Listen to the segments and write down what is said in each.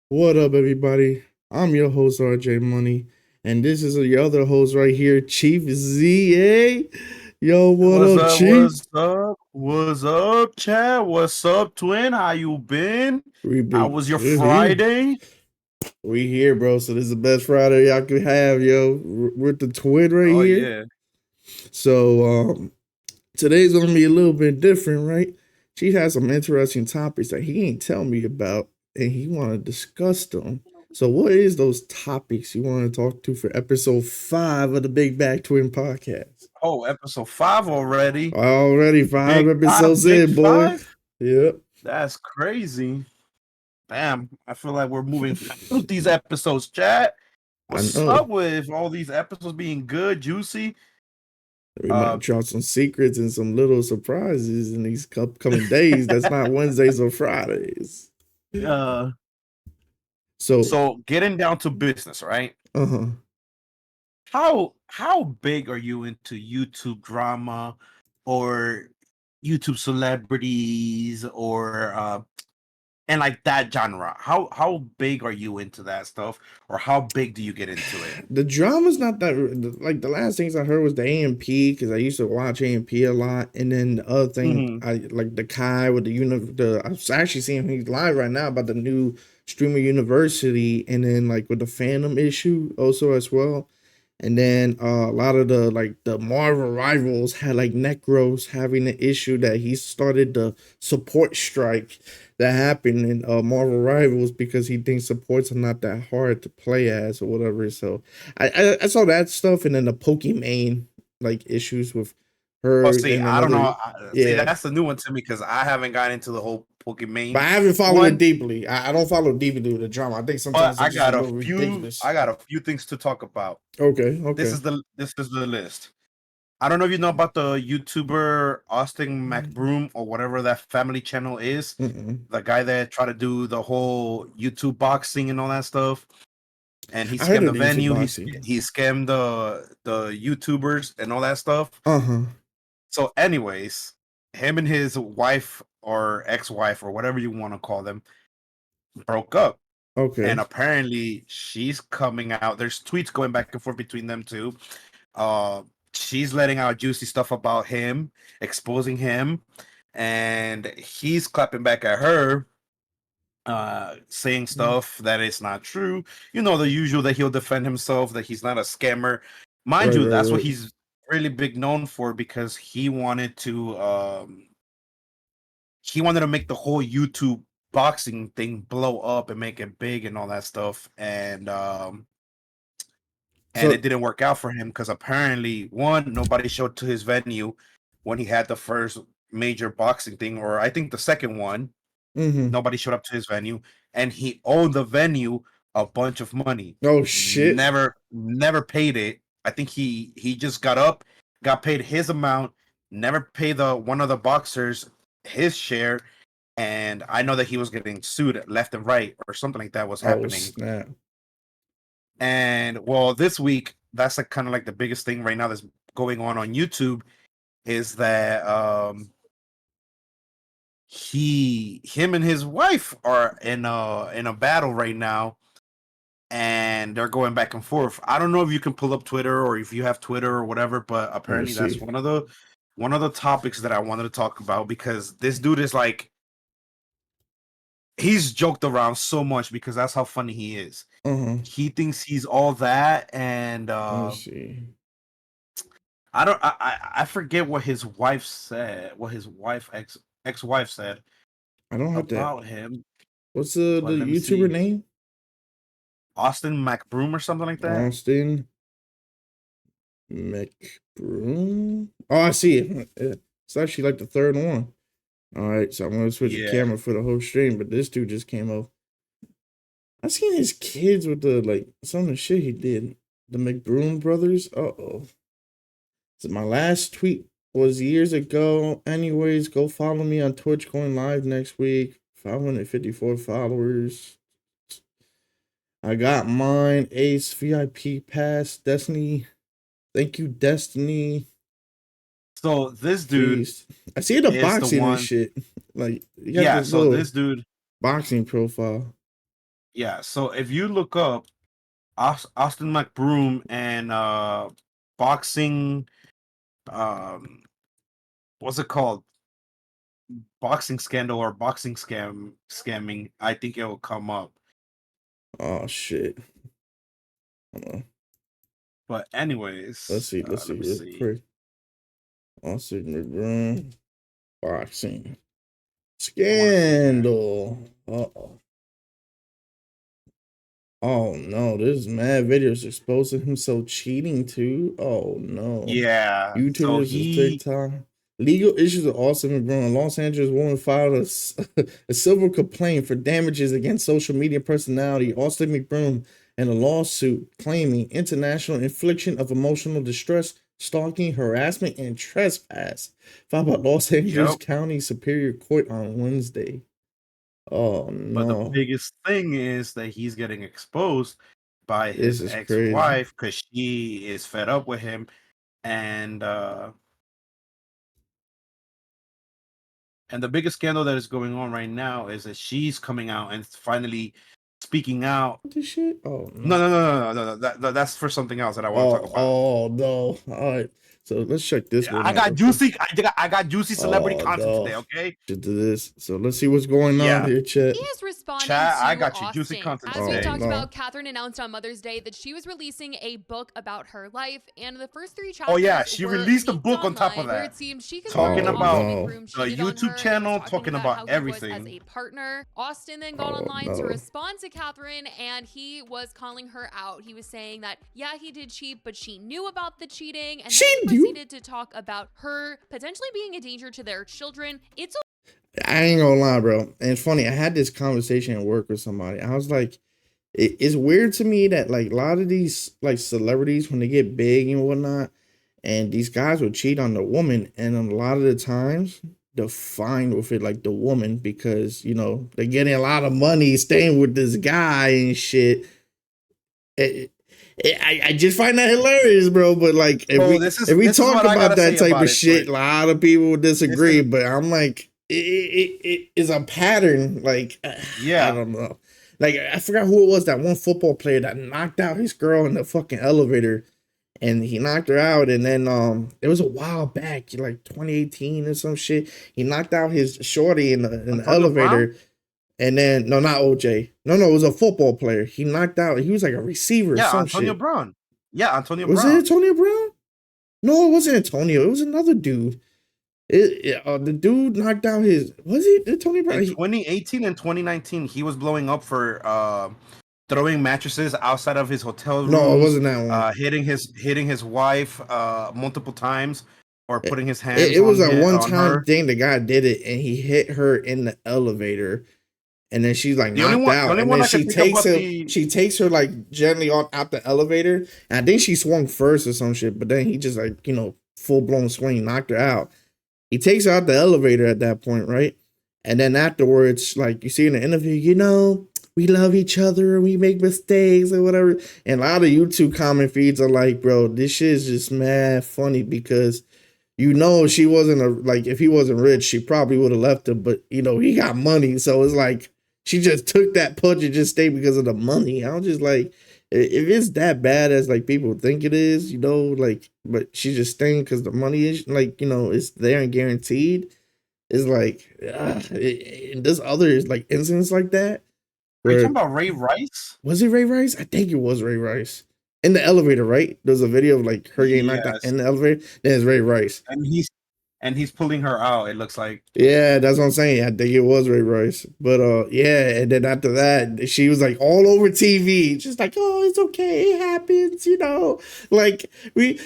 What up, everybody? I'm your host, RJ Money, and this is your other host right here, Chief ZA. Yo, what What's up, up? Chief? What's up? What's up, Chad? What's up, twin? How you been? We How be was your good here. Friday? We here, bro. So this is the best Friday y'all could have, yo. We're the twin right Oh here. yeah. So today's gonna be a little bit different, right? Chief has some interesting topics that he ain't tell me about, and he want to discuss them. So, what is those topics you want to talk to for episode 5 of the Big Back Twin podcast? Oh, episode 5 already. Already 5 Big five, episodes big in, boy. five. Yep. That's crazy. Damn, I feel like we're moving through these episodes, Chad. I What's know. up with all these episodes being good, juicy? We might Uh, drop some secrets and some little surprises in these upcoming days. That's not Wednesdays or Fridays. uh. So, So getting down to business, right? uh-huh. How big are you into YouTube drama or YouTube celebrities or and like that genre? How big are you into that stuff, or how big do you get into it? The drama's not that like the last things I heard was the AMP because I used to watch AMP a lot, and then the other thing Hmm. I like the Kai with the I was actually seeing he's live right now about the new streamer university, and then like with the fandom issue also as well. And then a lot of the like the Marvel rivals had like Necros having an issue that he started the support strike that happened in Marvel Rivals because he thinks supports are not that hard to play as or whatever. So I saw that stuff, and then the Pokimane like issues with Oh, her see, and I don't another, know. See, yeah. that's a new one to me because I haven't gotten into the whole But Pokemon I haven't followed it one. deeply. I don't follow deeply with the drama. I think But sometimes it's I just a got a little few. ridiculous. I got a few things to talk about. Okay, This okay. is the list. I don't know if you know about the YouTuber Austin McBroom or whatever that family channel is. Mm-mm. The guy that tried to do the whole YouTube boxing and all that stuff. And he I heard scammed of the the YouTube venue. boxing. He scammed the YouTubers and all that stuff. Uh-huh. So, anyways, him and his wife or ex-wife or whatever you want to call them broke up. And Okay. apparently she's coming out. There's tweets going back and forth between them two. Uh, she's letting out juicy stuff about him, exposing him, and he's clapping back at her, saying stuff that is not true. You know, the usual that he'll defend himself, that he's not a scammer. Mind Right, you, right, that's what right. he's really big known for because he wanted to make the whole YouTube boxing thing blow up and make it big and all that stuff. And it So, didn't work out for him because apparently one nobody showed to his venue when he had the first major boxing thing, or I think the second one. mm-hmm. Nobody showed up to his venue, and he owed the venue a bunch of money. Oh shit. Never paid it. I think he just got up, got paid his amount, never paid the one of the boxers his share, and I know that he was getting sued left and right or something like that was Oh happening. snap. And well, this week that's like kind of like the biggest thing right now that's going on YouTube is that him and his wife are in a battle right now, and they're going back and forth. I don't know if you can pull up Twitter or if you have Twitter or whatever, but Let me apparently that's see. one of the topics that I wanted to talk about because this dude is like he's joked around so much because that's how funny he is. Uh-huh. He thinks he's all that, and Let me see. I don't. I forget what his wife said. What his wife ex wife said I don't have that. about him. What's But the let me YouTuber see, name? Austin McBroom or something like that. Austin McBroom. Oh, I see it. It's actually like the third one. All right, so I'm gonna switch the Yeah. camera for the whole stream, but this dude just came up. I seen his kids with the like some of the shit he did. The McBroom brothers. Uh-oh. So my last tweet was years ago. Anyways, go follow me on Twitch going live next week. 554 followers. I got mine. Ace VIP pass. Destiny. Thank you, Destiny. So this dude Peace. I see the is the boxing and one. shit. Like you got Yeah. this So little this dude. boxing profile. Yeah, so if you look up Austin McBroom and boxing, um, what's it called? Boxing scandal or boxing scamming, I think it will come up. Oh shit. Hold on. But Let's anyways, see. Let's let see me real see. quick. Austin McBroom boxing I want to see that. scandal. Uh-oh. Oh no, there's mad videos exposing himself cheating too. Oh no. Yeah, so YouTubers is he, TikTok. Legal issues are also been growing. Los Angeles woman filed a civil complaint for damages against social media personality Austin McBroom and a lawsuit claiming international infliction of emotional distress, stalking, harassment, and trespass. Filed by Los Angeles yep. County Superior Court on Wednesday. Oh But the no, biggest thing is that he's getting exposed by this his is crazy. ex-wife because she is fed up with him, and the biggest scandal that is going on right now is that she's coming out and finally speaking out. This shit? Oh No, no. no, no, no, no, no. That's for something else that I want to talk Oh, about. oh no. All right. So let's check this one I out got real quick. juicy. I got juicy celebrity Oh content no. today. Okay. Should do this. So let's see what's going on Yeah, here, chat. He is responding chat. I to got you juicy Austin. content As we Oh today. talked no. about, Catherine announced on Mother's Day that she was releasing a book about her life, and the first 3 Oh yeah, chapters she were released a leaked book on top of online, where that, it seemed she talking confirmed Oh Austin about no. McBroom the cheated on YouTube her and was channel, talking talking about about how he was as everything. a partner. Austin then got Oh online to no. respond to Catherine, and he was calling her out. He was saying that, yeah, he did cheat, but she knew about the cheating, and She then he knew. proceeded to talk about her potentially being a danger to their children. It's I ain't gonna lie, bro. And it's funny, I had this conversation at work with somebody. I was like, it's weird to me that like a lot of these like celebrities when they get big and whatnot, and these guys will cheat on the woman, and a lot of the times they're fine with it, like the woman, because you know they're getting a lot of money staying with this guy and shit. I just find that hilarious, bro. But like, if So we if we this is talk what I about gotta that say type about of it, shit, a Twitch. lot of people will This disagree. is But I'm like, it is a pattern. Like, I yeah. don't know. Like, I forgot who it was. That one football player that knocked out his girl in the fucking elevator, and he knocked her out. And then it was a while back, like 2018 or some shit. He knocked out his shorty in the Antonio Brown. elevator. And then no, not OJ. No, it was a football player. He knocked out. He was like a receiver or Yeah, some Antonio shit. Brown. Yeah, Antonio Was it Brown. Antonio Brown? No, it wasn't Antonio. It was another dude. The dude knocked out his. Was it Antonio Brown? In 2018 and 2019, he was blowing up for throwing mattresses outside of his hotel No, it rooms, wasn't that one. hitting his wife multiple times, or It, putting his it, hands it was a one on time her. thing. The guy did it, and he hit her in the elevator, and then she's like knocked The out, only and one then I could she think takes about him. the She takes her like gently out the elevator, and I think she swung first or some shit. But then he just like full blown swing knocked her out. He takes her out the elevator at that point, right? And then afterwards, like you see in the interview, we love each other, we make mistakes or whatever. And a lot of YouTube comment feeds are like, bro, this shit is just mad funny because she wasn't like if he wasn't rich, she probably would have left him, but he got money. So it's like she just took that punch and just stayed because of the money. I was just like, if it's that bad as like people think it is, like, but she's just staying because the money is like, it's there and guaranteed. It's like, there's other like incidents like that Are you talking where about Ray Rice? was it Ray Rice? I think it was Ray Rice in the elevator, right? There's a video of like her getting knocked out Yes, in the elevator. Then it's Ray Rice. and he's pulling her out. It looks like. Yeah, that's what I'm saying. I think it was Ray Rice. But yeah, and then after that, she was like all over TV, just like, oh, it's okay, it happens. Like we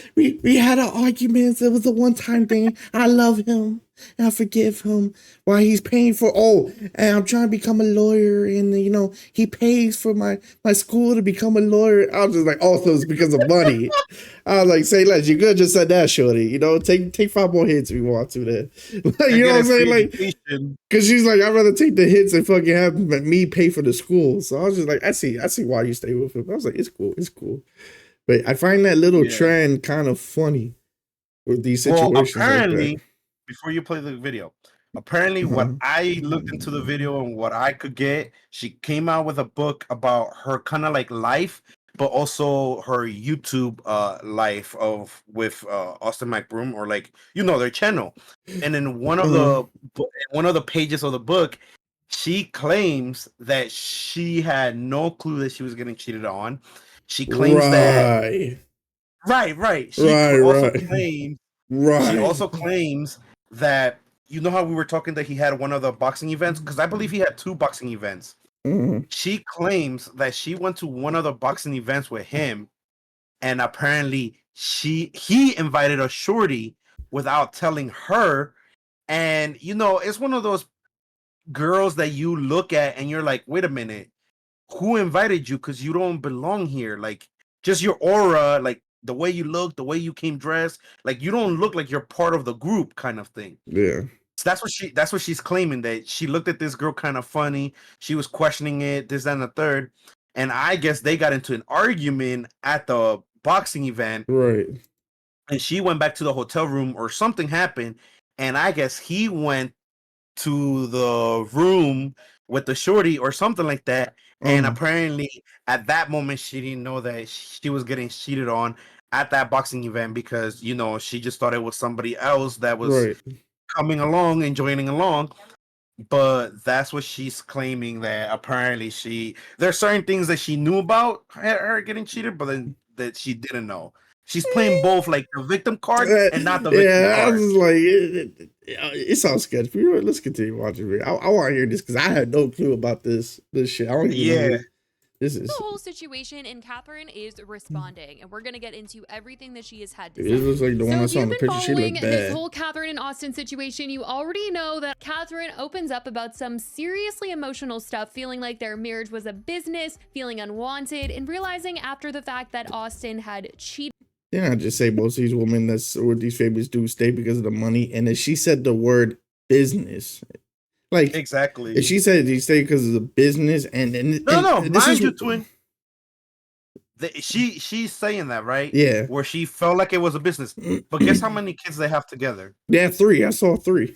had an argument. It was a one-time thing. I love him. And I forgive him while he's paying for and I'm trying to become a lawyer, and he pays for my school to become a lawyer. I was just like, oh, so it's because of money. I was like, say less. You could have just said that, shorty. Take 5 more hits if you want to. Then, You're you know what I'm getting saying? free Like, education. because she's like, I'd rather take the hits and fucking have me pay for the school. So I was just like, I see why you stay with him. I was like, it's cool. But I find that little Yeah. trend kind of funny with these Well, situations like that. apparently, before you play the video, Apparently, what Uh-huh. I looked into the video and what I could get, she came out with a book about her kind of like life, but also her YouTube life of with Austin McBroom, or like their channel. And in Uh-huh. one of the pages of the book, she claims that she had no clue that she was getting cheated on. She claims that Right. right. Right, Also right. claims she Right. also claims that how we were talking that he had one of the boxing events, because I believe he had two boxing events. Mhm. She claims that she went to one of the boxing events with him, and apparently he invited a shorty without telling her. And it's one of those girls that you look at and you're like, wait a minute, who invited you? Because you don't belong here. Like, just your aura, like the way you look, the way you came dressed, like you don't look like you're part of the group, kind of thing. Yeah. So that's what she's claiming, that she looked at this girl kind of funny. She was questioning it, this, that, and the third. And I guess they got into an argument at the boxing event, Right. and she went back to the hotel room, or something happened. And I guess he went to the room with the shorty or something like that. And Uh-huh. apparently at that moment she didn't know that she was getting cheated on at that boxing event, because she just thought it was somebody else that was Right. coming along and joining along. But that's what she's claiming, that apparently there's certain things that she knew about her getting cheated, but then that she didn't know. She's playing both, like the victim card and not the victim Yeah, I was card. just like, it sounds sketchy. But let's continue watching it. I want to hear this because I had no clue about this shit. I don't even know Yeah. who this The is. whole situation, and Catherine is responding, and we're going to get into everything that she has had to It say. looks like the one So I if saw in you've the been picture. She following looked this bad. whole Catherine and Austin situation, you already know that Catherine opens up about some seriously emotional stuff, feeling like their marriage was a business, feeling unwanted, and realizing after the fact that Austin had cheated. Then I just say most of these women that's what these famous dudes stay because of the money. And then she said the word business. Like if Exactly. she said they stay because of the business, and No. this is Mind you, twin. She's saying that, right? yeah. Where she felt like it was a business. But guess how many kids they have together? Yeah, 3. I saw 3.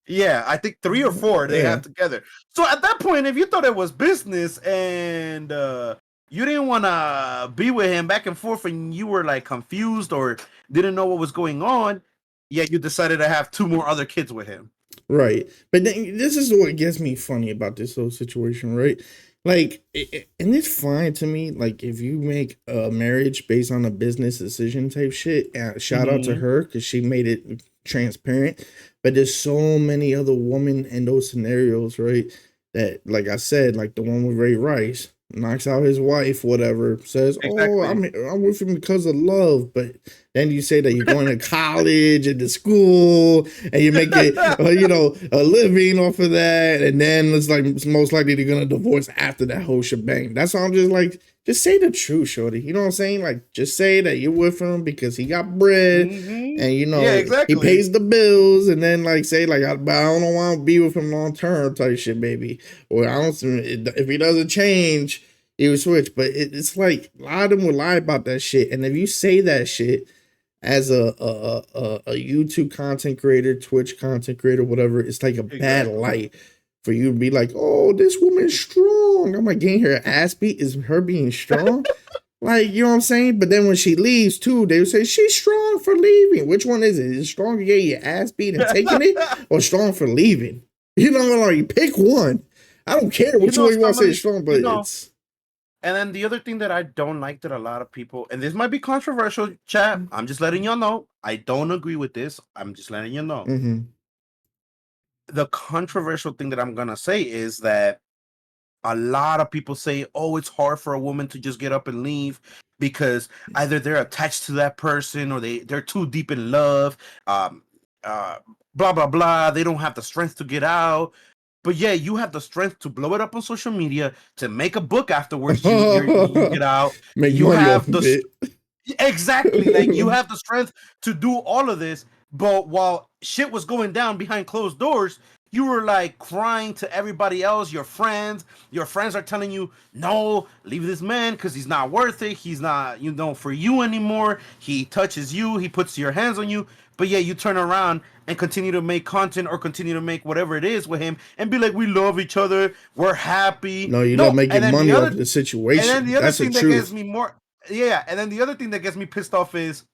Yeah, I think 3 or 4 they Yeah. have together. So at that point, if you thought it was business and you didn't want to be with him back and forth, and you were like confused or didn't know what was going on, yeah, you decided to have 2 more other kids with him. Right. But then this is what gets me funny about this whole situation, right? Like, and it's fine to me. Like, if you make a marriage based on a business decision type shit, shout out to her because she made it transparent. But there's so many other women in those scenarios, right? That, like I said, like the one with Ray Rice knocks out his wife, whatever, says, "Oh, Exactly. I'm with him because of love," but then you say that you're going to college and to school and you make it, a living off of that. And then it's like, it's most likely they're going to divorce after that whole shebang. That's why I'm just like, just say the truth, shorty. You know what I'm saying? Like, just say that you're with him because he got bread and, Yeah, he exactly. pays the bills. And then, like, say, like, but I don't want to be with him long term type shit, baby. Or I don't, if he doesn't change, he would switch. But it's like, a lot of them will lie about that shit. And if you say that shit, as a YouTube content creator, Twitch content creator, whatever, it's like a bad Exactly. light for you to be like, oh, this woman's strong. I'm like, getting her ass beat is her being strong. Like, you know what I'm saying? But then when she leaves too, they would say she's strong for leaving. Which one is it? Is it strong to get your ass beat and taking it, or strong for leaving? You know, like pick one. I don't care which one you want to say is strong, but it's. And then the other thing that I don't like that a lot of people, and this might be controversial, chat, I'm just letting y'all know, I don't agree with this. I'm just letting you know. Mm-hmm. The controversial thing that I'm going to say is that a lot of people say, oh, it's hard for a woman to just get up and leave because either they're attached to that person or they're too deep in love, blah, blah, blah. They don't have the strength to get out. But yeah, you have the strength to blow it up on social media, to make a book afterwards. You get out. Make You money off have of the it. exactly, like you have the strength to do all of this. But while shit was going down behind closed doors, You were like crying to everybody else, your friends. Your friends are telling you, no, leave this man because he's not worth it. He's not, for you anymore. He touches you. He puts your hands on you. But yeah, you turn around and continue to make content or continue to make whatever it is with him and be like, we love each other. We're happy. No, you No, don't making money off the and situation. then the other That's the thing that gets truth. me more, yeah. And then the other thing that gets me pissed off is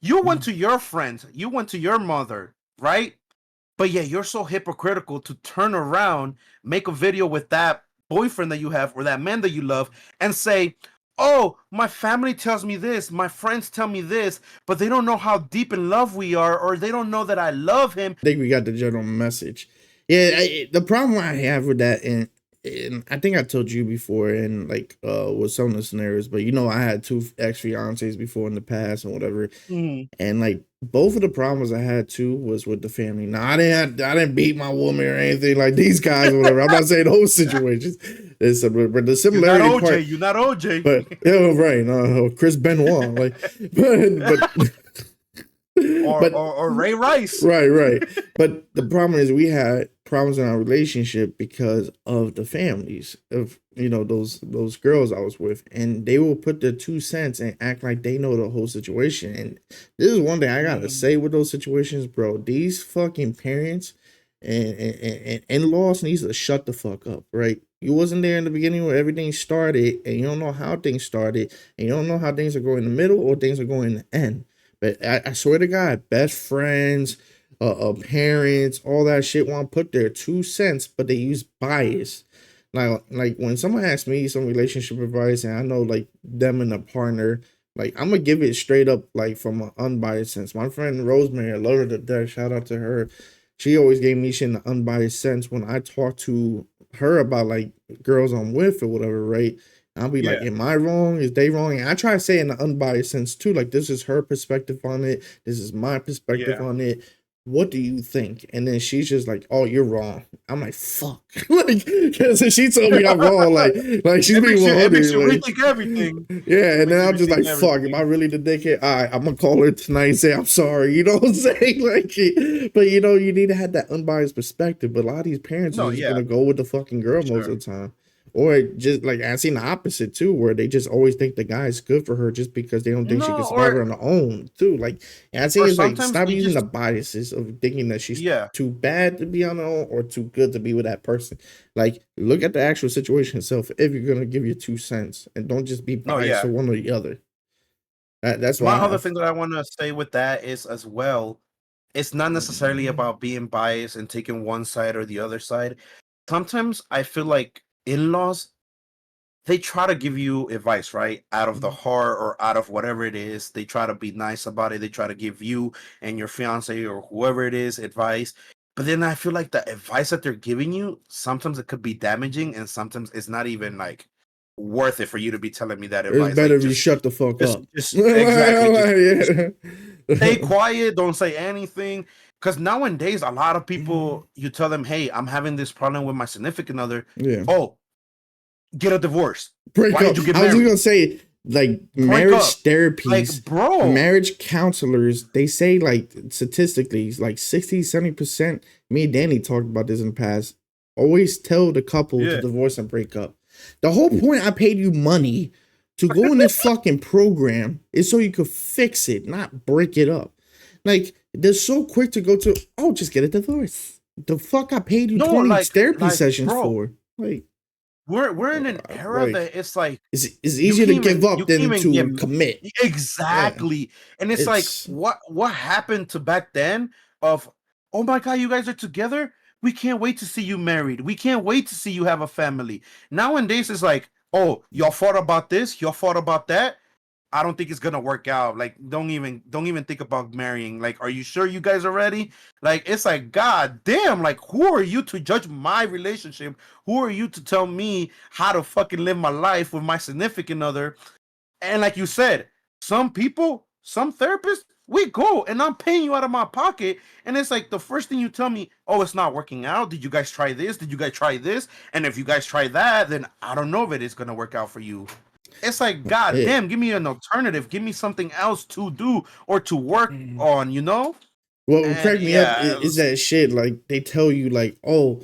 you went to your friends, you went to your mother, right? But yeah, you're so hypocritical to turn around, make a video with that boyfriend that you have or that man that you love and say, oh, my family tells me this, my friends tell me this, but they don't know how deep in love we are, or they don't know that I love him. I think we got the general message. Yeah, the problem I have with that, and I think I told you before, and like with some of the scenarios, but I had 2 ex fiancés before in the past and whatever, and like both of the problems I had too was with the family. Now I didn't beat my woman or anything like these guys or whatever. I'm not saying those situations. But the similarity part, you're not OJ. but yeah, right, no, Chris Benoit, like, but. Or Ray Rice. Right. But the problem is we had problems in our relationship because of the families of those girls I was with, and they will put their 2 cents and act like they know the whole situation. And this is one thing I gotta say with those situations, bro. These fucking parents and in-laws needs to shut the fuck up, right? You wasn't there in the beginning where everything started, and you don't know how things started, and you don't know how things are going in the middle or things are going in the end. But I swear to God, best friends, parents, all that shit want to put their 2 cents, but they use bias. Like when someone asks me some relationship advice, and I know like them and a partner, like I'm gonna give it straight up, like from an unbiased sense. My friend Rosemary, I love her to death. Shout out to her. She always gave me shit in an unbiased sense when I talk to her about like girls I'm with or whatever, right? I'll be like, am I wrong? Is they wrong? And I try to say it in an unbiased sense too. Like, this is her perspective on it. This is my perspective on it. What do you think? And then she's just like, oh, you're wrong. I'm like, fuck. Like, because she told me I'm wrong. Like she's being 100. Rethink everything. Yeah, and then I'm just like, fuck, am I really the dickhead? All right, I'm going to call her tonight and say, I'm sorry. You know what I'm saying? Like, but you need to have that unbiased perspective. But a lot of these parents are just going to go with the fucking girl most of the time. Or just like I've seen the opposite too, where they just always think the guy's good for her just because they don't think she can survive on her own too. Like I've seen it's like stop using the biases of thinking that she's too bad to be on her own or too good to be with that person. Like look at the actual situation itself if you're gonna give your 2 cents and don't just be biased to one or the other. That's my other thing that I want to say with that is as well. It's not necessarily about being biased and taking one side or the other side. Sometimes I feel like in-laws, they try to give you advice, right? Out of the heart or out of whatever it is. They try to be nice about it. They try to give you and your fiance or whoever it is advice. But then I feel like the advice that they're giving you, sometimes it could be damaging and sometimes it's not even like worth it for you to be telling me that advice. It's better if you shut the fuck up. Exactly. Stay quiet. Don't say anything. Because nowadays, a lot of people, you tell them, hey, I'm having this problem with my significant other. Yeah. Oh, get a divorce. Break up. I was just going to say, like, marriage therapies, like, bro, marriage counselors, they say, like, statistically, like 60, 70%, me and Danny talked about this in the past, always tell the couple to divorce and break up. The whole point I paid you money to go in this fucking program is so you could fix it, not break it up. Like, they're so quick to go to, oh, just get a divorce. The fuck I paid you 20 therapy sessions for. Like, we're in an era that it's like it's easier to give up than to commit. Exactly. Yeah. And it's like what happened to back then of, oh my God, you guys are together? We can't wait to see you married. We can't wait to see you have a family. Nowadays it's like, oh, y'all fought about this, y'all fought about that. I don't think it's gonna work out. Like, don't even think about marrying. Like, are you sure you guys are ready? Like, it's like, God damn, like, who are you to judge my relationship? Who are you to tell me how to fucking live my life with my significant other? And like you said, some people, some therapists, we go and I'm paying you out of my pocket. And it's like the first thing you tell me, oh, it's not working out. Did you guys try this? Did you guys try this? And if you guys try that, then I don't know if it is gonna work out for you. It's like, God damn, give me an alternative. Give me something else to do or to work on, you know? What would And crack me up yeah, is that shit. Like they tell you, like, oh,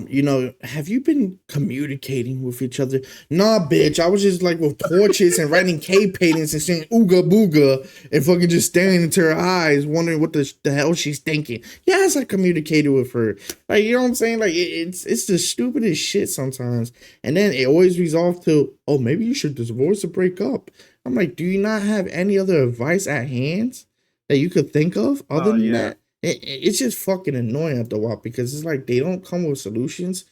you know, have you been communicating with each other? Nah, bitch. I was just like with torches and writing cave paintings and saying ooga booga and fucking just staring into her eyes, wondering what the hell she's thinking. Yes, I communicated with her. Like, you know what I'm saying? Like it's the stupidest shit sometimes. And then it always resolves to, oh, maybe you should divorce or break up. I'm like, do you not have any other advice at hand that you could think of other than yeah. that? It's just fucking annoying at the while because it's like they don't come with solutions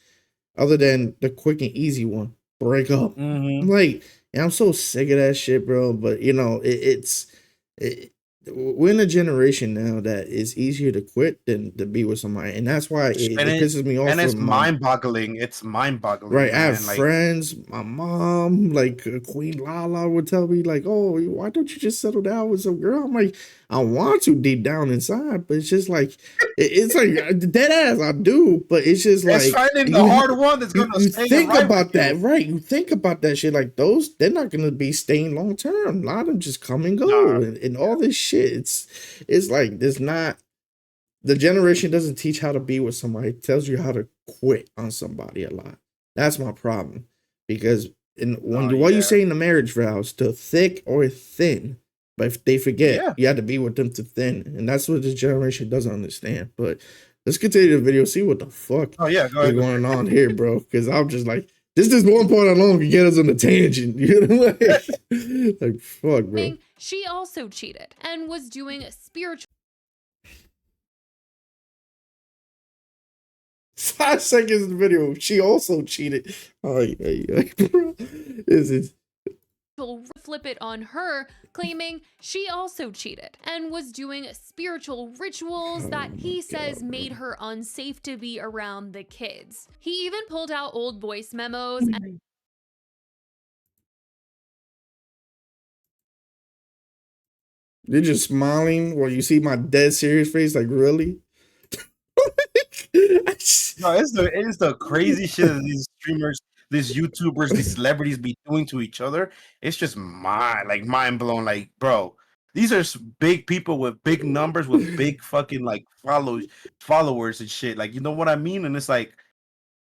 other than the quick and easy one. Break up. I'm like, and I'm so sick of that shit, bro. But you know, we're in a generation now that it's easier to quit than to be with somebody, and that's why it pisses me off. And it's from mind-boggling. It's mind-boggling, right, I man. have Like, friends. My mom, like Queen Lala, would tell me, like, "Oh, why don't you just settle down with some girl?" I'm like, I want to deep down inside, but it's just like it's like dead ass. I do, but it's just like it's finding the hard one that's gonna you stay think right about with that, you. right? You think about that shit. Like those, they're not gonna be staying long term. A lot of them just come and go, Nah. and all this shit. It's like there's not. The generation doesn't teach how to be with somebody. It tells you how to quit on somebody a lot. That's my problem. Because what you say in the marriage vows, to thick or thin, but if they forget, you have to be with them to thin. And that's what this generation doesn't understand. But let's continue the video, see what the fuck is going on here, bro. Because I'm just like, this one part alone can get us on a tangent. You know, like fuck, bro. She also cheated and was doing spiritual 5 seconds of the video. She also cheated. Oh, yeah, bro. Is it? Flip it on her, claiming she also cheated and was doing spiritual rituals that he says made her unsafe to be around the kids. He even pulled out old voice memos and You're just smiling while you see my dead serious face. Like, really? No, it's the crazy shit that these streamers, these YouTubers, these celebrities be doing to each other. It's just mind blown. Like, bro, these are big people with big numbers, with big fucking like followers and shit. Like, you know what I mean? And it's like,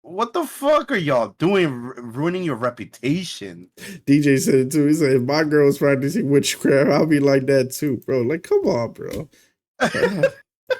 what the fuck are y'all doing, ruining your reputation? DJ said it too. He said, if my girl was practicing witchcraft, I'll be like that too, bro. Like, come on, bro.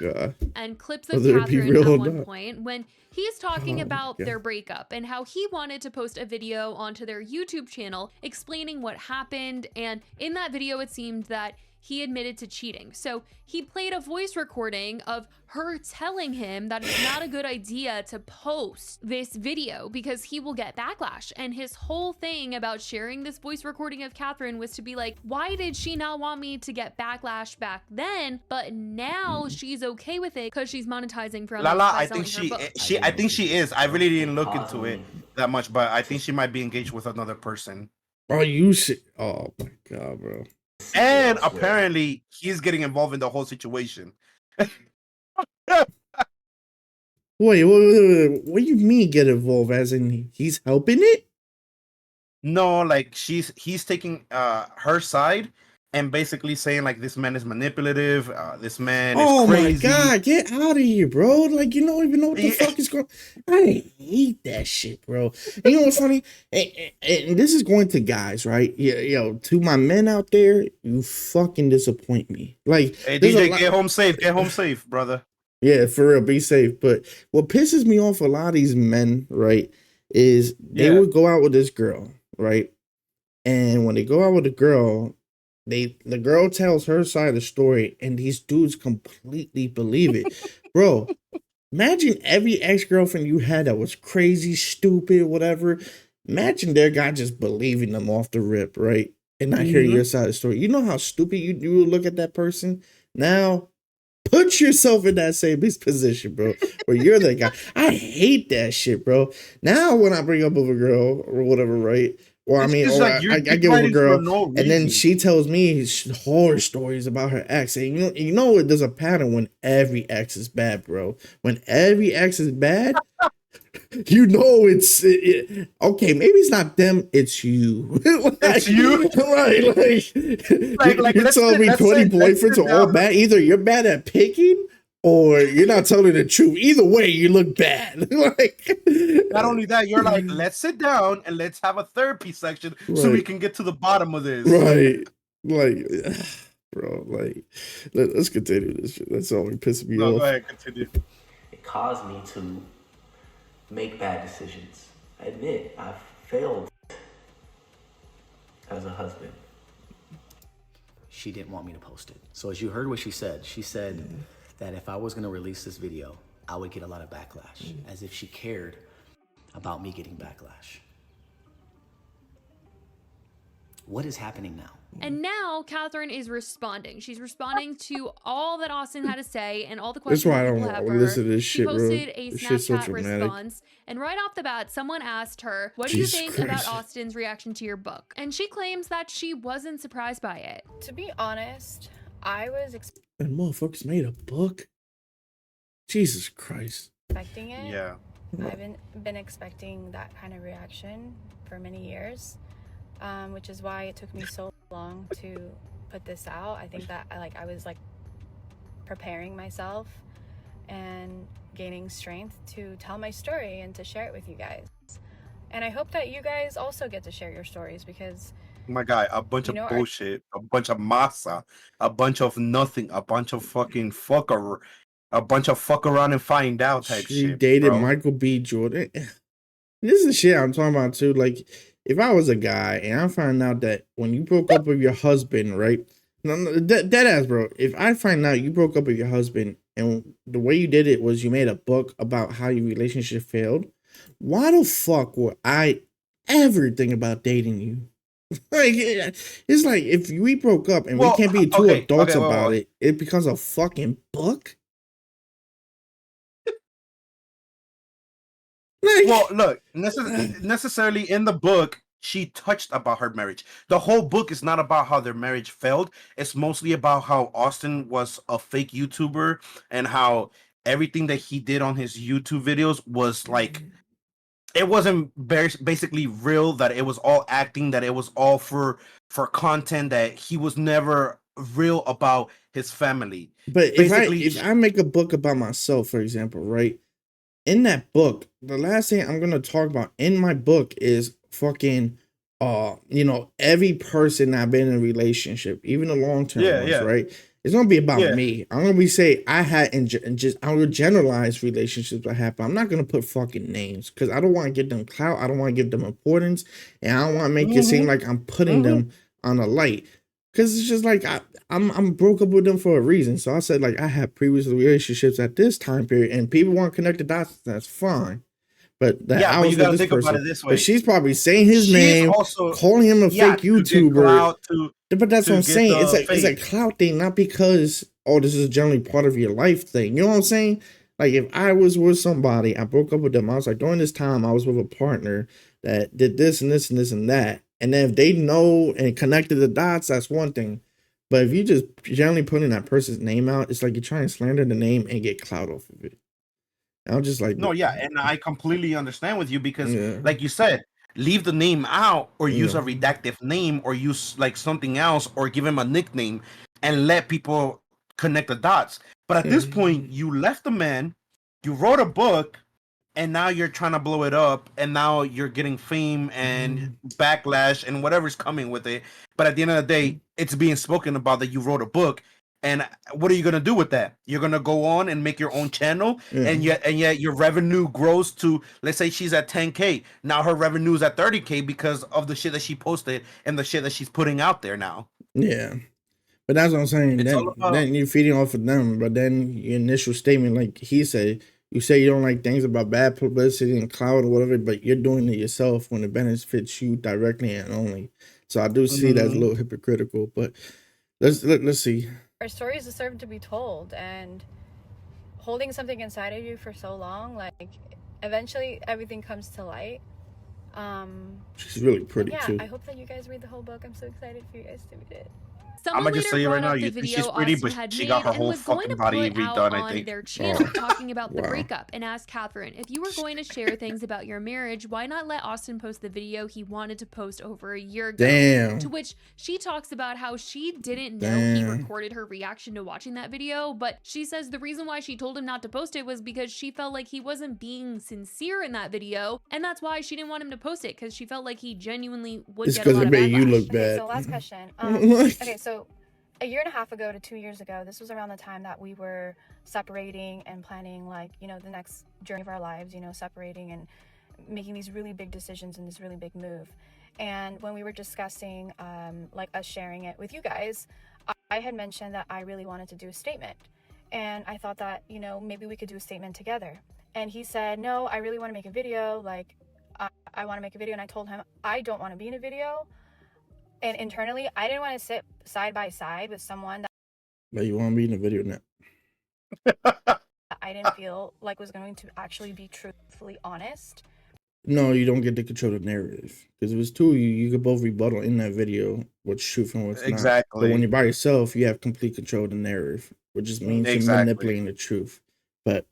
God. And clips of Catherine at one point when he's talking about their breakup and how he wanted to post a video onto their YouTube channel explaining what happened. And in that video, it seemed that he admitted to cheating. So he played a voice recording of her telling him that it's not a good idea to post this video because he will get backlash. And his whole thing about sharing this voice recording of Catherine was to be like, why did she not want me to get backlash back then? But now she's okay with it because she's monetizing from Lala, I think I think she is. I really didn't look into it that much, but I think she might be engaged with another person. Oh, you should. Oh my god, bro. And apparently he's getting involved in the whole situation. Wait, what do you mean get involved? As in he's helping it? No, like he's taking her side and basically saying like this man is manipulative, this man is crazy. Oh my god, get out of here, bro. Like, you don't even know what the fuck is going on. I hate that shit, bro. And you know what's funny? And this is going to guys, right? Yeah, yo, to my men out there, you fucking disappoint me. Like, hey DJ, get home safe, brother. Yeah, for real, be safe. But what pisses me off a lot of these men, right, is they would go out with this girl, right? And when they go out with the girl, the girl tells her side of the story, and these dudes completely believe it. Bro, imagine every ex-girlfriend you had that was crazy, stupid, whatever. Imagine their guy just believing them off the rip, right? And not hearing your side of the story. You know how stupid you would look at that person? Now, put yourself in that same position, bro, where you're that guy. I hate that shit, bro. Now, when I bring up with a girl or whatever, right? Or I mean, I get with a girl, and then she tells me horror stories about her ex. And you know, there's a pattern when every ex is bad, bro. When every ex is bad, You know okay, maybe it's not them, it's you. It's you. Right, Like you're telling me 20 boyfriends sit are all down. bad. Either you're bad at picking or you're not telling the truth. Either way, you look bad. Like, Not only that, you're like, let's sit down and let's have a therapy section so we right, can get to the bottom of this. right. Like, bro, like, let's continue this shit. That's always pissing me No, go off. ahead, continue. It caused me to make bad decisions. I admit, I've failed as a husband. She didn't want me to post it. So as you heard what she said that if I was gonna release this video, I would get a lot of backlash, as if she cared about me getting backlash. What is happening now? And now Catherine is responding. She's responding to all that Austin had to say and all the That's questions why I that don't people have want for to listen her. to this She shit, bro. posted a This shit's so Snapchat dramatic. response, and right off the bat, someone asked her, "What do you Jesus think Christ. about Austin's reaction to your book?" And she claims that she wasn't surprised by it. To be honest, I was And motherfuckers made a book. Jesus Christ. expecting it. Yeah. I've been expecting that kind of reaction for many years, which is why it took me so long to put this out. I think that I was preparing myself and gaining strength to tell my story and to share it with you guys. And I hope that you guys also get to share your stories, because My guy, a bunch of bullshit, a bunch of masa, a bunch of nothing, a bunch of fucking fucker, a bunch of fuck around and find out type She shit. dated bro. Michael B. Jordan. This is shit I'm talking about too. Like, if I was a guy and I find out that when you broke up with your husband, right? No, dead ass, bro. If I find out you broke up with your husband and the way you did it was you made a book about how your relationship failed, why the fuck would I ever think about dating you? Like, it's like if we broke up and we can't be two adults about it, it becomes a fucking book. Like, Well, look, necessarily in the book, she touched about her marriage. The whole book is not about how their marriage failed. It's mostly about how Austin was a fake YouTuber and how everything that he did on his YouTube videos was like, it wasn't basically real, that it was all acting, that it was all for content, that he was never real about his family. but Basically, if I make a book about myself, for example, right? In that book, the last thing I'm gonna talk about in my book is fucking every person I've been in a relationship, even the long-term ones, right? It's gonna be about me. I'm gonna say I had I'm gonna generalize relationships I have, but I'm not gonna put fucking names because I don't want to give them clout, I don't want to give them importance, and I don't want to make it seem like I'm putting them on a light. Cause it's just like I'm broke up with them for a reason. So I said like I had previous relationships at this time period, and people want to connect the dots. That's fine, but that I but was you gotta with this think person. about it this way. But she's probably saying his name, also calling him a fake YouTuber. But that's what I'm saying. It's a clout thing, not because this is generally part of your life thing. You know what I'm saying? Like if I was with somebody, I broke up with them. I was like during this time I was with a partner that did this and this and this and that. And then if they know and connected the dots, that's one thing. But if you just generally putting that person's name out, it's like you're trying to slander the name and get clout off of it. I'm just like, no, yeah, and I completely understand with you because, like you said, leave the name out or use a redacted name or use like something else or give him a nickname and let people connect the dots. But at this point, you left the man, you wrote a book, and now you're trying to blow it up, and now you're getting fame and backlash and whatever's coming with it. But at the end of the day, it's being spoken about that you wrote a book. And what are you gonna do with that? You're gonna go on and make your own channel, and yet your revenue grows to, let's say she's at 10K. Now her revenue is at 30K because of the shit that she posted and the shit that she's putting out there now. Yeah. But that's what I'm saying. Then you're feeding off of them. But then your initial statement, like he said, you say you don't like things about bad publicity and cloud or whatever, but you're doing it yourself when it benefits you directly and only. So I do see that's a little hypocritical. But let's see. Our stories deserve to be told, and holding something inside of you for so long, like eventually everything comes to light. She's really pretty too. I hope that you guys read the whole book. I'm so excited for you guys to read it. Someone I'ma just later tell you right brought now, up the you think video she's pretty, Austin but had she got made her and whole was going to fucking body put out redone, I on think. their channel, talking about the Wow. breakup, and asked Catherine, if you were going to share things about your marriage, why not let Austin post the video he wanted to post over a year ago? Damn. To which she talks about how she didn't know he Damn. recorded her reaction to watching that video, but she says the reason why she told him not to post it was because she felt like he wasn't being sincere in that video, and that's why she didn't want him to post it, because she felt like he genuinely would It's get a because lot it of made you backlash. look Okay, bad. so last question. Okay, so a year and a half ago to 2 years ago, this was around the time that we were separating and planning, like, you know, the next journey of our lives, you know, separating and making these really big decisions and this really big move. And when we were discussing, like, us sharing it with you guys, I had mentioned that I really wanted to do a statement. And I thought that, you know, maybe we could do a statement together. And he said, no, I really want to make a video. Like, I want to make a video. And I told him, I don't want to be in a video. And internally, I didn't want to sit side by side with someone that But you want to be in the video now. I didn't feel like was going to actually be truthfully honest. No, you don't get to control the narrative. Because if it's two of you, you could both rebuttal in that video what's truth and what's not. But when Exactly. you're by yourself, you have complete control of the narrative, which just means you're Exactly. manipulating the truth. But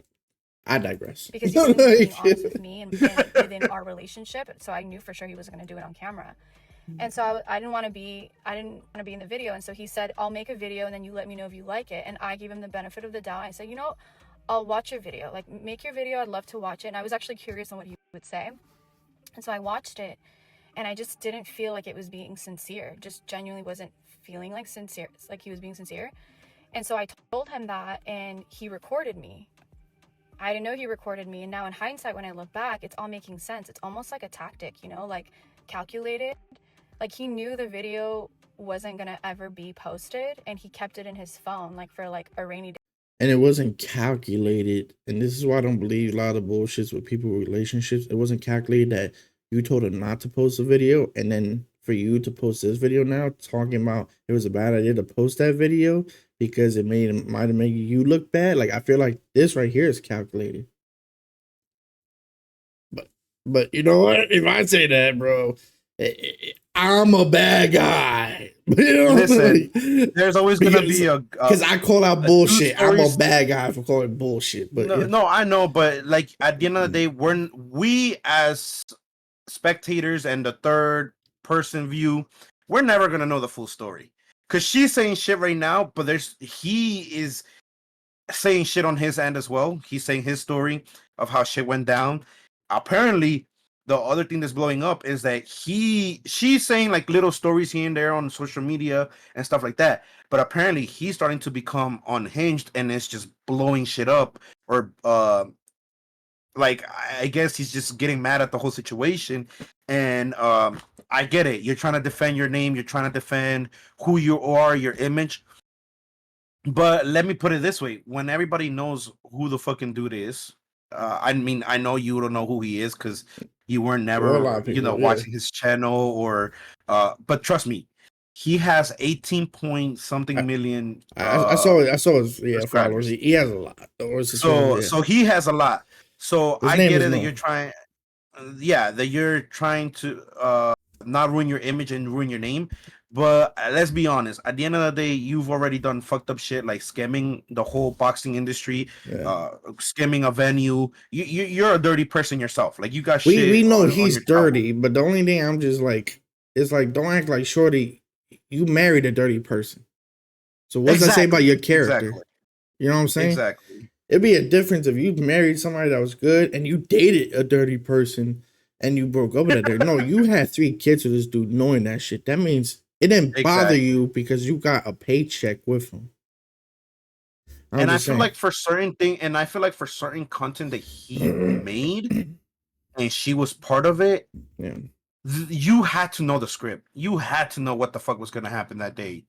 I digress. Because he wasn't being honest with me and within our relationship. So I knew for sure he wasn't going to do it on camera. And so I didn't want to be in the video. And so he said, I'll make a video and then you let me know if you like it. And I gave him the benefit of the doubt. I said, you know, I'll watch your video. Like, make your video. I'd love to watch it. And I was actually curious on what he would say. And so I watched it and I just didn't feel like it was being sincere. Just genuinely wasn't feeling like sincere, like he was being sincere. And so I told him that and he recorded me. I didn't know he recorded me. And now in hindsight, when I look back, it's all making sense. It's almost like a tactic, you know, like calculated. Like, he knew the video wasn't going to ever be posted and he kept it in his phone, like, for like a rainy day. And it wasn't calculated. And this is why I don't believe a lot of bullshits with people with relationships. It wasn't calculated that you told her not to post a video. And then for you to post this video now, talking about it was a bad idea to post that video because it might have made you look bad. Like, I feel like this right here is calculated. But you know what? If I say that, bro, I'm a bad guy. You know, Listen, like, there's always gonna be a because I call out bullshit. I'm a stories- bad guy for calling bullshit. But no, yeah. no, I know, but like at the end of the day, we as spectators and the third person view, we're never gonna know the full story. Cause she's saying shit right now, but he is saying shit on his end as well. He's saying his story of how shit went down. Apparently, the other thing that's blowing up is that she's saying like little stories here and there on social media and stuff like that. But apparently he's starting to become unhinged and it's just blowing shit up. Or like I guess he's just getting mad at the whole situation. And I get it. You're trying to defend your name, you're trying to defend who you are, your image. But let me put it this way: when everybody knows who the fucking dude is, I mean, I know you don't know who he is because you weren't Well, a lot never, of people, yeah. watching his channel or, but trust me, he has 18 point something million. I saw his subscribers. followers. He has a lot. So he has a lot. So His I name get is it that known. you're trying, that you're trying to not ruin your image and ruin your name. But let's be honest. At the end of the day, you've already done fucked up shit like scamming the whole boxing industry, Yeah. scamming a venue. You're a dirty person yourself. Like you got We shit. know on he's your childhood. dirty, but the only thing I'm just like, it's like, don't act like Shorty. You married a dirty person. So what does that say about your character? Exactly. You know what I'm saying? Exactly. It'd be a difference if you married somebody that was good and you dated a dirty person and you broke up with that dirty. No, you had 3 kids with this dude knowing that shit. That means it didn't bother you because you got a paycheck with him. And I feel like for certain content that he made and she was part of it, yeah, you had to know the script. You had to know what the fuck was gonna happen that day.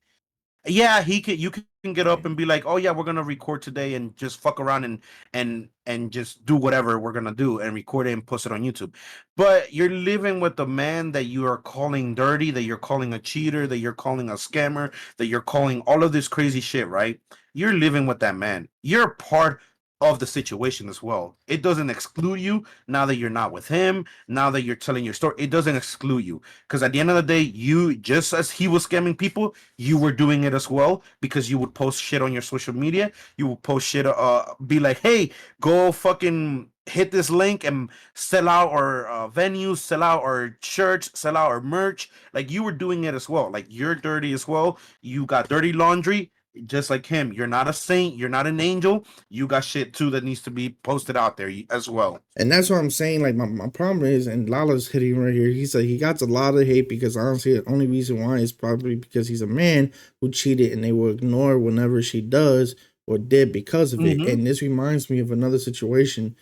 Yeah, you can get up and be like, oh yeah, we're gonna record today and just fuck around and just do whatever we're gonna do and record it and post it on YouTube. But you're living with the man that you are calling dirty, that you're calling a cheater, that you're calling a scammer, that you're calling all of this crazy shit, right? You're living with that man. You're part of the situation as well. It doesn't exclude you now that you're not with him, now that you're telling your story. It doesn't exclude you. Because at the end of the day, you, just as he was scamming people, you were doing it as well, because you would post shit on your social media. You would post shit, be like, hey, go fucking hit this link and sell out our venues, sell out our shirts, sell out our merch. Like, you were doing it as well. Like, you're dirty as well. You got dirty laundry just like him. You're not a saint, you're not an angel. You got shit too that needs to be posted out there as well. And that's what I'm saying. Like, my problem is, and Lala's hitting right here. He said he got a lot of hate because honestly, the only reason why is probably because he's a man who cheated, and they will ignore whenever she does or did because of it. And this reminds me of another situation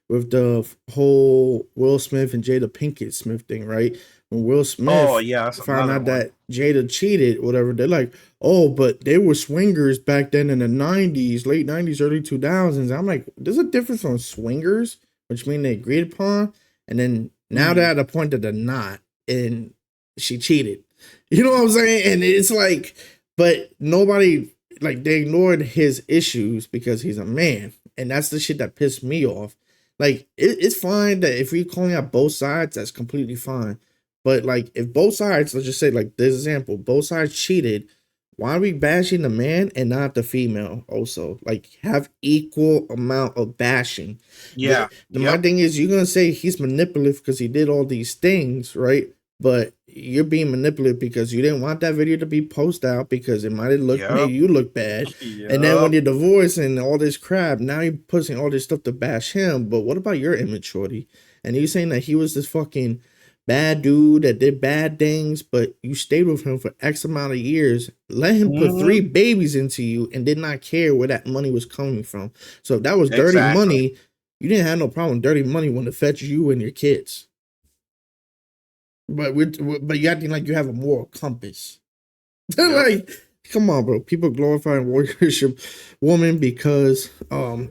with the whole Will Smith and Jada Pinkett Smith thing, right? When Will Smith found out that Jada cheated, whatever, they're like, oh, but they were swingers back then in the 90s, late 90s, early 2000s. I'm like, there's a difference on swingers, which mean they agreed upon, and then now they're at a point that they're not, and she cheated. You know what I'm saying? And it's like, but nobody, like, they ignored his issues because he's a man, and that's the shit that pissed me off. Like, it's fine that if we're calling out both sides, that's completely fine. But, like, if both sides, let's just say, like, this example, both sides cheated, why are we bashing the man and not the female also? Like, have equal amount of bashing. Yeah. My thing is, you're going to say he's manipulative because he did all these things, right? But you're being manipulative because you didn't want that video to be posted out because it might have looked, made you look bad. And then when you're divorced and all this crap, now you're pushing all this stuff to bash him. But what about your image, shorty? And you saying that he was this fucking bad dude that did bad things, but you stayed with him for X amount of years, let him put 3 babies into you and did not care where that money was coming from. So if that was dirty money, you didn't have no problem with dirty money when it fetched you and your kids. But you acting like you have a moral compass. Like, come on, bro. People glorify and worship woman because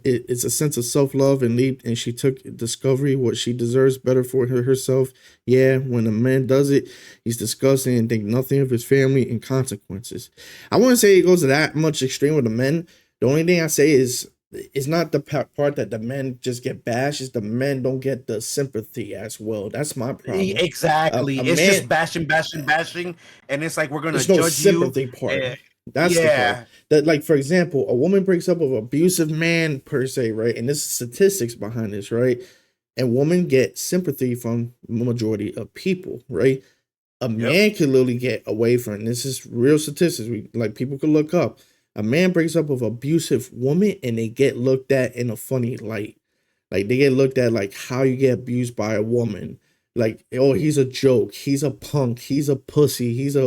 it's a sense of self-love and she took discovery what she deserves better for herself. Yeah, when a man does it, he's disgusting and think nothing of his family and consequences. I wouldn't say it goes to that much extreme with the men. The only thing I say is it's not the part that the men just get bashed, it's the men don't get the sympathy as well. That's my problem. Exactly. It's just bashing, and it's like we're gonna no judge sympathy you. Part. That's the part. That, like, for example, a woman breaks up with an abusive man per se, right? And there's statistics behind this, right? And women get sympathy from the majority of people, right? A man could literally get away from it. This is real statistics. People could look up. A man breaks up with an abusive woman and they get looked at in a funny light. Like, they get looked at like how you get abused by a woman. Like, oh, he's a joke. He's a punk. He's a pussy. He's a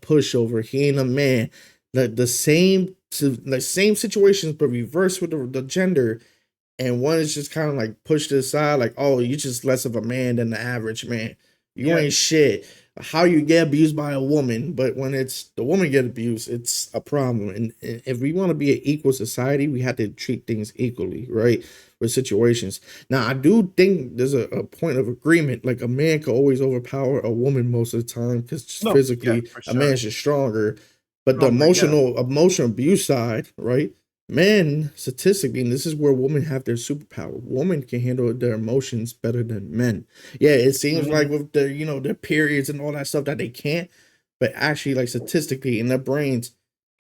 pushover. He ain't a man. The same situations, but reversed with the gender. And one is just kind of like pushed aside, like, oh, you're just less of a man than the average man. You ain't shit. How you get abused by a woman, but when it's the woman get abused, it's a problem. And if we want to be an equal society, we have to treat things equally, right? With situations. Now, I do think there's a point of agreement. Like, a man could always overpower a woman most of the time because physically a man's just stronger. But the emotional abuse side, right? Men, statistically, and this is where women have their superpower. Women can handle their emotions better than men. Yeah, it seems like with their periods and all that stuff that they can't, but actually, like, statistically in their brains,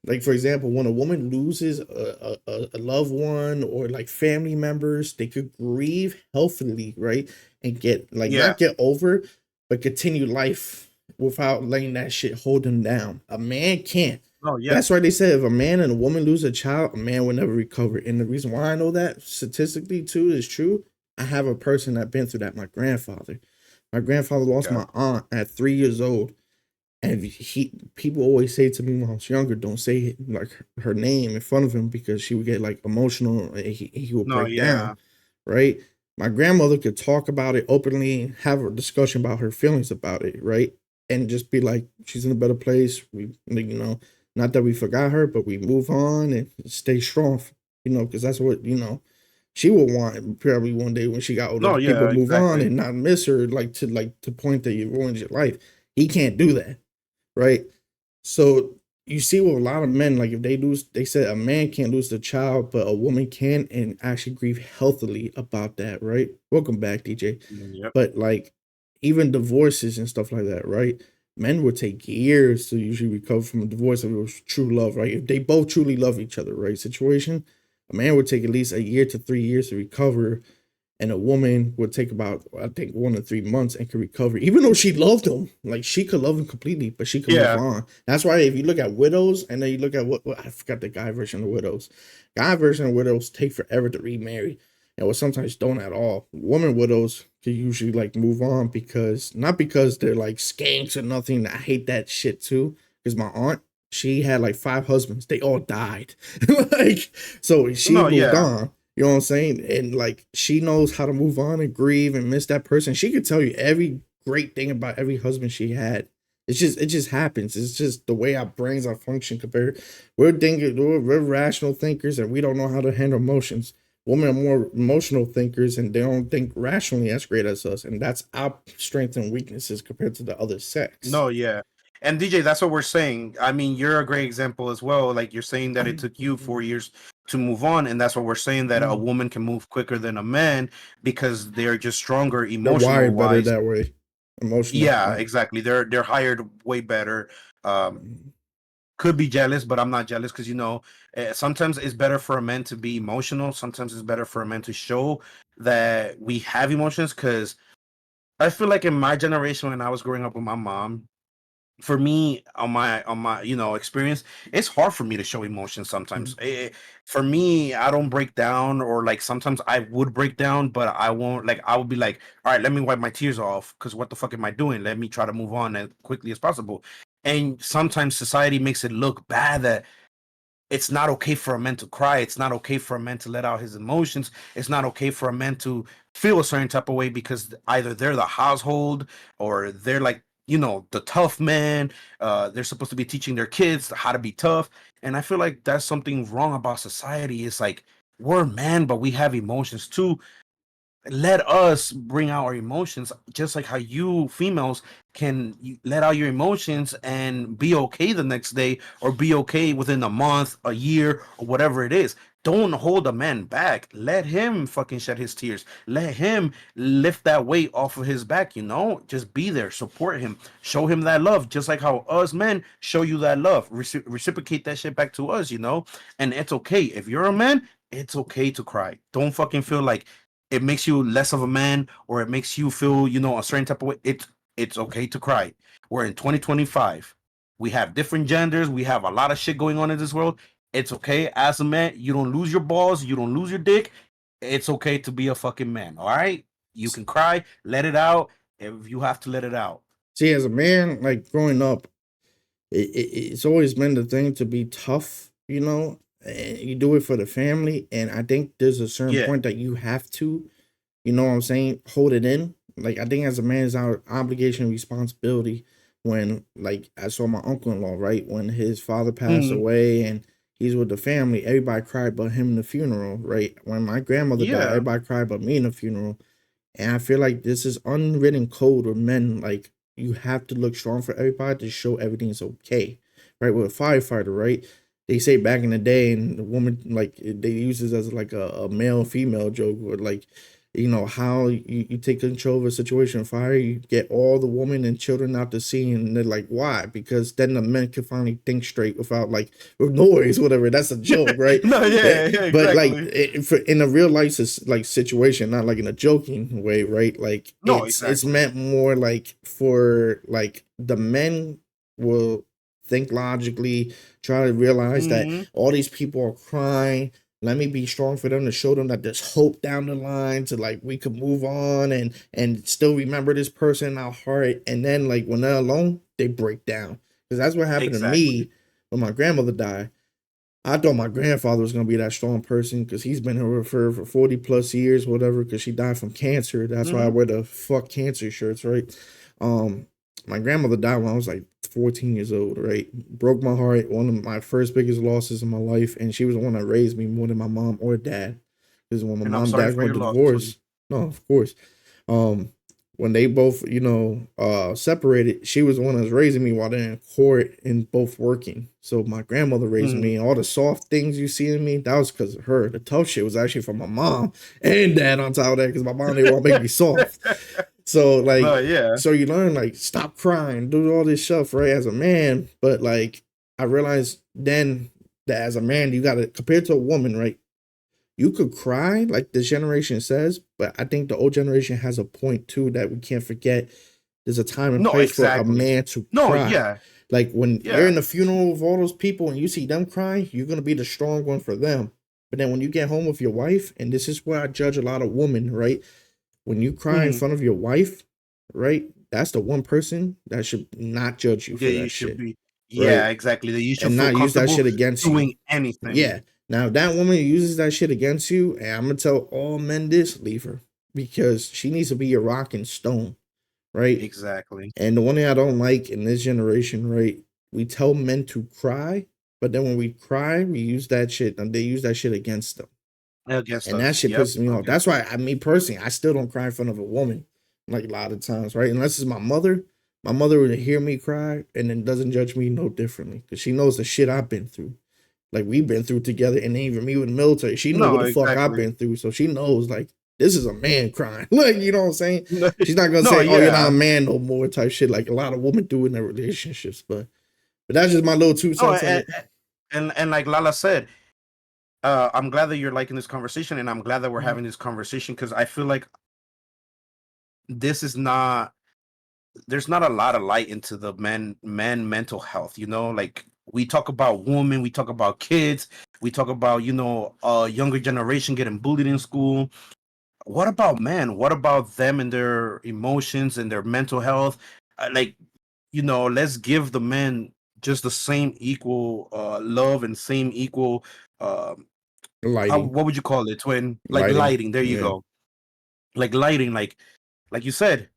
like, for example, when a woman loses a loved one or like family members, they could grieve healthily, right? And get not get over, but continue life without letting that shit hold them down. A man can't. Oh, yeah. That's why they said if a man and a woman lose a child, a man will never recover. And the reason why I know that statistically too is true, I have a person that been through that. My grandfather lost my aunt at 3 years old. And people always say to me when I was younger, don't say like her name in front of him because she would get like emotional and he would break down. Right. My grandmother could talk about it openly, have a discussion about her feelings about it, right? And just be like, she's in a better place. We, not that we forgot her, but we move on and stay strong, because that's what, she would want probably one day when she got older. People move on and not miss her, to point that you ruined your life. He can't do that, right? So you see with a lot of men, like if they lose, they said a man can't lose the child, but a woman can, and actually grieve healthily about that, right? Welcome back, DJ. Yep. But like even divorces and stuff like that, right? Men would take years to usually recover from a divorce if it was true love, right? If they both truly love each other, right? Situation, a man would take at least a year to 3 years to recover, and a woman would take about, I think, 1 to 3 months and could recover, even though she loved him. Like she could love him completely, but she could move Yeah. on. That's why if you look at widows and then you look at what I forgot the guy version of widows. Guy version of widows take forever to remarry. And what sometimes don't at all. Woman widows can usually like move on because not because they're like skanks or nothing. I hate that shit too. Because my aunt, she had like 5 husbands. They all died. Like, so she No, moved yeah. on. You know what I'm saying? And like she knows how to move on and grieve and miss that person. She could tell you every great thing about every husband she had. It just happens. It's just the way our brains are function compared. We're rational thinkers and we don't know how to handle emotions. Women are more emotional thinkers and they don't think rationally as great as us. And that's our strengths and weaknesses compared to the other sex. No, yeah. And DJ, that's what we're saying. I mean, you're a great example as well. Like you're saying that it took you 4 years to move on, and that's what we're saying that a woman can move quicker than a man because they're just stronger They're emotional wired better wise. that way. Emotional. Yeah, exactly. They're hired way better. Could be jealous, but I'm not jealous because sometimes it's better for a man to be emotional. Sometimes it's better for a man to show that we have emotions. Because I feel like in my generation, when I was growing up with my mom, for me on my experience, it's hard for me to show emotion sometimes. For me, I don't break down, or like sometimes I would break down, but I won't. Like I would be like, all right, let me wipe my tears off because what the fuck am I doing? Let me try to move on as quickly as possible. And sometimes society makes it look bad that it's not okay for a man to cry. It's not okay for a man to let out his emotions. It's not okay for a man to feel a certain type of way because either they're the household or they're like, the tough man. They're supposed to be teaching their kids how to be tough. And I feel like that's something wrong about society. It's like we're men, but we have emotions too. Let us bring out our emotions, just like how you females can let out your emotions and be okay the next day, or be okay within a month, a year, or whatever it is. Don't hold a man back. Let him fucking shed his tears. Let him lift that weight off of his back. Just be there, support him, show him that love, just like how us men show you that love. Reciprocate that shit back to us. And it's okay if you're a man. It's okay to cry. Don't fucking feel like it makes you less of a man, or it makes you feel, a certain type of way. It's okay to cry. We're in 2025. We have different genders. We have a lot of shit going on in this world. It's okay as a man. You don't lose your balls. You don't lose your dick. It's okay to be a fucking man. All right. You can cry. Let it out if you have to let it out. See, as a man, like growing up, it's always been the thing to be tough, and you do it for the family. And I think there's a certain Yeah. point that you have to, you know what I'm saying, hold it in. Like, I think as a man, it's our obligation and responsibility. When, like, I saw my uncle-in-law, right? When his father passed away and he's with the family, everybody cried but him in the funeral, right? When my grandmother died, Yeah. everybody cried but me in the funeral. And I feel like this is unwritten code with men. Like, you have to look strong for everybody to show everything's okay, right? With a firefighter, right? They say back in the day, and the woman, like, they use this as like a male female joke, or like, how you take control of a situation of fire, you get all the women and children out the scene, and they're like, why? Because then the men can finally think straight without like with noise, whatever. That's a joke, right? No, yeah, But like exactly. in a real life like situation, not like in a joking way, right? Like No, it's exactly. meant more like for like the men will think logically, try to realize that Mhm. all these people are crying. Let me be strong for them to show them that there's hope down the line, to like we could move on and still remember this person in our heart. And then like when they're alone, they break down. Because that's what happened to Exactly. me when my grandmother died. I thought my grandfather was gonna be that strong person because he's been here for 40 plus years, whatever, because she died from cancer. That's why I Mhm. wear the fuck cancer shirts, right? Um, my grandmother died when I was like 14 years old, right? Broke my heart, one of my first biggest losses in my life, and she was the one that raised me more than my mom or dad. Because when my And I'm mom and sorry dad for went your to loss, sweetie. divorce, no, of course. Um, when they both, separated, she was the one that was raising me while they're in court and both working. So my grandmother raised me. All the soft things you see in me, that was because of her. The tough shit was actually from my mom and dad on top of that, because my mom didn't want to make me soft. So like, yeah. so you learn like stop crying, do all this stuff, right? As a man, but like I realized then that as a man, you gotta compared to a woman, right? You could cry like this generation says, but I think the old generation has a point too that we can't forget. There's a time and No, place for a exactly. man to No, cry. yeah. Like when you're Yeah. in the funeral of all those people and you see them crying, you're gonna be the strong one for them. But then when you get home with your wife, and this is where I judge a lot of women, right? When you cry in front of your wife, right? That's the one person that should not judge you for Yeah, you that should shit, be. right? Yeah, exactly. That you should And feel not use that comfortable shit against you. doing anything. Yeah. Now, if that woman uses that shit against you, and I'm gonna tell all men this, leave her, because she needs to be your rock and stone, right? Exactly. And the one thing I don't like in this generation, right? We tell men to cry, but then when we cry, we use that shit, and they use that shit against them. Against And that us. shit Yep. pisses me off. That's why me personally, I still don't cry in front of a woman, like a lot of times, right? Unless it's my mother. My mother would hear me cry and then doesn't judge me no differently, because she knows the shit I've been through. Like we've been through together, and even me with the military, she know No, what the fuck I've exactly. been through, so she knows like this is a man crying. Like, you know what I'm saying? She's not gonna No, say, "Oh, you're not yeah. a man no more," type shit, like a lot of women do in their relationships. But that's just my little 2 No, cents on it. and like Lala said, I'm glad that you're liking this conversation, and I'm glad that we're having this conversation, because I feel like this is not there's not a lot of light into the men mental health, like we talk about women, we talk about kids, we talk about younger generation getting bullied in school. What about men? What about them and their emotions and their mental health? Like, let's give the men just the same equal love and same equal Lighting, what would you call it, twin? Like lighting, lighting, there you yeah, go. Like lighting, like you said,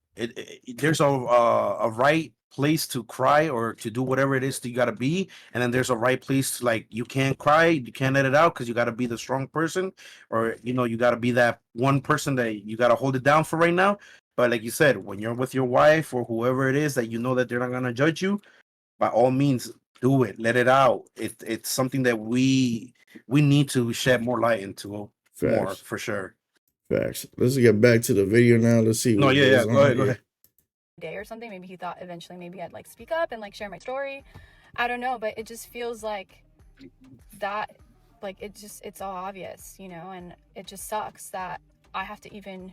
there's a right place to cry or to do whatever it is that you got to be, and then there's a right place to, like, you can't cry, you can't let it out because you got to be the strong person, or you got to be that one person that you got to hold it down for right now. But like you said, when you're with your wife or whoever it is that that they're not gonna judge you, by all means, do it, let it out. It's something that we need to shed more light into more, facts, for sure. facts. Let's get back to the video now. Let's see No, what yeah, goes go on ahead, go here. ahead. Day or something. Maybe he thought eventually maybe I'd like speak up and like share my story. I don't know, but it just feels like that, like it's all obvious, and it just sucks that I have to even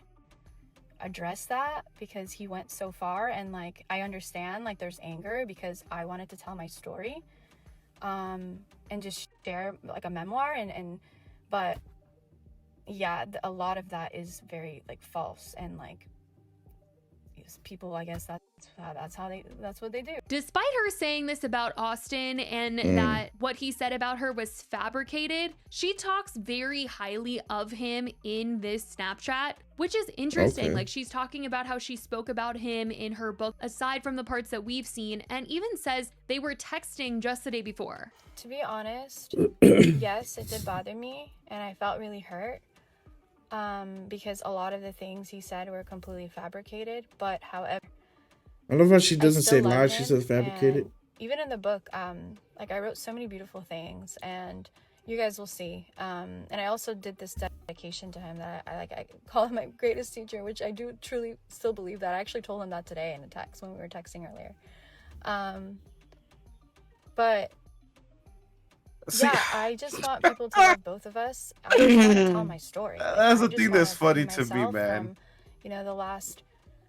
address that because he went so far. And like I understand like there's anger because I wanted to tell my story and just share like a memoir, but yeah, a lot of that is very like false, and like people, I guess that's what they do. Despite her saying this about Austin and that what he said about her was fabricated, she talks very highly of him in this Snapchat, which is interesting. Okay. Like, she's talking about how she spoke about him in her book, aside from the parts that we've seen, and even says they were texting just the day before. To be honest, yes, it did bother me, and I felt really hurt. Because a lot of the things he said were completely fabricated, but however, I love how she doesn't say love lies, she him, says fabricated. and even in the book, like I wrote so many beautiful things, and you guys will see. And I also did this dedication to him that I call him my greatest teacher, which I do truly still believe that. I actually told him that today in a text when we were texting earlier. But yeah, I just want people to love both of us. I just want to tell my story. Like, That's I the just thing wanna that's funny free to me, myself man. From, the last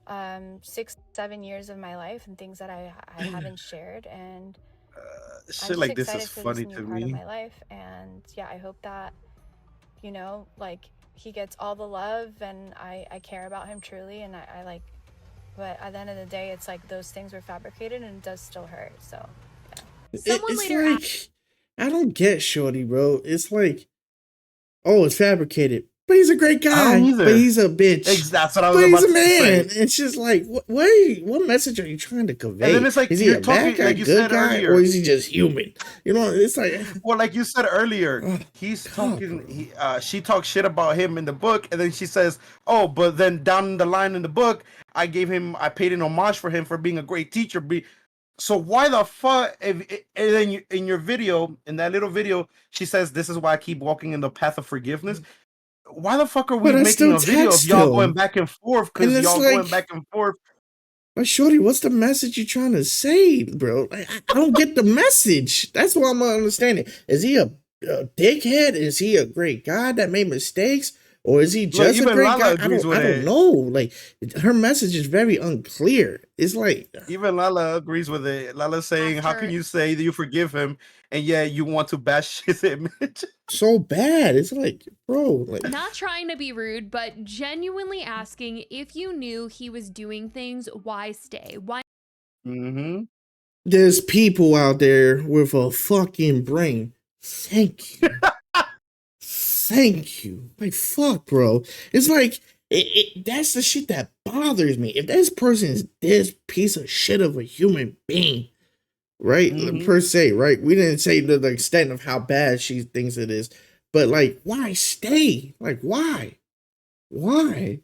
6-7 years of my life and things that I haven't shared, and I'm Shit just like this excited is for funny this to new part of me. my life. And yeah, I hope that like he gets all the love, and I care about him truly, and I like, but at the end of the day, it's like those things were fabricated, and it does still hurt. So yeah. Someone It's later like, I don't get Shorty, bro. It's like, oh, it's fabricated, But he's a great I don't guy. either. But he's a bitch. That's what I But was he's about a to say. man. It's just like, what message are you trying to convey? And then it's like is he you're a bad talking, guy, like you good said guy, earlier. or is he just human? You know, it's like, Well, like you said earlier, oh, he's God, talking. She talks shit about him in the book, and then she says, "Oh, but then down the line in the book, I paid an homage for him for being a great teacher." So why the fuck? And then in your video, in that little video, she says, "This is why I keep walking in the path of forgiveness." Why the fuck are we but that's making still a video of text y'all though. going back and forth? And Because it's y'all going like, back and forth. like, shorty, what's the message you trying to say, bro? Like, I don't get the message. That's what I'm understanding. Is he a dickhead? Is he a great guy that made mistakes? Or is he Look, just a even great Lala guy? agrees with I don't it. know. Like, her message is very unclear. It's like, Even Lala agrees with it. Lala's saying, "How can After- you say that you forgive him, and yeah, you want to bash his image?" so bad. It's like, bro, like, Not trying to be rude, but genuinely asking if you knew he was doing things, why stay? Why Mm-hmm. there's people out there with a fucking brain. Thank you. Thank you. Like, fuck, bro. It's like, that's the shit that bothers me. If this person is this piece of shit of a human being, right? Mhm. Per se, right? We didn't say to the extent of how bad she thinks it is, but like, why stay? Like, why? Why?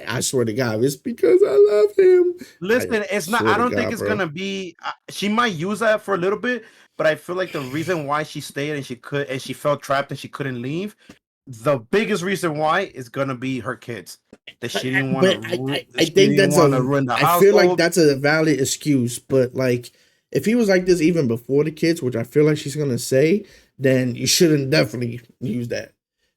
I swear to God, it's because I love him. Listen, it's not. swear I to don't think God, it's bro. gonna be. She might use that for a little bit, but I feel like the reason why she stayed and she felt trapped and she couldn't leave. The biggest reason why is gonna be her kids. That she didn't want But to. I She think didn't that's want to ruin the I feel like household. that's a valid excuse. But like, if he was like this even before the kids, which I feel like she's gonna say, then you shouldn't definitely use that.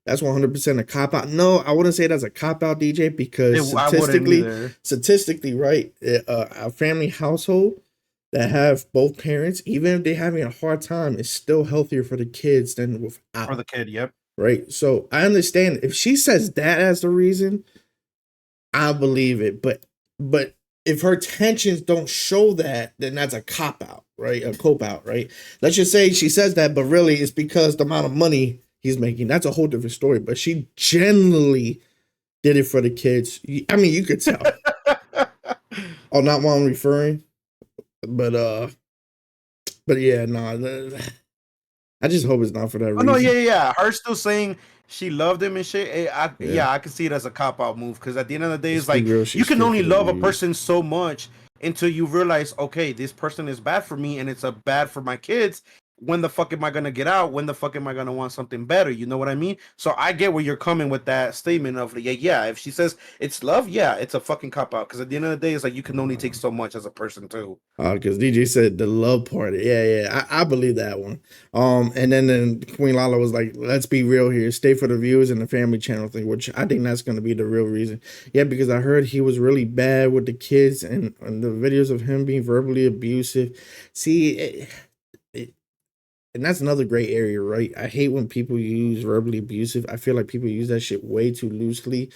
That's 100% a cop out. No, I wouldn't say that's a cop out, DJ, because I wouldn't either. statistically, right, a family household that have both parents, even if they're having a hard time, is still healthier for the kids than without. For the kid, yep. Right. So I understand if she says that as the reason, I believe it. But if her tensions don't show that, then that's a cop out, right? A cope out, right? Let's just say she says that, but really it's because the amount of money he's making. That's a whole different story. But she generally did it for the kids. I mean, you could tell. Oh, not what I'm referring. But yeah, no. I just hope it's not for that Oh reason. no, yeah. Her still saying she loved him and shit. I can see it as a cop out move because at the end of the day, it's like real, you can only love a views. person so much until you realize, okay, this person is bad for me and it's a bad for my kids. When the fuck am I gonna get out? When the fuck am I gonna want something better? You know what I mean? So I get where you're coming with that statement of yeah. If she says it's love, yeah, it's a fucking cop out because at the end of the day, it's like you can only take so much as a person too. Because DJ said the love part. Yeah. I believe that one. And then Queen Lala was like, let's be real here. Stay for the views and the family channel thing, which I think that's going to be the real reason. Yeah, because I heard he was really bad with the kids and the videos of him being verbally abusive. See, and that's another gray area, right? I hate when people use verbally abusive. I feel like people use that shit way too loosely.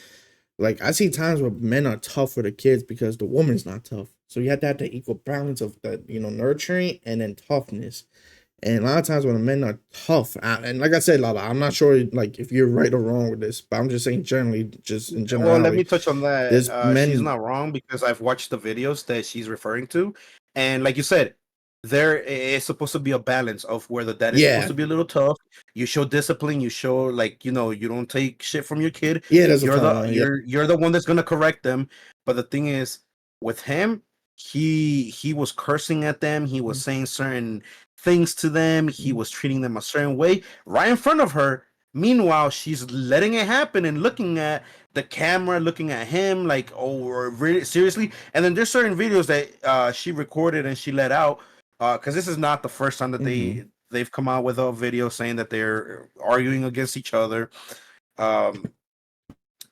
Like, I see times where men are tough for the kids because the woman's not tough. So you have to have the equal balance of that, nurturing and then toughness. And a lot of times when the men are tough, and like I said, Lala, I'm not sure like if you're right or wrong with this, but I'm just saying generally, just in general. Well, let me touch on that. There's men. She's not wrong because I've watched the videos that she's referring to, and like you said, there is supposed to be a balance of where the dad is supposed to be a little tough. You show discipline. You show like you don't take shit from your kid. Yeah, that's you're the one that's gonna correct them. But the thing is, with him, he was cursing at them. He was saying certain things to them. He was treating them a certain way right in front of her. Meanwhile, she's letting it happen and looking at the camera, looking at him like, oh, really seriously. And then there's certain videos that she recorded and she let out because this is not the first time that they've come out with a video saying that they're arguing against each other.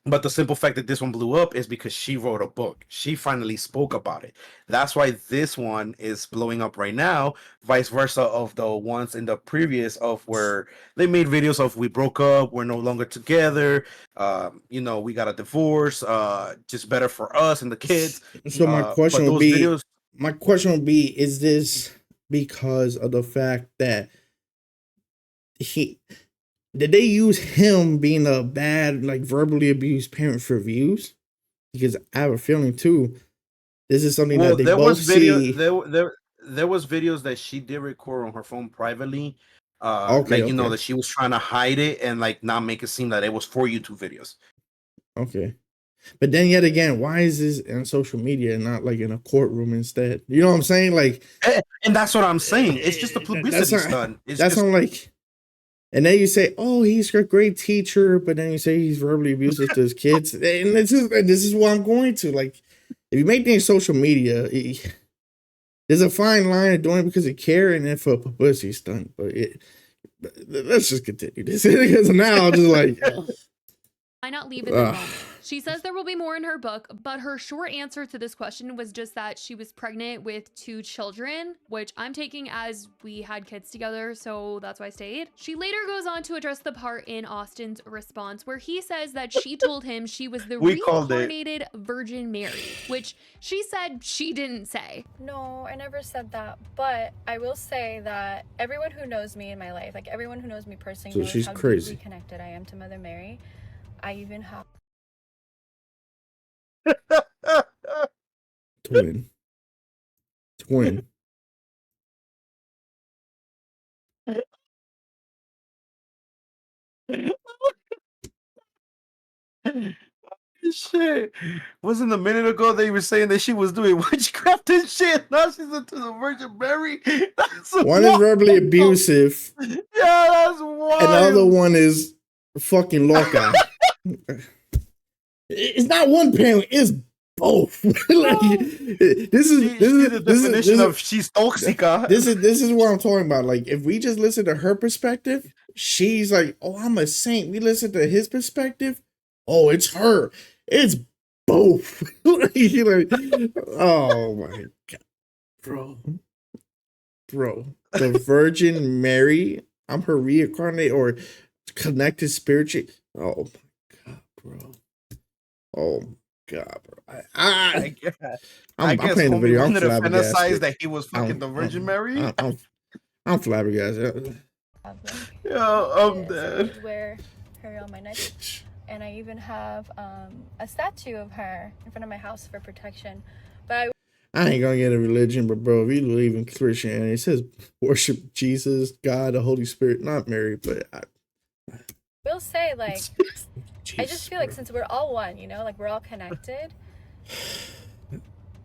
But the simple fact that this one blew up is because she wrote a book. She finally spoke about it. That's why this one is blowing up right now, vice versa of the ones in the previous of where they made videos of we broke up, we're no longer together, we got a divorce, just better for us and the kids. So my question would be, is this because of the fact that did they use him being a bad, like verbally abused parent for views? Because I have a feeling too, this is something Well, that they both see. there was videos that she did record on her phone privately, Okay, like you know okay, that she was trying to hide it and like not make it seem that it was for YouTube videos. okay. But then yet again, why is this on social media and not like in a courtroom instead? You know what I'm saying? Like, And that's what I'm saying. It's just a that's publicity not, stunt. It's that's just not like, and then you say, oh, he's a great teacher, but then you say he's verbally abusive to his kids. And this is what I'm going to. Like, if you make things social media, there's a fine line of doing it because you care and then for a publicity stunt. But let's just continue this because now I'm just like, Why not leave in the moment? She says there will be more in her book, but her short answer to this question was just that she was pregnant with 2 children, which I'm taking as we had kids together, so that's why I stayed. She later goes on to address the part in Austin's response where he says that she told him she was the We called it. reincarnated Virgin Mary, which she said she didn't say. No, I never said that. But I will say that everyone who knows me in my life, like everyone who knows me personally, So knows she's how crazy. deeply connected I am to Mother Mary. I even have twin. shit. Wasn't a minute ago they were saying that she was doing witchcraft and shit. Now she's into the Virgin Mary. That's One is verbally abusive, Yeah, that's wild. and the other one is fucking loca. It's not one parent, it's both. Like, this is the definition of she's toxica. This is what I'm talking about. Like, if we just listen to her perspective, she's like, "Oh, I'm a saint." We listen to his perspective. Oh, it's her. It's both. Like, oh my god, bro. The Virgin Mary. I'm her reincarnate or connected spiritually. Oh my god, bro. Oh my god, bro. I guess I'm playing the homie video. I'm wanted to fantasize flabbergasted. that he was fucking the Virgin Mary. I'm flabbergasted. I'm dead. wear her on my neck, and I even have a statue of her in front of my house for protection. But I ain't gonna get a religion, but bro, if you believe in Christianity, it says worship Jesus, God, the Holy Spirit, not Mary, but I will say, like, Jesus, I just feel like since we're all one, you know, like we're all connected.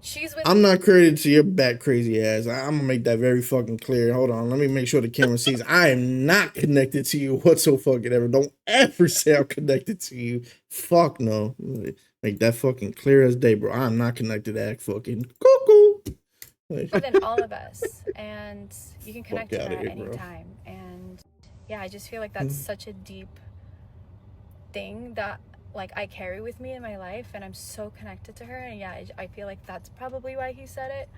She's with I'm not credited to your back crazy ass. I'm gonna make that very fucking clear. Hold on, let me make sure the camera sees. I am not connected to you whatsoever. Don't ever say I'm connected to you. Fuck no. Make that fucking clear as day, bro. I'm not connected to that fucking cuckoo. within all of us, and you can connect to her at any bro. time. And yeah, I just feel like that's such a deep thing that like I carry with me in my life, and I'm so connected to her. And yeah, I feel like that's probably why he said it.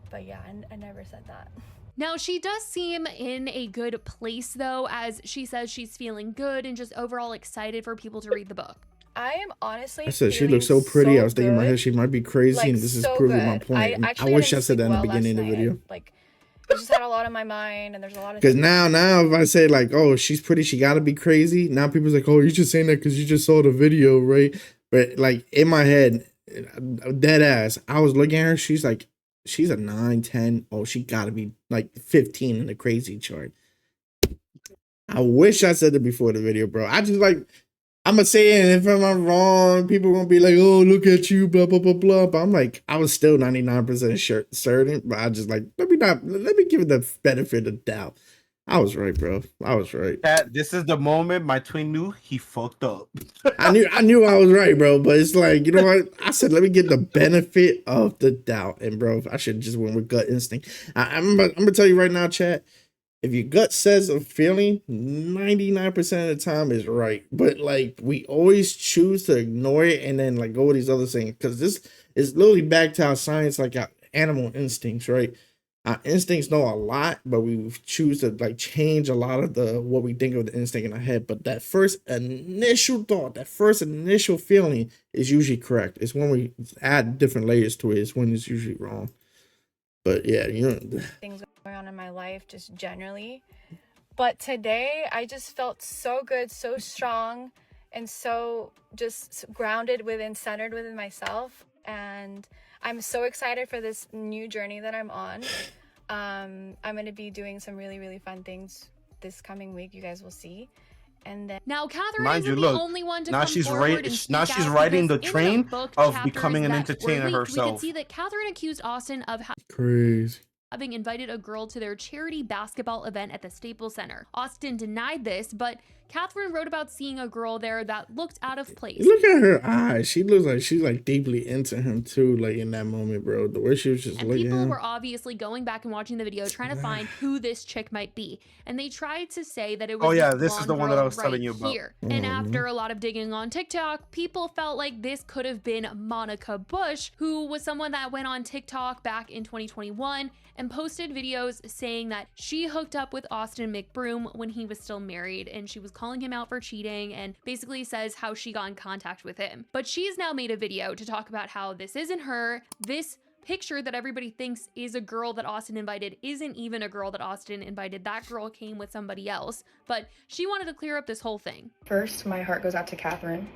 But yeah, I never said that. Now, she does seem in a good place, though, as she says she's feeling good and just overall excited for people to read the book. I am honestly. I said she looks so pretty. I was thinking in my head she might be crazy, like, and this is so proving good. my point. I wish I said that in the beginning of the video. Like, I just had a lot on my mind, and there's a lot of. Because now if I say like, oh, she's pretty, she gotta be crazy. Now people's like, oh, you're just saying that because you just saw the video, right? But like in my head, dead ass, I was looking at her. She's like, she's a 9, 10. Oh, she gotta be like 15 in the crazy chart. I wish I said it before the video, bro. I just like, I'm gonna say it, and if I'm wrong, people gonna be like, "Oh, look at you," blah blah blah blah. But I'm like, I was still 99% certain, but I just like, let me give it the benefit of doubt. I was right, bro. I was right. This is the moment my twin knew he fucked up. I knew I was right, bro. But it's like, you know what? I said, let me get the benefit of the doubt, and bro, I should just went with gut instinct. I'm gonna tell you right now, chat. If your gut says a feeling, 99% of the time is right. But like, we always choose to ignore it and then like go with these other things. Because this is literally back to our science, like our animal instincts, right? Our instincts know a lot, but we choose to like change a lot of what we think of the instinct in our head. But that first initial thought, that first initial feeling is usually correct. It's when we add different layers to it, it's when it's usually wrong. But yeah, you know, things going on in my life just generally, But today I just felt so good, so strong, and so just grounded within, centered within myself. And I'm so excited for this new journey that I'm on. I'm going to be doing some really, really fun things this coming week. You guys will see. And then Now, Catherine Mind isn't you, the look, only one to now come she's forward and speak now she's out, riding because the in train book of chapters becoming an that were entertainer leaked, we could herself. see that Catherine accused Austin of Crazy. having invited a girl to their charity basketball event at the Staples Center. Austin denied this, but Catherine wrote about seeing a girl there that looked out of place. Look at her eyes. She looks like she's like deeply into him too. Like in that moment, bro. The way she was just And looking at people him. were obviously going back and watching the video, trying to find who this chick might be. And they tried to say that it was Oh yeah, this this is blonde the one that girl I was telling right you about. here. Oh, And no. after a lot of digging on TikTok, people felt like this could have been Monica Bush, who was someone that went on TikTok back in 2021 and posted videos saying that she hooked up with Austin McBroom when he was still married, and she was calling him out for cheating and basically says how she got in contact with him. But she's now made a video to talk about how this isn't her. This picture that everybody thinks is a girl that Austin invited isn't even a girl that Austin invited. That girl came with somebody else. But she wanted to clear up this whole thing. First, my heart goes out to Catherine.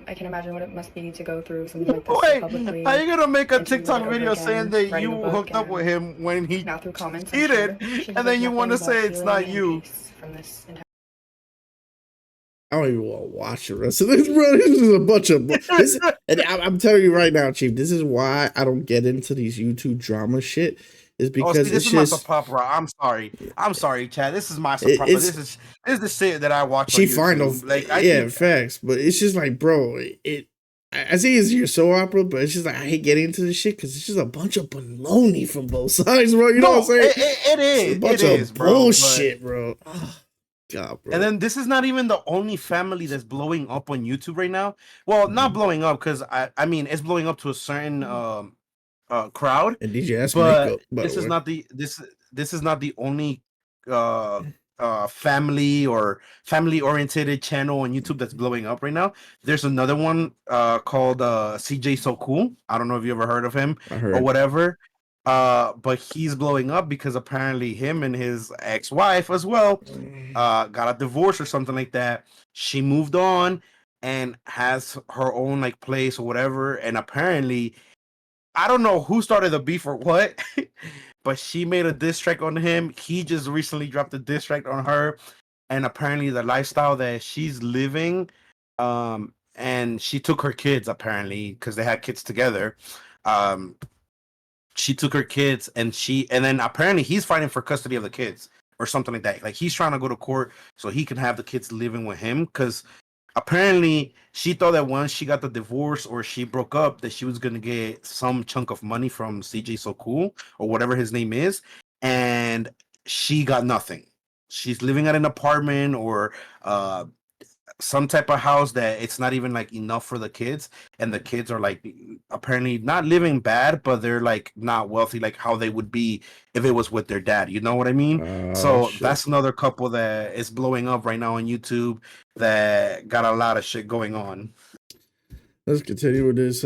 I can imagine what it must be to go through something like this Wait, publicly. how you gonna make a and to do it TikTok over video again, saying that writing you a book, hooked up with him when he now through comments, I'm cheated, sure she and deserves then you want to nothing say but it's not healing you? and peace from this entire I don't even want to watch the rest of this, bro. This is a bunch of this, and I'm telling you right now, Chief. This is why I don't get into these YouTube drama shit. Is Oh, because see, this it's is my just soap opera. I'm sorry, Chad. This is my soap opera. it's This is the shit that I watch she on final. YouTube. Like, I Yeah, think, facts. But it's just like, bro, I see it's your soap opera, but it's just like I hate getting into this shit because it's just a bunch of baloney from both sides, bro. You know what I'm saying? it It's is. a bunch It of is, bro. bullshit, bro. Oh, God, bro. And then this is not even the only family that's blowing up on YouTube right now. Well, not blowing up because I mean it's blowing up to a certain crowd. And DJ, that's But makeup, by this the is way. not this is not the only family or family oriented channel on YouTube that's blowing up right now. There's another one called CJ So Cool. I don't know if you ever heard of him I or heard. whatever. But he's blowing up because apparently him and his ex-wife as well got a divorce or something like that. She moved on and has her own like place or whatever. And apparently, I don't know who started the beef or what, but she made a diss track on him. He just recently dropped a diss track on her, and apparently the lifestyle that she's living, and she took her kids apparently because they had kids together. She took her kids, and then apparently he's fighting for custody of the kids or something like that. Like he's trying to go to court so he can have the kids living with him because apparently she thought that once she got the divorce or she broke up that she was going to get some chunk of money from CJ So Cool or whatever his name is, and she got nothing. She's living at an apartment or some type of house that it's not even like enough for the kids, and the kids are like apparently not living bad, but they're like not wealthy like how they would be if it was with their dad, you know what I mean? So Shit. that's another couple that is blowing up right now on YouTube that got a lot of shit going on. Let's continue with this.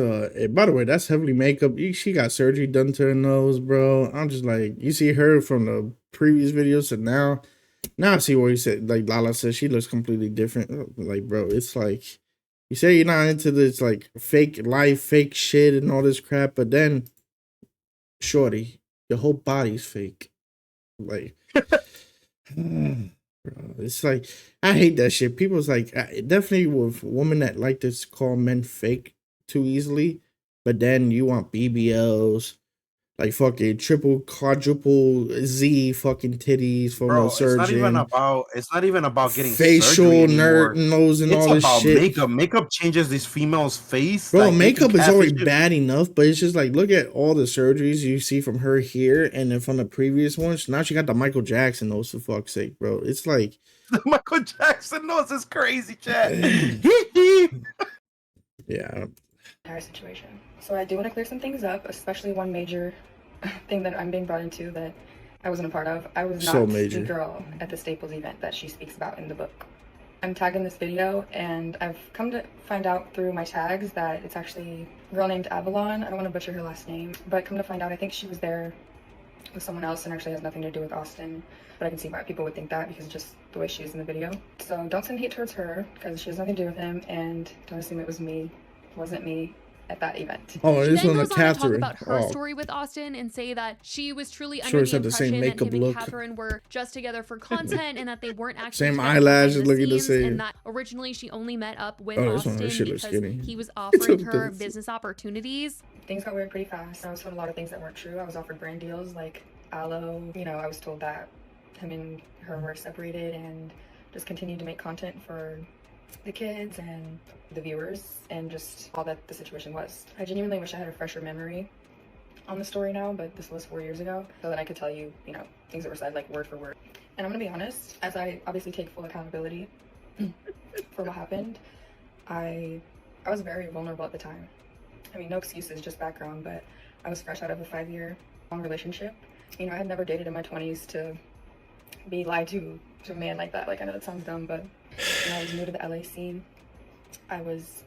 By the way, that's heavily makeup. She got surgery done to her nose, bro. I'm just like, you see her from the previous videos to now. Now I see what you said. Like Lala said, she looks completely different. Like, bro, it's like you say you're not into this like fake life, fake shit, and all this crap, but then, shorty, your whole body's fake. Like, bro, it's like I hate that shit. People's like definitely with women that like to call men fake too easily, but then you want BBLs. Like fucking triple, quadruple Z fucking titties from Bro, a surgeon. it's not even about getting facial surgery nerd anymore. nose and It's all this about shit. makeup. Makeup changes these females' face. Bro, Like, they makeup can is already catfish you. bad enough, but it's just like look at all the surgeries you see from her here and then from the previous ones. Now she got the Michael Jackson nose, for fuck's sake, bro. It's like Michael Jackson nose is crazy, chat. yeah. entire situation. So I do want to clear some things up, especially one major thing that I'm being brought into that I wasn't a part of. I was So not major. the girl at the Staples event that she speaks about in the book. I'm tagged in this video, and I've come to find out through my tags that it's actually a girl named Avalon. I don't want to butcher her last name, but come to find out, I think she was there with someone else and actually has nothing to do with Austin. But I can see why people would think that because just the way she is in the video. So don't send hate towards her because she has nothing to do with him, and don't assume it was me. It wasn't me at that event. Oh, She this then one goes to on to talk Catherine. about her Oh, story with Austin and say that she was truly sure, under it's the had the same impression that makeup him and look. Catherine were just together for content and that they weren't actually Same together behind eyelashes the looking the scenes, same. and that originally she only met up with Oh, this one, her Austin shit looks because skinny. he was It's offering a her difference. business opportunities. Things got weird pretty fast. I was told a lot of things that weren't true. I was offered brand deals like aloe. You know, I was told that him and her were separated and just continued to make content for the kids and the viewers and just all that the situation was. I genuinely wish I had a fresher memory on the story now, but this was 4 years ago, so that I could tell you, you know, things that were said like word for word. And I'm gonna be honest, as I obviously take full accountability for what happened, I was very vulnerable at the time. I mean, no excuses, just background, but I was fresh out of a 5-year long relationship. You know, I had never dated in my 20s to be lied to a man like that. Like, I know that sounds dumb, but you know, I was new to the LA scene. I was,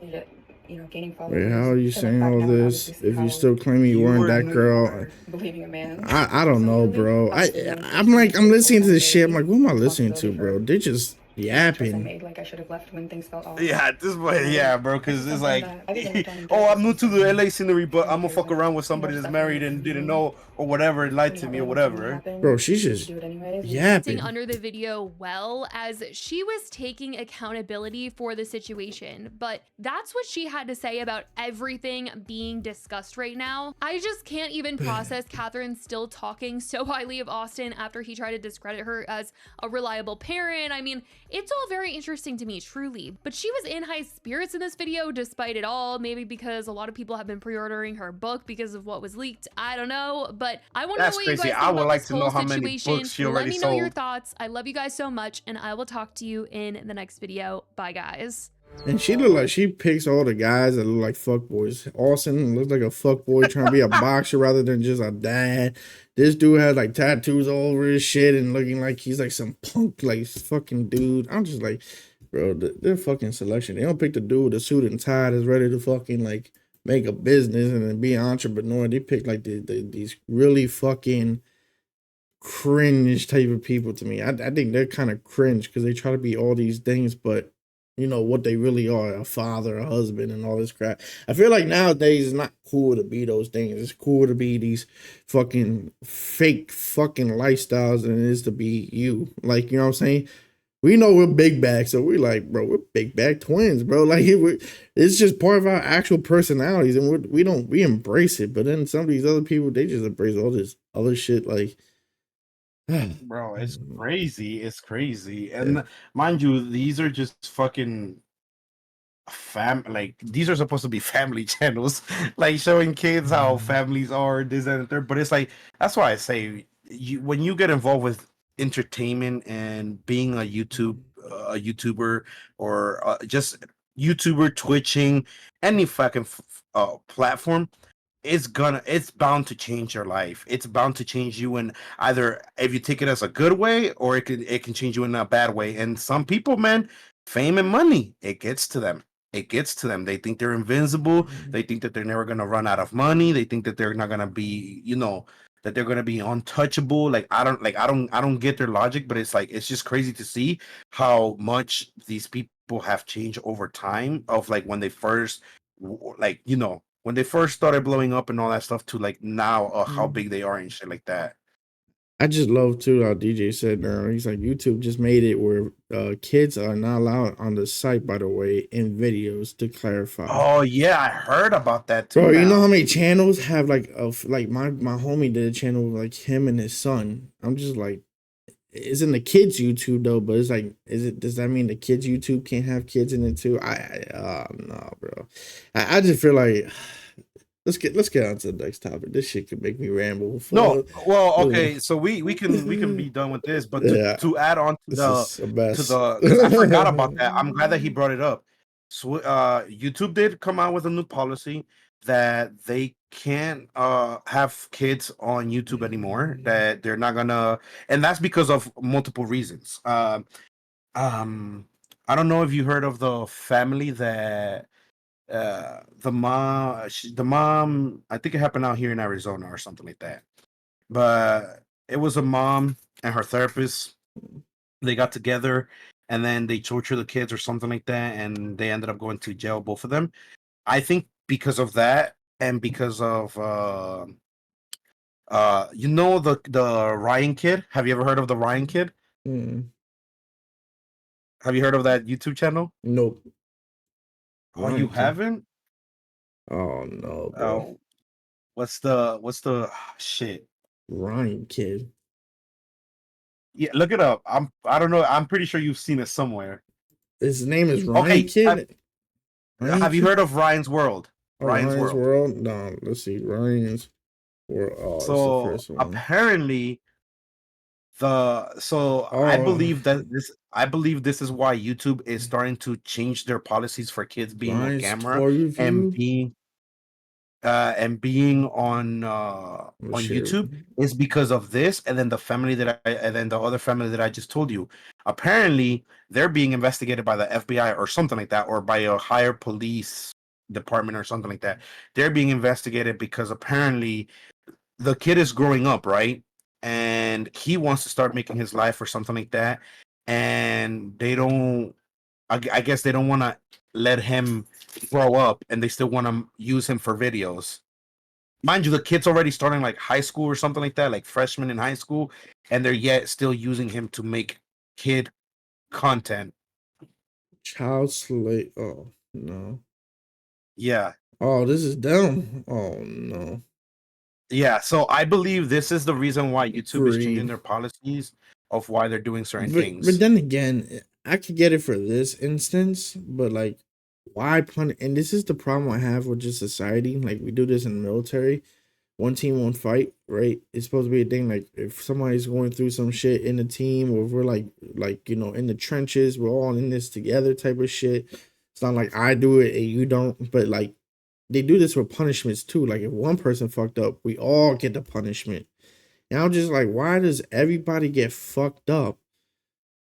you know, gaining followers. Wait, how are you To look saying back all now and this obviously see if you how still claiming you You weren't were that new- girl? are believing a man. I don't know, So bro. really, obviously, I'm listening to this shit. I'm like, what am I listening to, responsibility bro? for They just the choice I yapping. made. Like, I should have left when things felt off. Yeah, at this point, yeah, bro, because it's Something like, that I didn't understand in oh, I'm new business to the and LA scenery, but I'm gonna years, fuck and, around with you know, somebody just that's that married thing and of didn't you know or whatever, and lied when to you me or don't really want something to whatever. happen, Bro, she's you just do it anyways. yapping. Under the video well, as she was taking accountability for the situation, but that's what she had to say about everything being discussed right now. I just can't even process Catherine still talking so highly of Austin after he tried to discredit her as a reliable parent. I mean, it's all very interesting to me, truly, but she was in high spirits in this video despite it all, maybe because a lot of people have been pre-ordering her book because of what was leaked. I don't know, but I want to know That's what you crazy. guys I think would about like this to know whole how many situation. books she Let already me know your sold. thoughts. I love you guys so much, and I will talk to you in the next video. Bye, guys. And she look like she picks all the guys that look like fuckboys. Austin looks like a fuckboy trying to be a boxer rather than just a dad. This dude has like tattoos all over his shit and looking like he's like some punk like fucking dude. I'm just like, bro, their fucking selection. They don't pick the dude with a suit and tie that's ready to fucking like make a business and then be an entrepreneur. They pick like these really fucking cringe type of people to me. I think they're kind of cringe because they try to be all these things, but you know what they really are, a father, a husband, and all this crap. I feel like nowadays it's not cool to be those things. It's cool to be these fucking fake fucking lifestyles than it is to be you. Like, you know what I'm saying? We know we're big back, so we're like, bro, we're big back twins, bro. Like, it's just part of our actual personalities, and we embrace it. But then some of these other people, they just embrace all this other shit, like, Bro, it's crazy. It's crazy. Yeah. And mind you, these are just fucking like these are supposed to be family channels, like showing kids how families are, this and the third. But it's like that's why I say when you get involved with entertainment and being a YouTuber or just YouTuber, twitching, any fucking platform, it's bound to change your life. It's bound to change you in either if you take it as a good way or it can change you in a bad way. And some people, man, fame and money, it gets to them. It gets to them. They think they're invincible. They think that they're never gonna run out of money. They think that they're not gonna be, that they're gonna be untouchable. Like I don't get their logic, but it's like it's just crazy to see how much these people have changed over time. Of like when they first, like when they first started blowing up and all that stuff to like now how big they are and shit like that. I just love too how DJ said he's like YouTube just made it where kids are not allowed on the site, by the way, in videos, to clarify. Oh yeah, I heard about that too. Bro, you know now. how many channels have like my homie did a channel with like him and his son. I'm just like, it's in the kids YouTube though, but it's like, does that mean the kids YouTube can't have kids in it too? No, bro. I just feel like let's get on to the next topic. This shit could make me ramble. No, well, okay, so we can be done with this, but to add on to this the is a mess. because I forgot about that. I'm glad that he brought it up. So YouTube did come out with a new policy that they can't have kids on YouTube anymore. That they're not gonna, and that's because of multiple reasons. I don't know if you heard of the family that the mom I think it happened out here in Arizona or something like that, but It was a mom and her therapist. They got together and then they tortured the kids or something like that, and they ended up going to jail, both of them. I think because of that and because of you know the Ryan kid. Have you ever heard of the Ryan kid? Mm, Have you heard of that YouTube channel? nope. Oh, you Ryan Kid. haven't? Oh no, bro. Oh, what's the shit? Ryan Kid. Yeah, look it up. I don't know. I'm pretty sure you've seen it somewhere. His name is Ryan Okay, Kid. Ryan have you Kid. heard of Ryan's World? Oh, Ryan's Ryan's World. World. No, let's see. Ryan's World. Oh, it's the So first one. apparently Oh, I believe this is why YouTube is starting to change their policies for kids being on Ryan's camera toy and review. being Oh on shit. YouTube is because of this, and then the other family that I just told you. Apparently, they're being investigated by the FBI or something like that, or by a higher police department or something like that. They're being investigated because apparently the kid is growing up, right? And he wants to start making his life or something like that. And they don't, I guess they don't want to let him grow up and they still want to use him for videos. Mind you, the kid's already starting like high school or something like that, like freshman in high school, and they're yet still using him to make kid content. Child slate. Oh no. Yeah. Oh, this is dumb. Oh no. Yeah. So I believe this is the reason why YouTube is changing Agreed. their policies of why they're doing certain But things. then again, I could get it for this instance, but like, why punish? And this is the problem I have with just society. Like, we do this in the military. One team, one fight, right? It's supposed to be a thing. Like, if somebody's going through some shit in the team, or if we're like in the trenches, we're all in this together, type of shit. It's not like I do it and you don't, but like they do this with punishments too. Like, if one person fucked up, we all get the punishment. And I'm just like, why does everybody get fucked up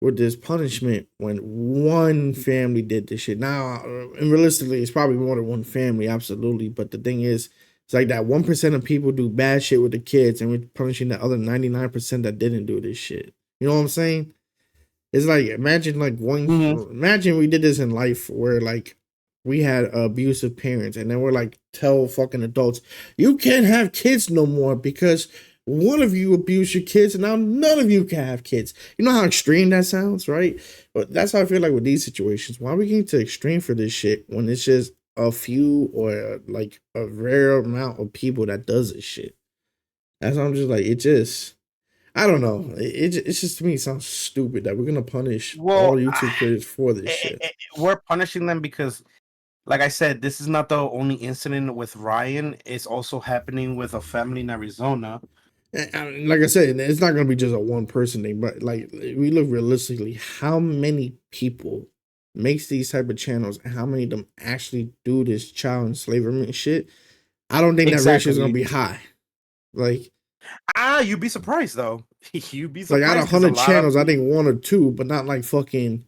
with this punishment when one family did this shit? Now, and realistically, it's probably more than one family, absolutely. But the thing is, it's like that 1% of people do bad shit with the kids, and we're punishing the other 99% that didn't do this shit. You know what I'm saying? It's like, imagine like Mhm. imagine we did this in life where like we had abusive parents, and then we're like, tell fucking adults, you can't have kids no more because one of you abused your kids, and now none of you can have kids. You know how extreme that sounds, right? But that's how I feel like with these situations. Why are we getting to extreme for this shit when it's just a few or like a rare amount of people that does this shit? That's why I'm just like, it just, I don't know. It's just, to me, it sounds stupid that we're gonna punish all Well, YouTube creators for this shit. we're punishing them because, like I said, this is not the only incident with Ryan. It's also happening with a family in Arizona. And like I said, it's not gonna be just a one person thing, but like we look realistically, how many people makes these type of channels and how many of them actually do this child enslavement shit? I don't think that ratio is gonna Exactly. be high. Like You'd be surprised though. You'd be out surprised of because a 100 lot of channels, I think one or two, but not like fucking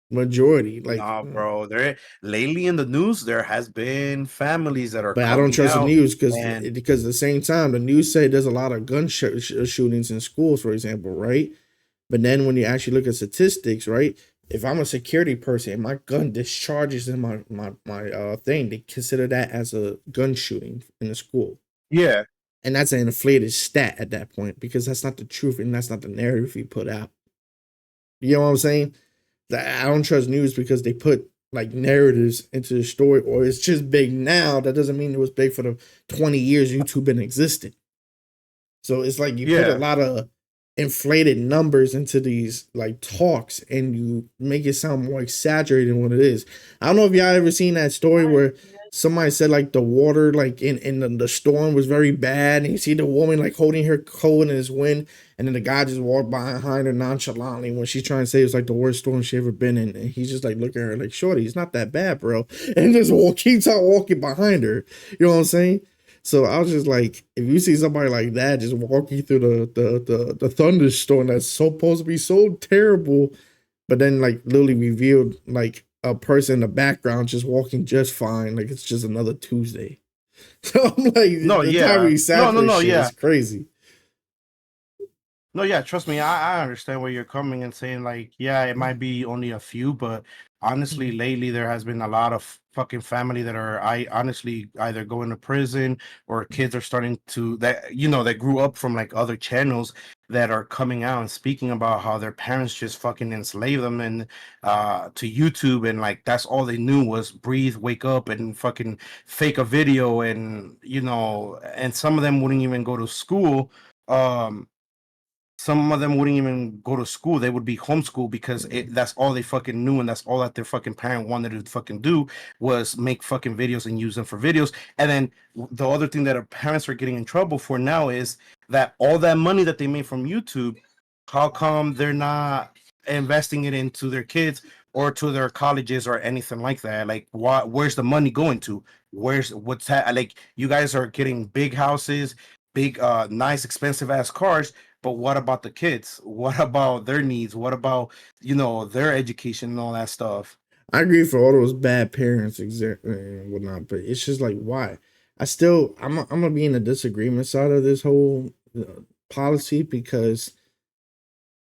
majority. Like, nah, bro. There lately in the news, there has been families that are but I don't coming trust the out news and because at the same time, the news say there's a lot of gun shootings in schools, for example, right? But then when you actually look at statistics, right? If I'm a security person and my gun discharges in my thing, they consider that as a gun shooting in the school. yeah, And that's an inflated stat at that point because that's not the truth and that's not the narrative you put out. You know what I'm saying? I don't trust news because they put like narratives into the story, or it's just big now. That doesn't mean it was big for the 20 years YouTube been existing. So it's like you put a yeah. lot of inflated numbers into these like talks and you make it sound more exaggerated than what it is. I don't know if y'all ever seen that story where somebody said like the water like in the storm was very bad, and you see the woman like holding her coat in this wind, and then the guy just walked behind her nonchalantly when she's trying to say it was like the worst storm she ever been in, and he's just like looking at her like, shorty, it's not that bad, bro, and just keeps on walking behind her. You know what I'm saying? So I was just like, if you see somebody like that just walking through the thunderstorm that's supposed to be so terrible, but then like literally revealed like a person in the background just walking just fine, like it's just another Tuesday. So I'm like, No, the time yeah. we No, exaggerate shit yeah. is crazy. No, yeah, trust me, I understand where you're coming and saying like, yeah, it might be only a few, but honestly, lately there has been a lot of fucking family that are I honestly either going to prison or kids are starting to that that grew up from like other channels that are coming out and speaking about how their parents just fucking enslaved them and to YouTube and like that's all they knew was breathe, wake up and fucking fake a video and and some of them wouldn't even go to school. Um some of them wouldn't even go to school. They would be homeschooled because that's all they fucking knew, and that's all that their fucking parent wanted to fucking do was make fucking videos and use them for videos. And then the other thing that our parents are getting in trouble for now is that all that money that they made from YouTube, how come they're not investing it into their kids or to their colleges or anything like that? Like, where's the money going to? What's that? Like, you guys are getting big houses, big, nice, expensive ass cars, but what about the kids? What about their needs? What about, their education and all that stuff? I agree for all those bad parents, and whatnot, but it's just like, why? I'm gonna be in the disagreement side of this whole policy because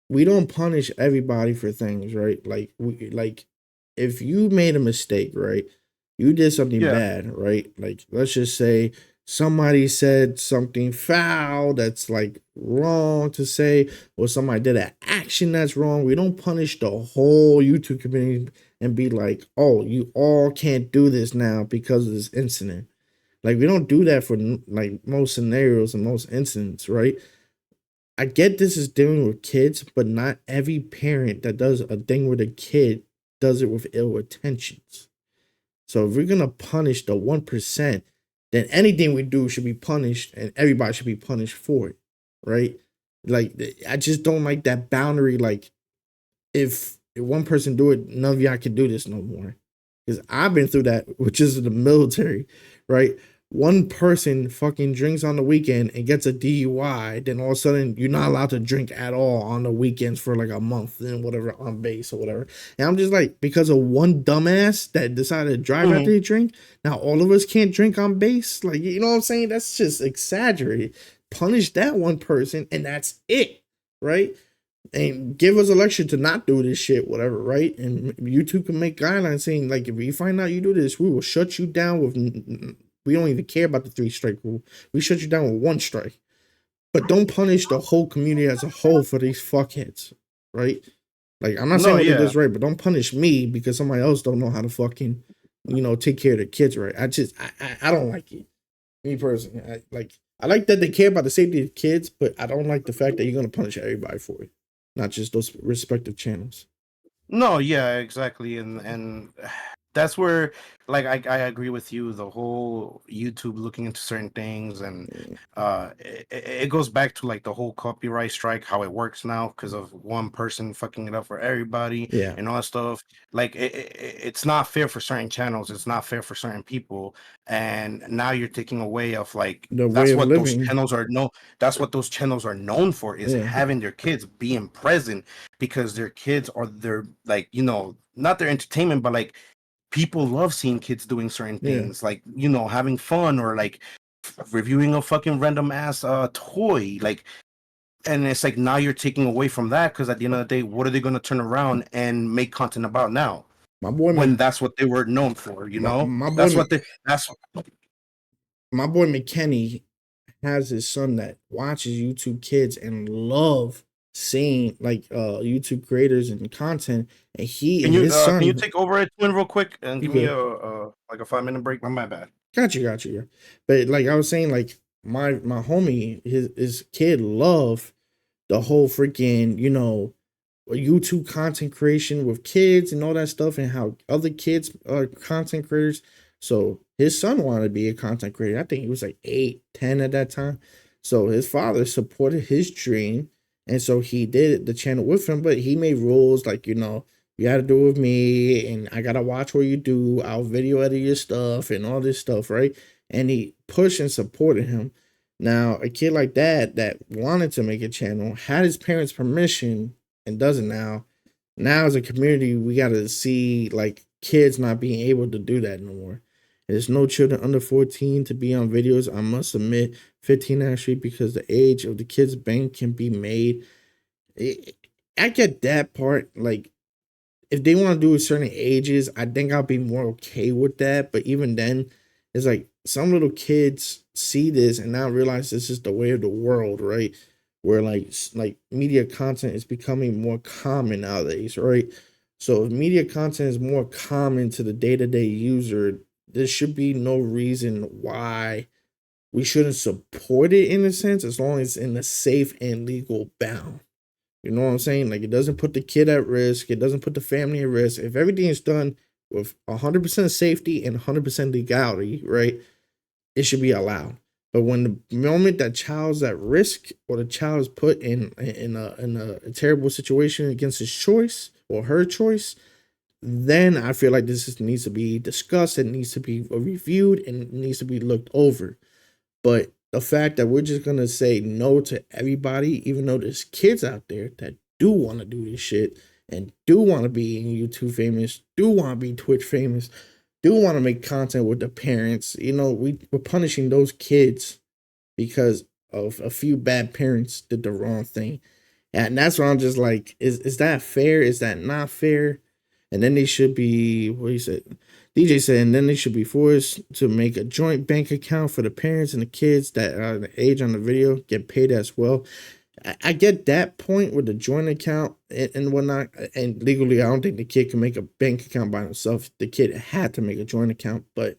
we don't punish everybody for things, right? Like if you made a mistake, right? You did something Yeah. bad, right? Like let's just say somebody said something foul that's like wrong to say, or somebody did an action that's wrong. We don't punish the whole YouTube community and be like, oh, you all can't do this now because of this incident. Like we don't do that for like most scenarios and most incidents, right? I get this is dealing with kids, but not every parent that does a thing with a kid does it with ill intentions. So if we're gonna punish the 1%, then anything we do should be punished, and everybody should be punished for it, right? Like I just don't like that boundary. Like if one person do it, none of y'all can do this no more. Because I've been through that, which is the military, right? One person fucking drinks on the weekend and gets a DUI, then all of a sudden you're not allowed to drink at all on the weekends for like a month and whatever on base or whatever. And I'm just like, because of one dumbass that decided to drive after he drink, now all of us can't drink on base. Like, you know what I'm saying? That's just exaggerated. Punish that one person and that's it, right? And give us a lecture to not do this shit, whatever, right? And YouTube can make guidelines saying, like, if we find out you do this, we will shut you down with. We don't even care about the 3-strike rule. We shut you down with 1 strike. But don't punish the whole community as a whole for these fuckheads, right? Like, I'm not saying No, what they yeah. did is right, but don't punish me because somebody else don't know how to fucking, take care of the kids right. I don't like it. Me personally, I like that they care about the safety of kids, but I don't like the fact that you're gonna punish everybody for it, not just those respective channels. No, yeah, exactly, and that's where, like, I agree with you. The whole YouTube looking into certain things, and it goes back to like the whole copyright strike, how it works now because of one person fucking it up for everybody Yeah, and all that stuff. Like, it's not fair for certain channels. It's not fair for certain people, and now you're taking away of like the way of living. that's what those channels are known for is Yeah, having their kids being present because their kids are their like not their entertainment but like people love seeing kids doing certain yeah. things like having fun or like reviewing a fucking random ass toy like and it's like now you're taking away from that because at the end of the day what are they going to turn around and make content about now My boy, when that's what they were known for my boy, that's what they that's my boy McKenny has his son that watches YouTube Kids and love seeing like YouTube creators and content, and he and his can you son. take over it twin real quick and You give me could. a like a 5-minute break my bad. Got you. Yeah. But like I was saying, like my homie, his kid love the whole freaking, YouTube content creation with kids and all that stuff, and how other kids are content creators. So his son wanted to be a content creator. I think he was like 8, 10 at that time. So his father supported his dream, and so he did the channel with him. But he made rules like, you got to do it with me, and I gotta watch what you do. I'll video edit your stuff and all this stuff, right? And he pushed and supported him. Now, a kid like that wanted to make a channel, had his parents' permission, and doesn't now. Now, as a community, we got to see like kids not being able to do that no more. There's no children under 14 to be on videos. I must admit, 15 actually, because the age of the kids' bank can be made I get that part. Like, if they want to do certain ages, I think I'll be more okay with that. But even then, it's like some little kids see this and now realize this is the way of the world, right? Where like media content is becoming more common nowadays, right? So if media content is more common to the day-to-day user, there should be no reason why we shouldn't support it in a sense, as long as it's in a safe and legal bound. You know what I'm saying? Like, it doesn't put the kid at risk. It doesn't put the family at risk. If everything is done with 100% safety and 100% legality, right, it should be allowed. But when the moment that child's at risk or the child is put in a terrible situation against his choice or her choice, then I feel like needs to be discussed. It needs to be reviewed and it needs to be looked over. But the fact that we're just gonna say no to everybody, even though there's kids out there that do want to do this shit and do want to be in YouTube famous, do want to be Twitch famous, do want to make content with the parents, we're punishing those kids because of a few bad parents did the wrong thing. And that's why I'm just like, is that fair? Is that not fair? And then they should be, what he said, DJ said, and then they should be forced to make a joint bank account for the parents and the kids that are the age on the video get paid as well. I get that point with the joint account and whatnot. And legally, I don't think the kid can make a bank account by himself. The kid had to make a joint account. But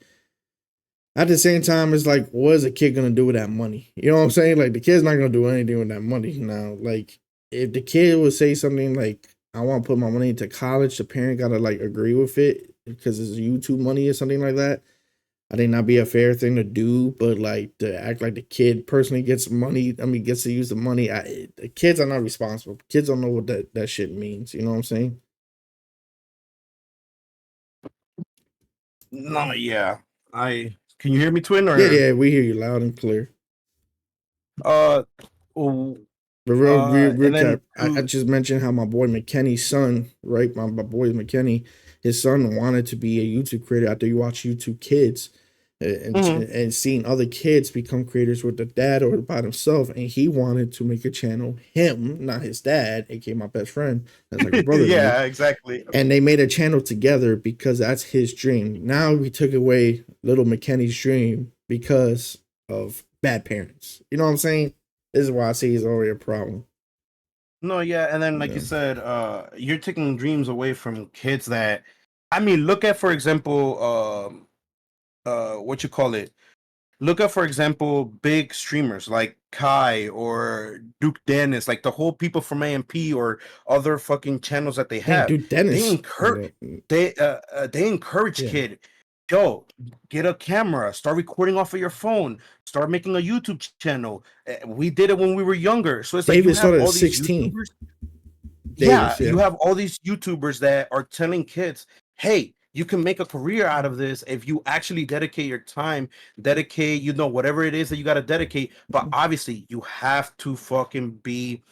at the same time, it's like, what is a kid going to do with that money? You know what I'm saying? Like, the kid's not going to do anything with that money. Now, like, if the kid would say something like, I want to put my money into college, the parent got to, like, agree with it because it's YouTube money or something like that. I think that'd be a fair thing to do, but like to act like the kid personally gets money, gets to use the money. The kids are not responsible. Kids don't know what that shit means. You know what I'm saying? No, yeah. Can you hear me, Twin? Or Yeah, we hear you loud and clear. oh, But real and then I just mentioned how my boy McKenny's son, right? My boy McKenny, his son wanted to be a YouTube creator after you watch YouTube Kids and seeing other kids become creators with their dad or by themselves. And he wanted to make a channel, him, not his dad, aka my best friend. That's like a brother. yeah, exactly. And they made a channel together because that's his dream. Now we took away little McKenny's dream because of bad parents. You know what I'm saying? This is why I see it's already a problem. No, yeah, and then like you said, you're taking dreams away from kids that, look at, for example, what you call it? Look at, for example, big streamers like Kai or Duke Dennis, like the whole people from AMP or other fucking channels that they have. Duke Dennis. They encourage kid, yo, get a camera, start recording off of your phone, start making a YouTube channel. We did it when we were younger, so it's David like you started have all at 16. YouTubers. Davis, You have all these YouTubers that are telling kids, hey, you can make a career out of this if you actually dedicate your time, whatever it is that you got to dedicate. But obviously, you have to fucking be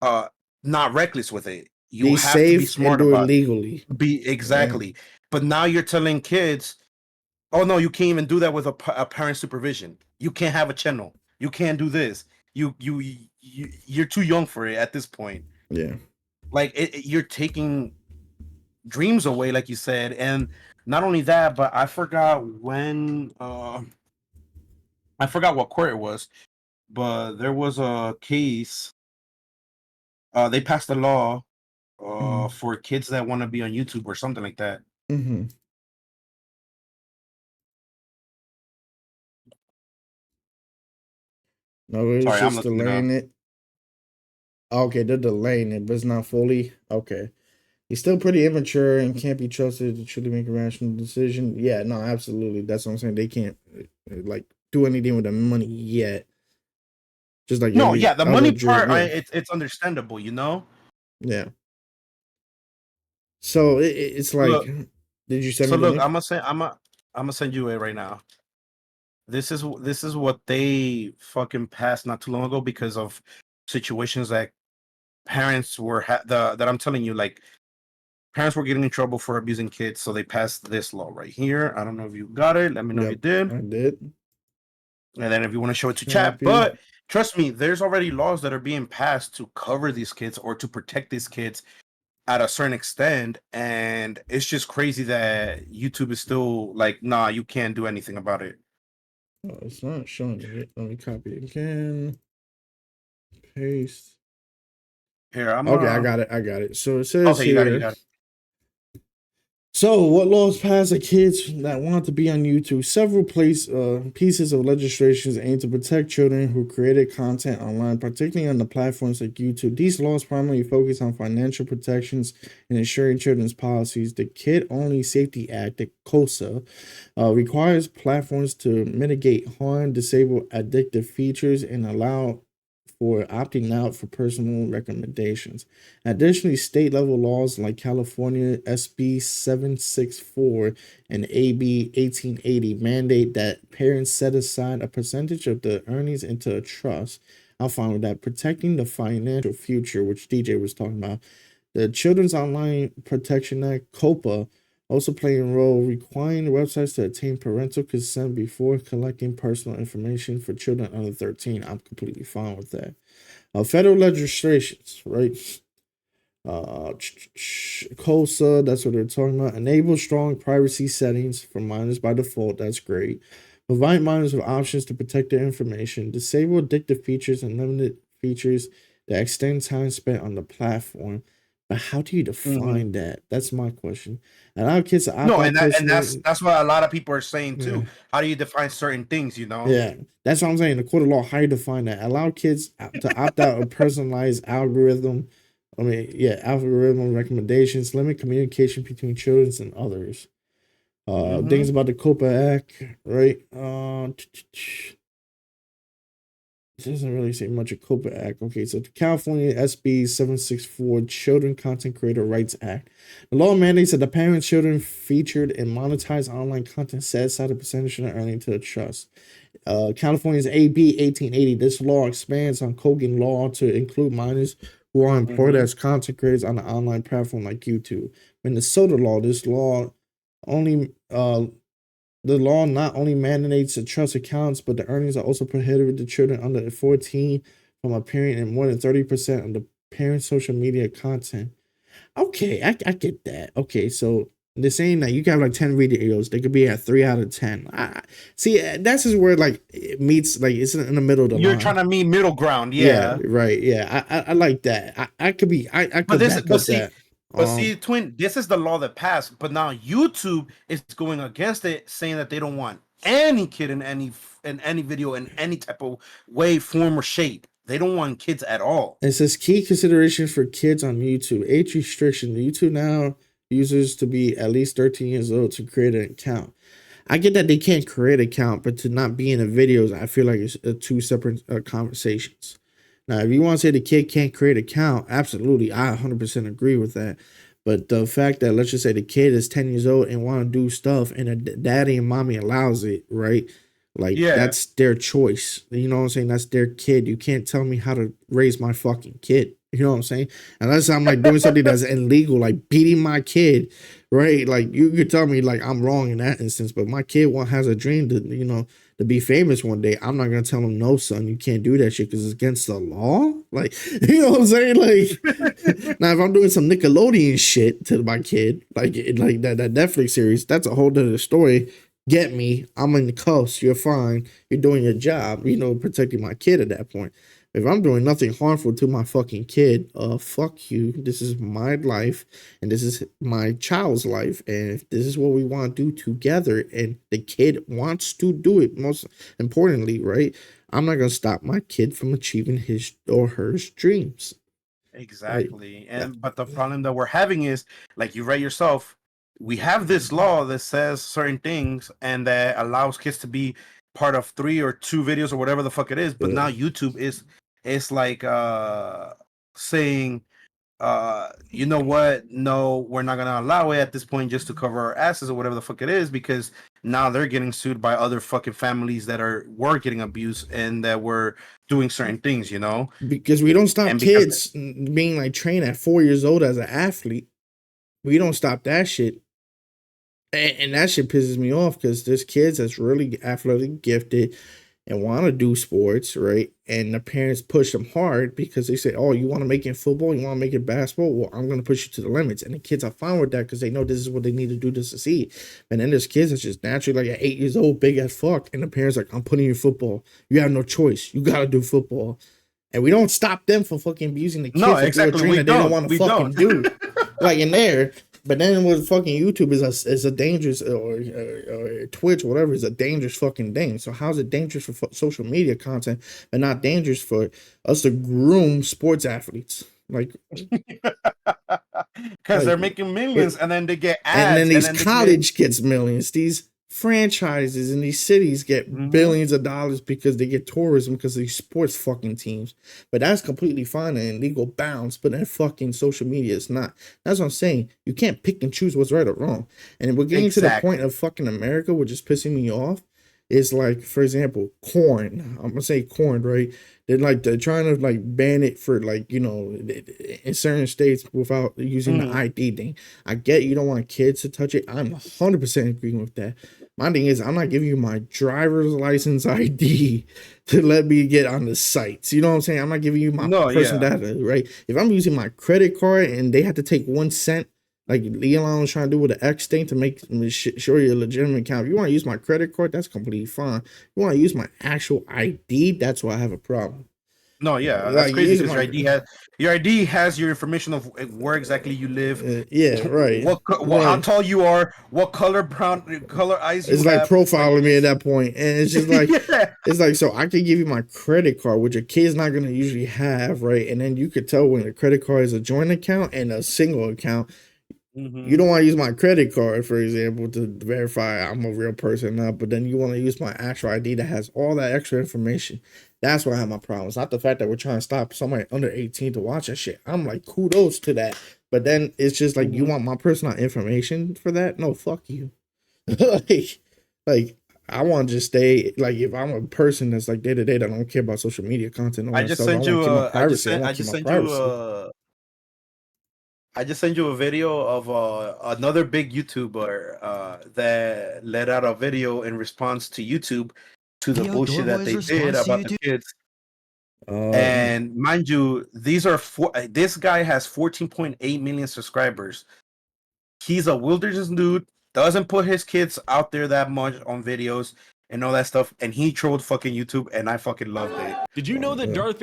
not reckless with it. You be have safe to be smart and do about it legally. Exactly. Yeah. But now you're telling kids, oh no, you can't even do that with a parent supervision. You can't have a channel. You can't do this. You're too young for it at this point. Yeah. Like you're taking dreams away, like you said, and not only that, but I forgot when. I forgot what court it was, but there was a case. They passed a law for kids that want to be on YouTube or something like that. Mm-hmm. No, it's just delaying it. Okay, they're delaying it, but it's not fully. Okay. He's still pretty immature and can't be trusted to truly make a rational decision. Yeah, no, absolutely. That's what I'm saying. They can't like do anything with the money yet. Just like the money part, it's understandable, you know. Yeah. So it's like, look, did you send me? So look, I'm gonna send you it right now. This is what they fucking passed not too long ago because of situations that parents were that I'm telling you, like parents were getting in trouble for abusing kids, so they passed this law right here. I don't know if you got it. Let me know if you did. I did. And then if you want to show it to chat, but trust me, there's already laws that are being passed to cover these kids or to protect these kids at a certain extent, and it's just crazy that YouTube is still like, nah, you can't do anything about it. Oh, it's not showing me. Let me copy it again. Paste. Here, I'm Okay, I got it. So it says okay, you got it, you here. got it. So, what laws passed at kids that want to be on YouTube? Several pieces of legislation aim to protect children who created content online, particularly on the platforms like YouTube. These laws primarily focus on financial protections and ensuring children's policies. The Kid Only Safety Act, the KOSA, requires platforms to mitigate harm, disable addictive features, and allow for opting out for personal recommendations. Additionally, state level laws like California SB 764 and AB 1880 mandate that parents set aside a percentage of the earnings into a trust. I'm fine with that. Protecting the financial future, which DJ was talking about. The Children's Online Protection Act, COPA, also playing a role requiring websites to obtain parental consent before collecting personal information for children under 13. I'm completely fine with that. Federal legislations, right? COSA, that's what they're talking about. Enable strong privacy settings for minors by default. That's great. Provide minors with options to protect their information. Disable addictive features and limited features that extend time spent on the platform. But how do you define that? That's my question. Allow kids to opt No, out and that's what a lot of people are saying too. Yeah. How do you define certain things, you know? Yeah, that's what I'm saying. The court of law, how you define that? Allow kids to opt out of personalized algorithm. Algorithm recommendations. Limit communication between children and others. Things about the COPA Act, right? It doesn't really say much of COPA Act. Okay, so the California SB 764 Children Content Creator Rights Act. The law mandates that the parents, children featured and monetized online content set aside a percentage of their earning to a trust. California's AB 1880. This law expands on Kogan law to include minors who are employed as content creators on an online platform like YouTube. Minnesota law. This law only the law not only mandates the trust accounts, but the earnings are also prohibited to children under 14 from appearing in more than 30% of the parents' social media content. Okay, I get that. Okay, so they're saying that you can have like 10 videos, they could be at 3 out of 10. See, that's just where like it meets, like it's in the middle of the You're line. trying to meet middle ground, yeah. Right. Yeah, I like that. I could be. I could back up that. But see, Twin, this is the law that passed, but now YouTube is going against it, saying that they don't want any kid in any video in any type of way, form, or shape. They don't want kids at all. It says key considerations for kids on YouTube. Age restriction. YouTube now users to be at least 13 years old to create an account. I get that they can't create an account, but to not be in the videos, I feel like it's two separate conversations. Now, if you want to say the kid can't create an account, absolutely, I 100% agree with that. But the fact that, let's just say the kid is 10 years old and want to do stuff and a daddy and mommy allows it, right? Like, that's their choice. You know what I'm saying? That's their kid. You can't tell me how to raise my fucking kid. You know what I'm saying? Unless I'm like doing something that's illegal, like beating my kid, right? Like you could tell me like I'm wrong in that instance, but my kid has a dream to, to be famous one day. I'm not gonna tell him, no, son, you can't do that shit because it's against the law. Like, you know what I'm saying? Like, now if I'm doing some Nickelodeon shit to my kid, like that Netflix series, that's a whole other story. Get me? I'm in the cuffs. You're fine. You're doing your job. Protecting my kid at that point. If I'm doing nothing harmful to my fucking kid, fuck you. This is my life, and this is my child's life, and if this is what we want to do together, and the kid wants to do it, most importantly, right? I'm not gonna stop my kid from achieving his or her dreams. Exactly. But the problem that we're having is, like you read yourself, we have this law that says certain things and that allows kids to be part of 3 or 2 videos or whatever the fuck it is. But now YouTube is like saying, you know what? No, we're not gonna allow it at this point just to cover our asses or whatever the fuck it is, because now they're getting sued by other fucking families that were getting abused and that were doing certain things, Because we don't stop kids being like trained at 4 years old as an athlete. We don't stop that shit. And that shit pisses me off because there's kids that's really athletically gifted and want to do sports, right? And the parents push them hard because they say, "Oh, you want to make it football? You want to make it basketball? Well, I'm going to push you to the limits." And the kids are fine with that because they know this is what they need to do to succeed. And then there's kids that's just naturally like at 8 years old, big as fuck, and the parents like, "I'm putting you in football. You have no choice. You got to do football." And we don't stop them from fucking abusing the kids No, to do a exactly. dream We that they don't don't. want to We fucking don't. do. Like in there. But then with fucking YouTube is a dangerous or Twitch or whatever is a dangerous fucking thing. So how's it dangerous for social media content but not dangerous for us to groom sports athletes? Like, Because they're making millions, and then they get ads, and then these they get- college gets millions. These franchises in these cities get billions of dollars because they get tourism because of these sports fucking teams. But that's completely fine and legal bounds. But then fucking social media is not. That's what I'm saying. You can't pick and choose what's right or wrong. And we're getting to the point of fucking America, which is pissing me off. Is like, for example, corn. I'm gonna say corn, right? They're trying to like ban it for like, you know, in certain states without using the ID thing. I get you don't want kids to touch it. I'm 100% agreeing with that. My thing is, I'm not giving you my driver's license ID to let me get on the sites. You know what I'm saying? I'm not giving you my personal data, right? If I'm using my credit card and they have to take 1 cent, like Elon was trying to do with the X thing to make sure you're a legitimate account. If you want to use my credit card, that's completely fine. If you want to use my actual ID, that's where I have a problem. No, yeah, that's crazy because your ID has your information of where exactly you live. Yeah, right. How tall you are, what color eyes you have. It's like profiling me at that point, and it's just like it's like, so I can give you my credit card, which a kid's not gonna usually have, right? And then you could tell when a credit card is a joint account and a single account. You don't want to use my credit card, for example, to verify I'm a real person now, but then you want to use my actual ID that has all that extra information. That's where I have my problems. Not the fact that we're trying to stop somebody under 18 to watch that shit. I'm like, kudos to that. But then it's just like, you want my personal information for that? No, fuck you. like I want to just stay, like, if I'm a person that's like day to day that don't care about social media content, I just sent you a video of another big YouTuber that let out a video in response to YouTube to the bullshit that they did about the kids. And mind you, this guy has 14.8 million subscribers. He's a wilderness dude, doesn't put his kids out there that much on videos and all that stuff, and he trolled fucking YouTube, and I fucking loved it. Did you know that Darth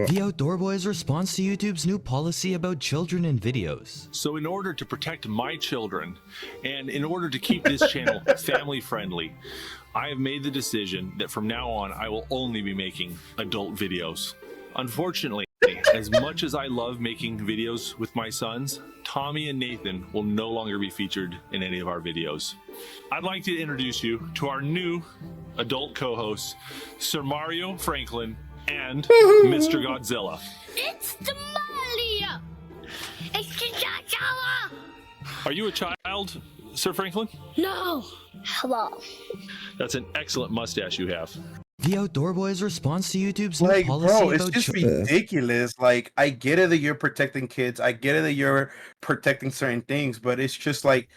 The Outdoor Boy's response to YouTube's new policy about children in videos. So in order to protect my children, and in order to keep this channel family friendly, I have made the decision that from now on, I will only be making adult videos. Unfortunately, as much as I love making videos with my sons, Tommy and Nathan will no longer be featured in any of our videos. I'd like to introduce you to our new adult co-hosts, Sir Mario Franklin and Mr. Godzilla. It's the Mario! It's the Godzilla! Are you a child, Sir Franklin? No! Hello. That's an excellent mustache you have. The Outdoor Boy's response to YouTube's new Like, policy bro, it's about just ridiculous. Like, I get it that you're protecting kids. I get it that you're protecting certain things, but it's just like,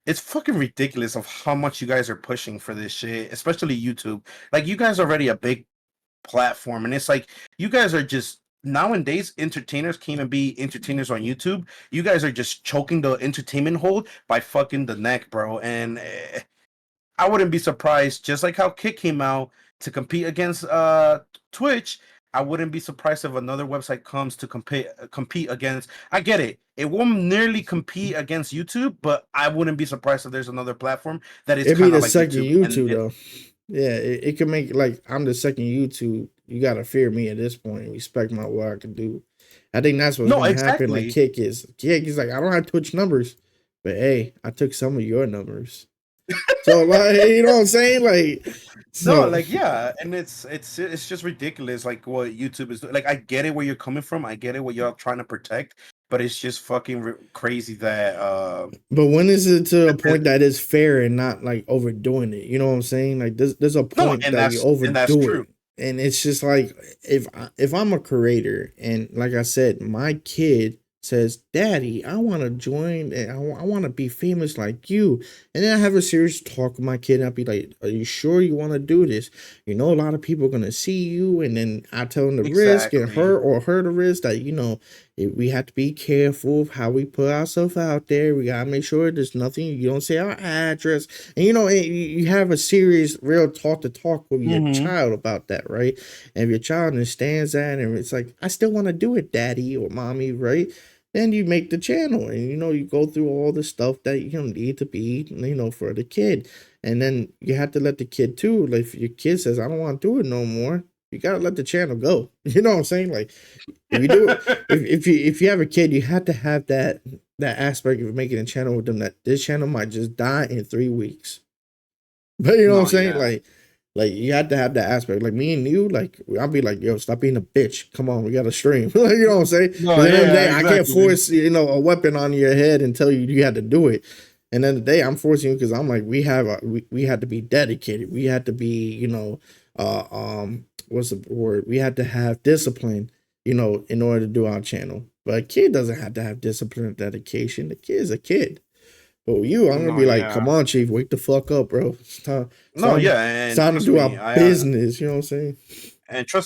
it's fucking ridiculous of how much you guys are pushing for this shit, especially YouTube. Like, you guys are already a big platform, and it's like, you guys are just, nowadays, entertainers can't even be entertainers on YouTube. You guys are just choking the entertainment hold by fucking the neck, bro. And I wouldn't be surprised, just like how Kick came out to compete against Twitch, I wouldn't be surprised if another website comes to compete against. I get it. It won't nearly compete against YouTube, but I wouldn't be surprised if there's another platform that is it'd be the like second YouTube though. Yeah, it could make, like, I'm the second YouTube. You gotta fear me at this point and respect what I can do. I think that's what's gonna happen. Like Kick is like, I don't have Twitch numbers, but hey, I took some of your numbers. So, like, you know what I'm saying? Like, so, no, like, yeah, and it's just ridiculous, like, what YouTube is doing. Like, I get it where you're coming from, I get it what you're trying to protect, but it's just fucking crazy that but when is it to a point that is fair and not like overdoing it? You know what I'm saying? Like, there's a point that you overdo it, and it's just like, if I'm a creator and, like I said, my kid says, "Daddy, I want to join and I want to be famous like you." And then I have a serious talk with my kid and I'll be like, "Are you sure you want to do this? You know, a lot of people are going to see you." And then I tell them the risk and Exactly. her the risk that, you know, we have to be careful of how we put ourselves out there. We got to make sure there's nothing, you don't say our address. And, you know, you have a serious, real talk to talk with your child about that, right? And if your child understands that and it's like, "I still want to do it, daddy or mommy," right? Then you make the channel and, you know, you go through all the stuff that you don't need to be, you know, for the kid. And then you have to let the kid too. Like if your kid says, "I don't want to do it no more," you gotta let the channel go. You know what I'm saying? Like if you do it, if you have a kid, you have to have that aspect of making a channel with them that this channel might just die in 3 weeks. But you know what I'm No, saying? yeah. Like you have to have that aspect. Like me and you, like I'll be like, "Yo, stop being a bitch. Come on, we gotta stream." Like, you know what I'm saying? No, But at the end of the yeah, day, I can't exactly. force, you know, a weapon on your head and tell you you had to do it. And then the day I'm forcing you because I'm like, we had to be dedicated. We had to be, you know, what's the word? We had to have discipline, you know, in order to do our channel. But a kid doesn't have to have discipline or dedication. The kid's a kid. But with you, I'm gonna No, be like, yeah. "Come on, Chief, wake the fuck up, bro. No, yeah, It's and time to trust do me, our business." You know what I'm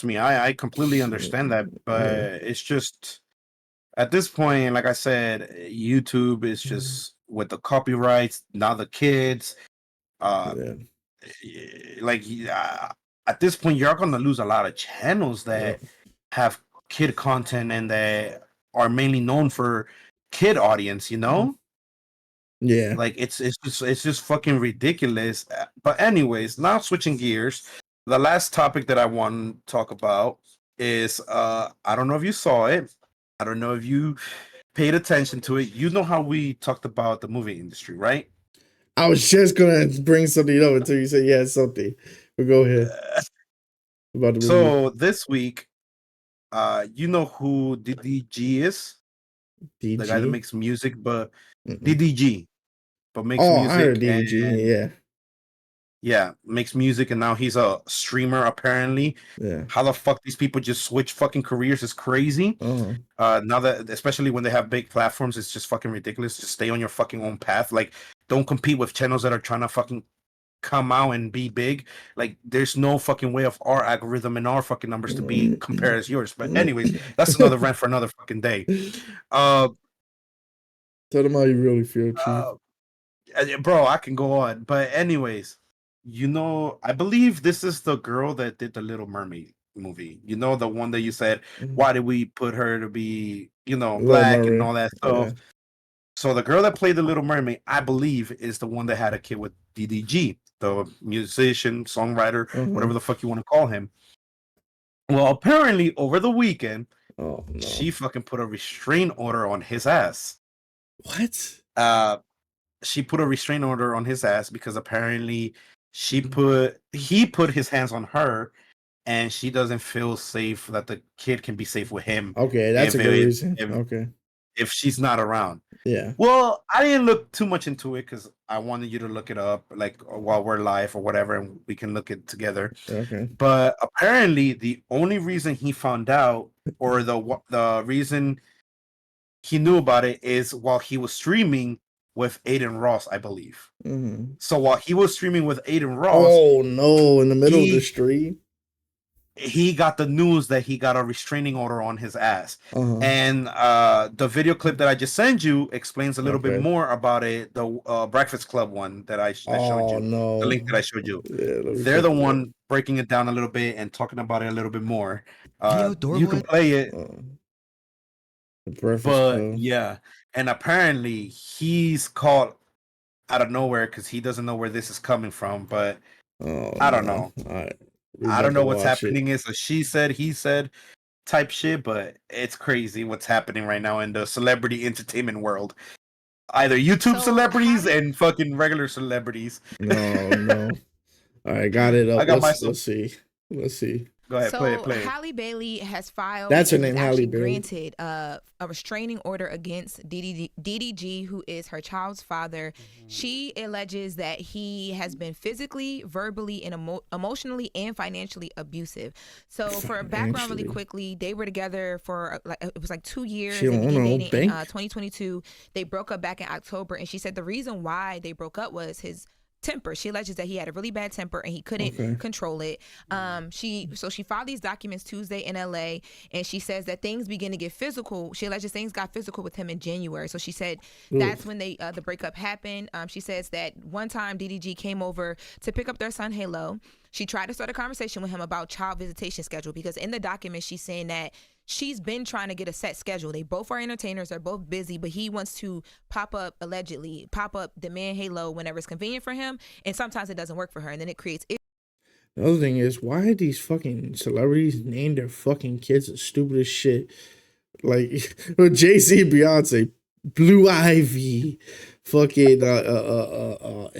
saying? I completely understand that, but Yeah. it's just at this point, like I said, YouTube is just with the copyrights, now the kids, uh, Yeah. like at this point, you're gonna lose a lot of channels Yeah. that have kid content and that are mainly known for kid audience. You know, Yeah. like it's just fucking ridiculous. But anyways, now switching gears, the last topic that I want to talk about is I don't know if you saw it. I don't know if you paid attention to it. You know how we talked about the movie industry, right? I was just gonna bring something up until you said yeah, something. But go ahead about the movie. So this week, you know who DDG is? The guy that DG. makes music, but Mm-mm. DDG, but makes Oh, I heard music DDG. and Yeah. yeah, makes music and now he's a streamer apparently. Yeah. How the fuck these people just switch fucking careers is crazy. Uh-huh. Now that especially when they have big platforms, it's just fucking ridiculous. Just stay on your fucking own path. Like, don't compete with channels that are trying to fucking come out and be big. Like, there's no fucking way of our algorithm and our fucking numbers to be compared as yours. But anyways, that's another rant for another fucking day. Uh, Tell them how you really feel, Chief. bro, I can go on. But anyways, I believe this is the girl that did the Little Mermaid movie. You know, the one that you said, why did we put her to be, Little black and Murray. all that Yeah. stuff? So the girl that played the Little Mermaid, I believe, is the one that had a kid with DDG, the musician, songwriter, Uh-huh. whatever the fuck you want to call him. Well, apparently over the weekend, Oh no. she fucking put a restraint order on his ass. What? She put a restraint order on his ass because apparently he put his hands on her and she doesn't feel safe that the kid can be safe with him Okay, that's a good reason. if Okay. if she's not around. Yeah. Well, I didn't look too much into it because I wanted you to look it up, like while we're live or whatever, and we can look it together. Okay. But apparently, the only reason he found out, or the reason he knew about it, is while he was streaming with Aiden Ross, I believe. Mm-hmm. So while he was streaming with Aiden Ross, Oh no! In the middle of the street. he got the news that he got a restraining order on his ass. Uh-huh. And the video clip that I just sent you explains a little bit Okay. more about it. The Breakfast Club one that I showed Oh you, no! the link that I showed you. Yeah, let me They're check the it out. one breaking it down a little bit and talking about it a little bit more. The outdoor You can boy. play it, The Breakfast but Club. yeah. And apparently he's caught out of nowhere because he doesn't know where this is coming from. But Oh I don't no! know. All right, we I about don't to know what's watch it. happening. It's a she said, he said type shit, but it's crazy what's happening right now in the celebrity entertainment world. Either YouTube So celebrities having and fucking regular celebrities. No, no. All right, got it I up. got Let's myself. let's see. Let's see. Go ahead, play it, So play it. Halle Bailey has filed That's her and was name, Halle actually Bailey. granted a restraining order against DDG, who is her child's father. She alleges that he has been physically, verbally, and emotionally and financially abusive. So for a background really Financially. quickly, they were together for it was like 2 years. She They don't began own no dating in bank. 2022. They broke up back in October, and she said the reason why they broke up was his temper. She alleges that he had a really bad temper and he couldn't control it. She filed these documents Tuesday in LA, and she says that things begin to get physical. She alleges things got physical with him in January. So she said that's when the breakup happened. She says that one time DDG came over to pick up their son Halo. She tried to start a conversation with him about child visitation schedule, because in the document she's saying that she's been trying to get a set schedule. They both are entertainers. They're both busy, but he wants to allegedly pop up, demand Halo whenever it's convenient for him. And sometimes it doesn't work for her. And then it creates issues. The other thing is, why these fucking celebrities name their fucking kids the stupidest shit? Like, Jay-Z and Beyonce, Blue Ivy, fucking, and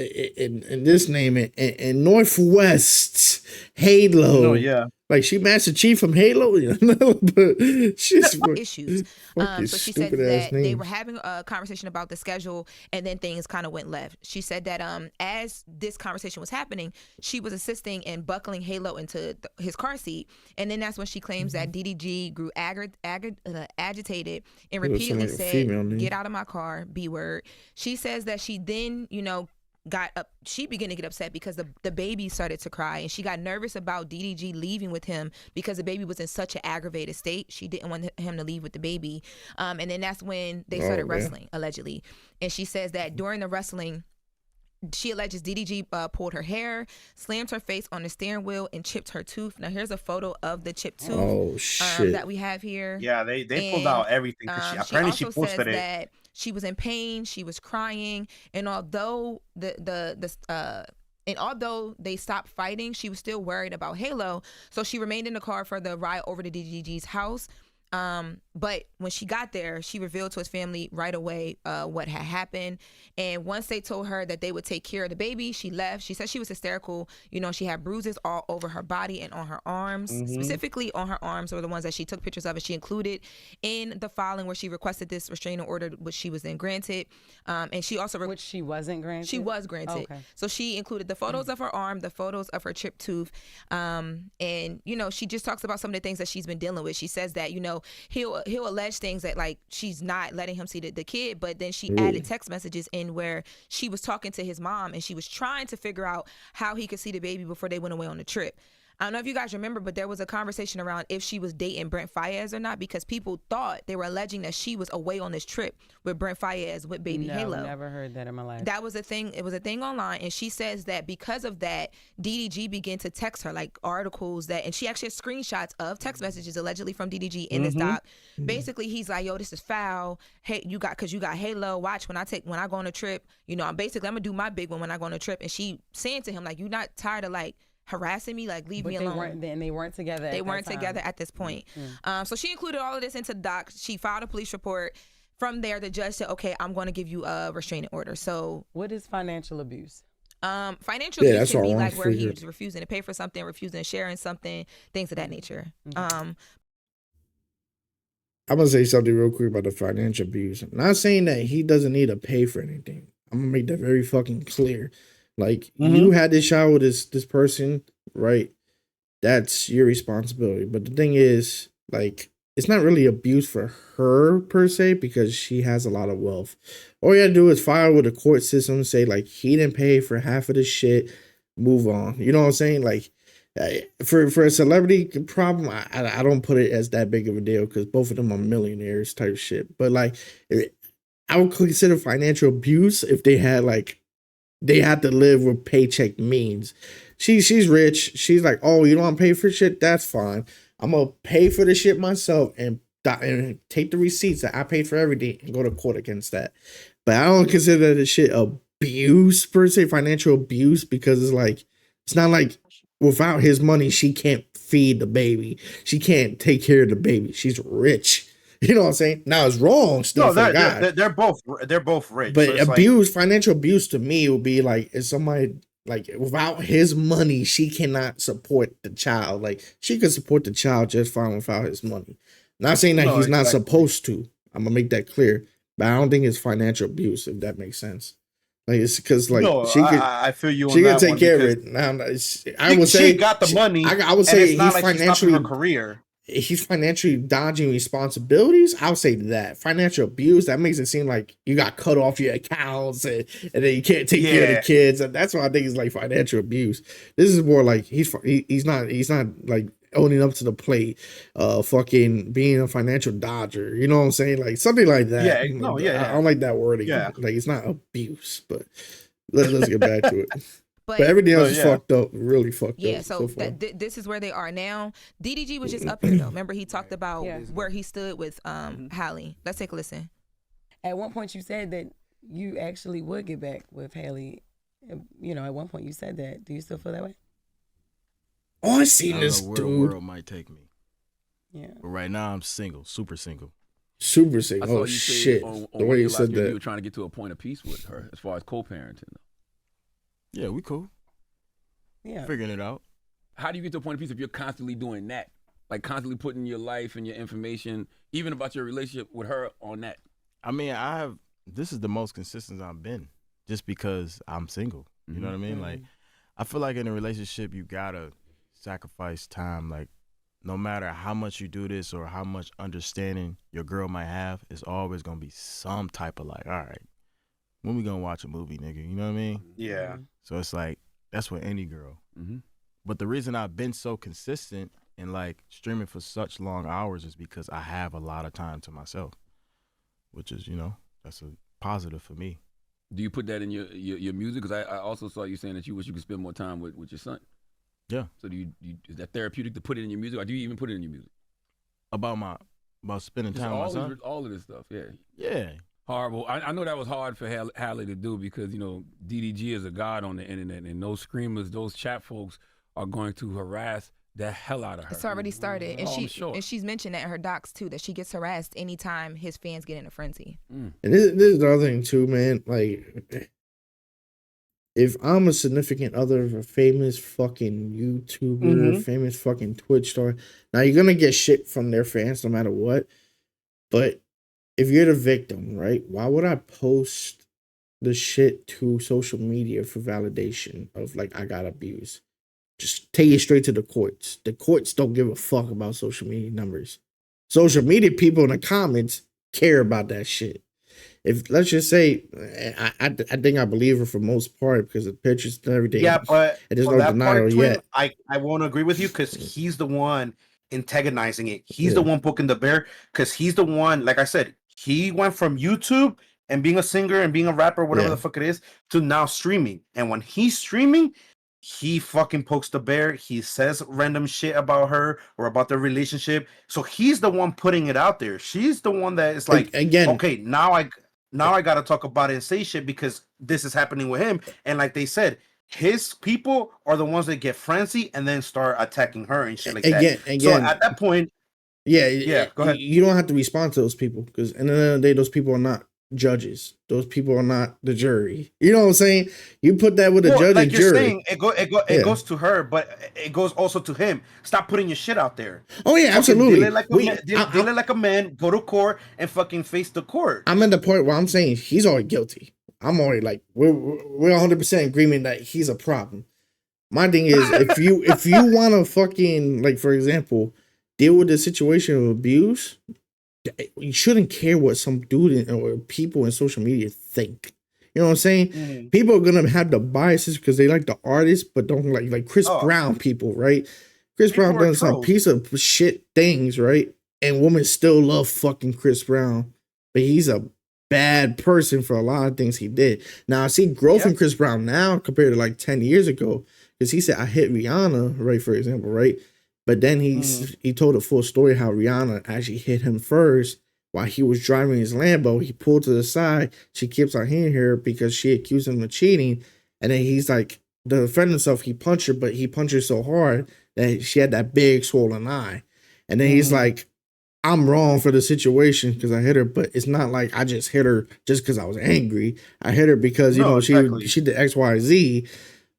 this name it, and Northwest, Halo. No, yeah. Like, she Master Chief from Halo, you know? But she's issues. fucking So she said stupid ass that they name. were having a conversation about the schedule, and then things kind of went left. She said that as this conversation was happening, she was assisting and buckling Halo into his car seat, and then that's when she claims that DDG grew agitated and It was repeatedly like a female name. said, "Get out of my car, B word." She says that she then, got up. She began to get upset because the baby started to cry, and she got nervous about DDG leaving with him because the baby was in such an aggravated state. She didn't want him to leave with the baby, and then that's when they started wrestling, allegedly. And she says that during the wrestling, she alleges DDG pulled her hair, slammed her face on the steering wheel, and chipped her tooth. Now here's a photo of the chipped tooth Oh, shit. that we have here. Yeah, they pulled out everything. Apparently she also posted says it. that she was in pain, she was crying, and although although they stopped fighting, she was still worried about Halo. So she remained in the car for the ride over to DDG's house. But when she got there, she revealed to his family right away what had happened. And once they told her that they would take care of the baby, she left. She said she was hysterical. She had bruises all over her body and on her arms. Specifically on her arms were the ones that she took pictures of, and she included in the filing where she requested this restraining order, which she was then granted. And she also which she wasn't granted. She was granted. Okay. So she included the photos of her arm, the photos of her chipped tooth, and she just talks about some of the things that she's been dealing with. She says that he'll allege things that like she's not letting him see the kid, but then she added text messages in where she was talking to his mom and she was trying to figure out how he could see the baby before they went away on the trip. I don't know if you guys remember, but there was a conversation around if she was dating Brent Faiyaz or not, because people thought they were alleging that she was away on this trip with Brent Faiyaz with baby Halo. Never heard that in my life. That was a thing. It was a thing online, and she says that because of that, DDG began to text her like articles and she actually has screenshots of text messages allegedly from DDG in this doc. Basically, he's like, "Yo, this is foul. Hey, you got Halo. Watch when I go on a trip. I'm gonna do my big one when I go on a trip." And she saying to him like, "You not tired of like harassing me, like leave me alone." They weren't together. They weren't together at this point. So she included all of this into the doc. She filed a police report. From there, the judge said, "Okay, I'm going to give you a restraining order." So what is financial abuse? Financial abuse can be like where he's refusing to pay for something, refusing to share in something, things of that nature. I'm gonna say something real quick about the financial abuse. I'm not saying that he doesn't need to pay for anything. I'm gonna make that very fucking clear. Like, you had this child with this person, right? That's your responsibility. But the thing is, like, it's not really abuse for her per se because she has a lot of wealth. All you gotta do is file with the court system and say, like, he didn't pay for half of the shit, move on. You know what I'm saying? Like, for a celebrity problem, I don't put it as that big of a deal because both of them are millionaires type shit. But, like, I would consider financial abuse if they had, like, they had to live with paycheck means. She's rich. She's like, "Oh, you don't want to pay for shit? That's fine. I'm gonna pay for the shit myself and take the receipts that I paid for everything and go to court against that." But I don't consider this shit abuse per se, financial abuse, because it's not like without his money she can't feed the baby. She can't take care of the baby. She's rich. You know what I'm saying? Now it's wrong still. No, they're both rich. But so abuse, financial abuse to me would be like if somebody Like without his money, she cannot support the child. Like she could support the child just fine without his money. Not saying that he's not supposed to. I'm gonna make that clear, but I don't think it's financial abuse, if that makes sense. Like it's because like I feel you on she that could take one care of because it. Now, I would say she got the money. I would and say it's not he's like she's stopping financially her career. he's financially dodging responsibilities. I would say that financial abuse, that makes it seem like you got cut off your accounts and then you can't take care of the kids, and that's why I think it's like financial abuse. This is more like he's not like owning up to the plate, fucking being a financial dodger. You know what I'm saying? Like something like that. I don't like that wording. Like it's not abuse, but let's get back to it. But everything else is fucked up, really fucked up. Yeah, so this is where they are now. DDG was just up here though. Remember he talked about where he stood with Halle. Let's take a listen. At one point you said that you actually would get back with Halle. You know, at one point you said that. Do you still feel that way? Oh, I seen this dude. The world might take me. Yeah. But right now I'm single, super single. Super single. Oh shit! The way you said that. You were trying to get to a point of peace with her as far as co-parenting. Yeah, we cool. Yeah. Figuring it out. How do you get to a point of peace if you're constantly doing that? Like constantly putting your life and your information, even about your relationship with her on that? I mean, this is the most consistent I've been just because I'm single. You know what I mean? Like, I feel like in a relationship, you gotta sacrifice time. Like, no matter how much you do this or how much understanding your girl might have, it's always gonna be some type of like, all right, when we gonna watch a movie, nigga? You know what I mean? Yeah. So it's like, that's with any girl. But the reason I've been so consistent and like streaming for such long hours is because I have a lot of time to myself, which is, you know, that's a positive for me. Do you put that in your music? Because I also saw you saying that you wish you could spend more time with your son. Yeah. So do you is that therapeutic to put it in your music, or do you even put it in your music? About spending time with my son? All of this stuff, yeah. Yeah. Horrible. I know that was hard for Halle to do because, you know, DDG is a god on the internet, and those screamers, those chat folks are going to harass the hell out of her. It's already started. And sure. And she's mentioned that in her docs too, that she gets harassed anytime his fans get in a frenzy. And this is the other thing too, man. Like, if I'm a significant other of a famous fucking YouTuber, famous fucking Twitch star, now you're gonna get shit from their fans no matter what. But if you're the victim, right? Why would I post the shit to social media for validation of like I got abused? Just take it straight to the courts. The courts don't give a fuck about social media numbers. Social media people in the comments care about that shit. If let's just say, I think I believe her for most part because of the pictures and everything. Yeah, but there's no denial yet. I won't agree with you because he's the one antagonizing it. He's the one poking the bear because he's the one, like I said, he went from YouTube and being a singer and being a rapper, whatever the fuck it is, to now streaming. And when he's streaming, he fucking pokes the bear. He says random shit about her or about their relationship. So he's the one putting it out there. She's the one that is like, again, okay, now I gotta talk about it and say shit because this is happening with him. And like they said, his people are the ones that get frenzy and then start attacking her and shit like that. So at that point, yeah, go ahead. You don't have to respond to those people because at the end of the day, those people are not judges. Those people are not the jury. You know what I'm saying? You put that with a judge and jury. Saying, it goes to her, but it goes also to him. Stop putting your shit out there. Oh yeah, absolutely. Deal it like a man. Go to court and fucking face the court. I'm at the point where I'm saying he's already guilty. I'm already like we're 100% agreement that he's a problem. My thing is if you want to fucking like for example deal with the situation of abuse, you shouldn't care what some dude or people in social media think. You know what I'm saying? People are gonna have the biases because they like the artist, but don't like Chris Brown people, right? Chris Brown done some piece of shit things, right? And women still love fucking Chris Brown, but he's a bad person for a lot of things he did. Now I see growth in Chris Brown now compared to like 10 years ago because he said I hit Rihanna, right? For example, right? But then he told a full story how Rihanna actually hit him first while he was driving his Lambo. He pulled to the side. She keeps on hitting her because she accused him of cheating. And then he's like, to defend himself, he punched her, but he punched her so hard that she had that big swollen eye. And then he's like, I'm wrong for the situation because I hit her, but it's not like I just hit her just because I was angry. I hit her because, she did X, Y, Z.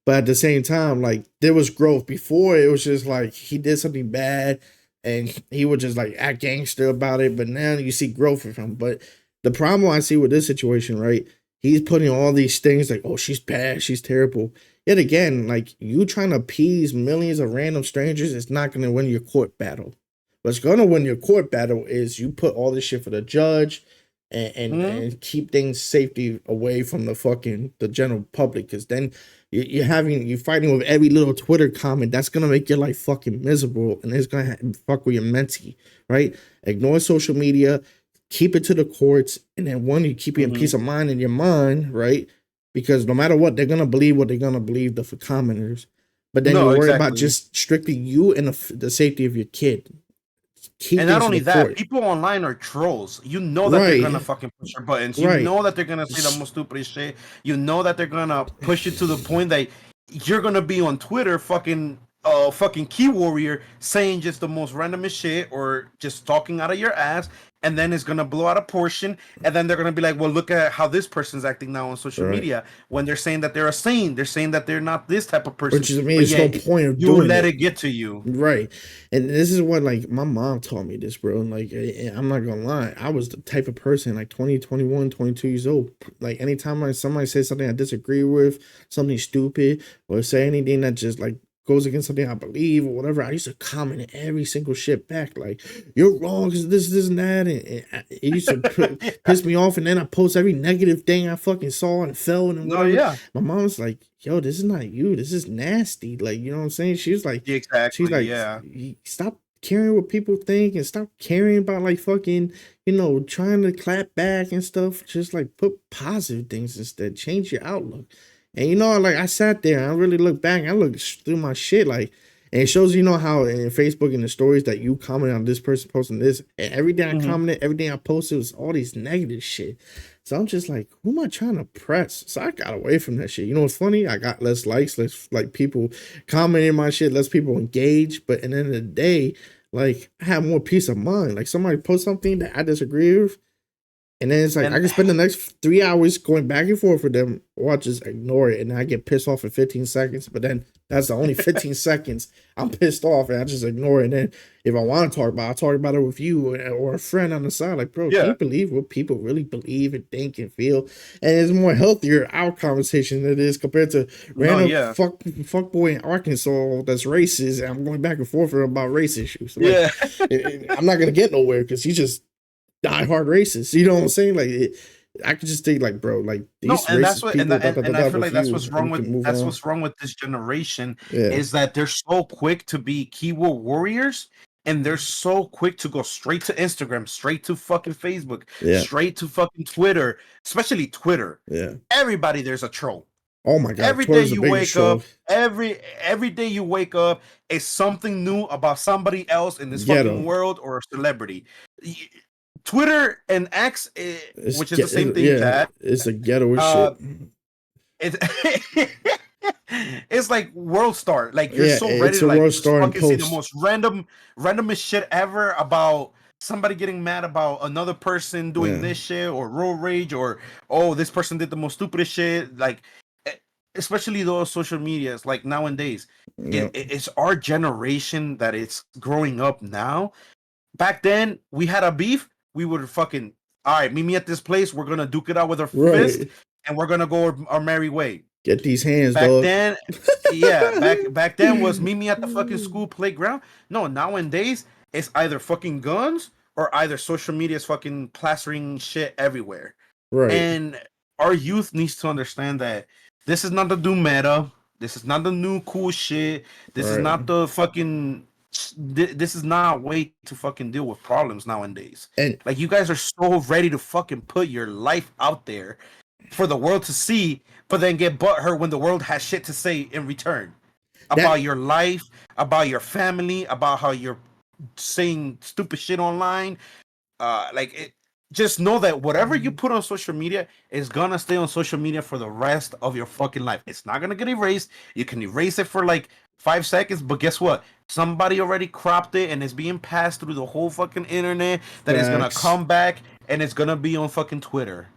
But at the same time, like there was growth. Before it was just like he did something bad and he would just like act gangster about it. But now you see growth with him. But the problem I see with this situation, right? He's putting all these things like, oh, she's bad, she's terrible. Yet again, like you trying to appease millions of random strangers is not gonna win your court battle. What's gonna win your court battle is you put all this shit for the judge and keep things safety away from the general public, because then you're fighting with every little Twitter comment that's gonna make your life fucking miserable and it's gonna fuck with your mental, right? Ignore social media, keep it to the courts, and then one, you keep your peace of mind in your mind, right? Because no matter what, they're gonna believe what they're gonna believe, the commenters. But then you worry about just strictly you and the safety of your kid. And not only that, people online are trolls. You know that they're gonna fucking push your buttons. You know that they're gonna say the most stupidest shit. You know that they're gonna push it to the point that you're gonna be on Twitter fucking key warrior saying just the most randomest shit or just talking out of your ass, and then it's gonna blow out a portion, and then they're gonna be like, well, look at how this person's acting now on social media when they're saying that they're a saint. They're saying that they're not this type of person. Which is, I mean, there's no point of doing you let it get to you. Right. And this is what, like, my mom taught me this, bro. And, like, I'm not gonna lie, I was the type of person, like, 20, 21, 22 years old. Like, anytime somebody says something I disagree with, something stupid, or say anything that just, like, goes against something I believe or whatever, I used to comment every single shit back, like, you're wrong because this and that, and it used to piss me off. And then I post every negative thing I fucking saw and felt, and whatever. My mom was like, yo, this is not you, this is nasty, like, you know what I'm saying? She was like, stop caring what people think and stop caring about, like, fucking, you know, trying to clap back and stuff. Just like put positive things instead, change your outlook. And you know, like, I sat there and I really looked back, I looked through my shit, like, and it shows, you know, how in Facebook and the stories that you comment on this person posting this, and everything I commented, everything I posted was all these negative shit. So I'm just like, who am I trying to press? So I got away from that shit. You know what's funny? I got less likes, less, like, people commenting my shit, less people engage. But at the end of the day, like, I have more peace of mind. Like, somebody post something that I disagree with, and then it's like, I can spend the next 3 hours going back and forth with them, or I just ignore it, and I get pissed off in 15 seconds. But then that's the only 15 seconds I'm pissed off, and I just ignore it. And then if I want to talk about it, I'll talk about it with you or a friend on the side. Like, bro, can you believe what people really believe and think and feel? And it's more healthier, our conversation, than it is compared to random fuck boy in Arkansas that's racist, and I'm going back and forth with him about race issues. Like, I'm not going to get nowhere because he's just die-hard racist. You know what I'm saying? Like, I could just think, like, bro, like, these and that's racist what, people, and I feel like that's what's wrong with this generation is that they're so quick to be keyword warriors, and they're so quick to go straight to Instagram, straight to fucking Facebook, straight to fucking Twitter, especially Twitter. Everybody there's a troll. Oh my god! Every day you wake up, every day you wake up is something new about somebody else in this fucking world or a celebrity. Twitter and X, which is the same thing, Chad. It's a ghetto shit. It's like World Star. Like, you're so ready to, like, fucking see the most randomest shit ever about somebody getting mad about another person doing this shit, or road rage, or, oh, this person did the most stupidest shit. Like, especially those social medias, like, nowadays. It's our generation that it's growing up now. Back then, we had a beef. We would fucking, all right, meet me at this place. We're gonna duke it out with our fist, and we're gonna go our merry way. Get these hands, back dog. Then, back then was meet me at the fucking school playground. No, nowadays it's either fucking guns or either social media is fucking plastering shit everywhere. Right. And our youth needs to understand that this is not the new meta. This is not the new cool shit. This is not the fucking. This is not a way to fucking deal with problems nowadays. And like, you guys are so ready to fucking put your life out there for the world to see, but then get butthurt when the world has shit to say in return about your life, about your family, about how you're saying stupid shit online. Just know that whatever you put on social media is gonna stay on social media for the rest of your fucking life. It's not gonna get erased. You can erase it for like 5 seconds, but guess what? Somebody already cropped it, and it's being passed through the whole fucking internet. That is gonna come back, and it's gonna be on fucking Twitter.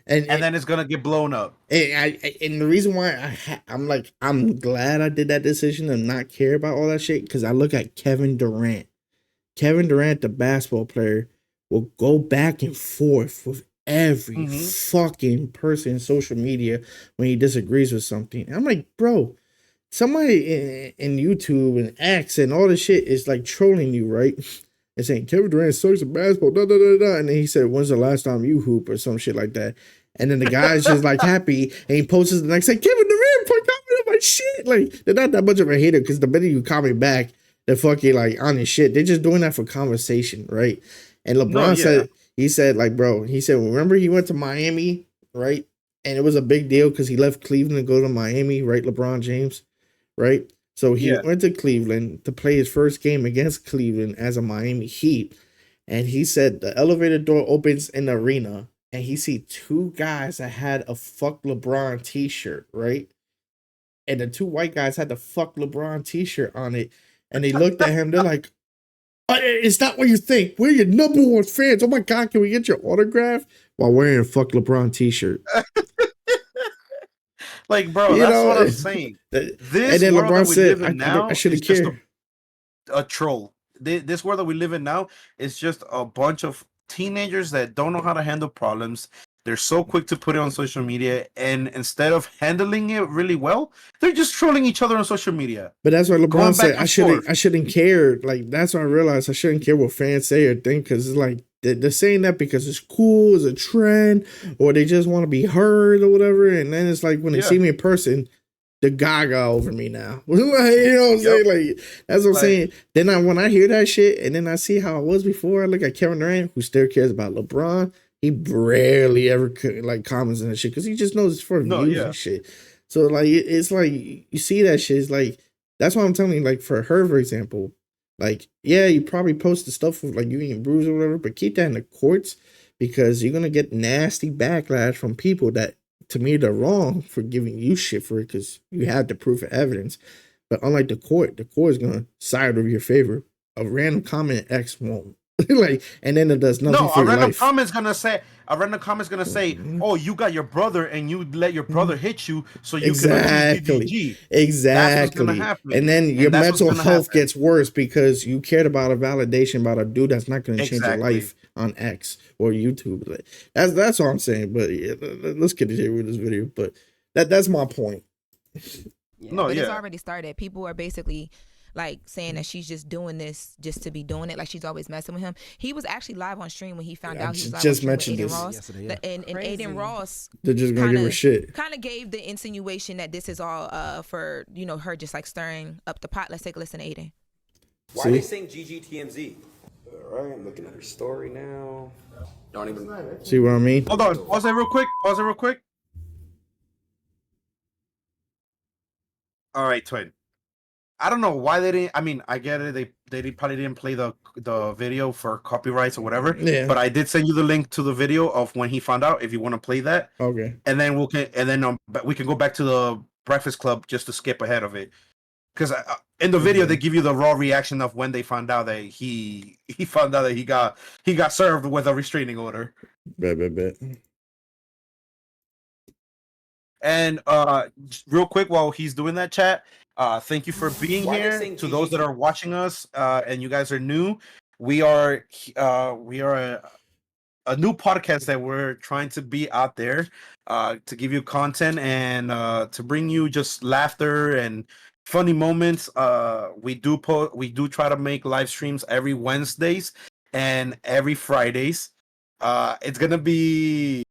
and then it's gonna get blown up. And the reason why I'm glad I did that decision and not care about all that shit, because I look at Kevin Durant. Kevin Durant, the basketball player, will go back and forth with every fucking person in social media when he disagrees with something. I'm like, bro, somebody in YouTube and X and all this shit is like trolling you, right? And saying Kevin Durant sucks at basketball, da da da da. And then he said, "When's the last time you hoop?" or some shit like that. And then the guy's just like happy, and he posts the next, like, Kevin Durant put comment on my shit. Like, they're not that much of a hater, because the minute you comment back, they're fucking like on his shit. They're just doing that for conversation, right? And LeBron said, like, bro, he said, remember he went to Miami, right? And it was a big deal because he left Cleveland to go to Miami, right? LeBron James, right? So he went to Cleveland to play his first game against Cleveland as a Miami Heat. And he said the elevator door opens in the arena, and he see two guys that had a fuck LeBron t-shirt, right? And the two white guys had the fuck LeBron t-shirt on it. And they looked at him, they're like, it's not what you think. We're your number one fans. Oh my God, can we get your autograph? While wearing a fuck LeBron t-shirt. Like, bro, that's what I'm saying. This and then world LeBron that we said, live in now I should have is just cared. a troll. This world that we live in now is just a bunch of teenagers that don't know how to handle problems. They're so quick to put it on social media, and instead of handling it really well, they're just trolling each other on social media. But that's why LeBron said I shouldn't care. Like, that's why I realized I shouldn't care what fans say or think, because it's like they're saying that because it's cool, it's a trend, or they just want to be heard or whatever. And then it's like when they see me in person, the gaga over me now. Like, you know what I'm saying? Like, that's what I'm saying. Then when I hear that shit, and then I see how it was before, I look at Kevin Durant, who still cares about LeBron. He rarely ever like comments on that shit because he just knows it's for views and shit. So like it's like you see that shit. It's like that's why I'm telling you. Like for her, for example, like you probably post the stuff with like you eating bruise or whatever, but keep that in the courts because you're gonna get nasty backlash from people that to me they're wrong for giving you shit for it because you have the proof of evidence. But unlike the court is gonna side over your favor. A random comment X won't. Like, and then it does nothing for your life. A random comment's gonna say, "Oh, you got your brother, and you let your brother hit you, so you can DDG." Exactly. And then your mental health gets worse because you cared about a validation about a dude that's not going to change your life on X or YouTube. Like, that's all I'm saying. But let's get here with this video. But that's my point. But it's already started. People are basically like saying that she's just doing this just to be doing it, like she's always messing with him. He was actually live on stream when he found out he was live just on stream mentioned with this Aiden Ross. yesterday, And Aiden Ross, they're just gonna give her shit. Kind of gave the insinuation that this is all for her just like stirring up the pot. Let's take a listen to Aiden. Why are they saying GGTMZ? All right, I'm looking at her story now. Don't even see what I mean. Hold on, pause it real quick. All right, twin. I don't know why they didn't. I mean, I get it. They probably didn't play the video for copyrights or whatever. Yeah. But I did send you the link to the video of when he found out. If you want to play that, okay. And then we can go back to the Breakfast Club just to skip ahead of it. Because in the video they give you the raw reaction of when they found out that he found out that he got served with a restraining order. Bet. And real quick while he's doing that, chat. Thank you for being here. To those that are watching us, and you guys are new, we are a new podcast that we're trying to be out there, to give you content and to bring you just laughter and funny moments. We do try to make live streams every Wednesdays and every Fridays. It's gonna be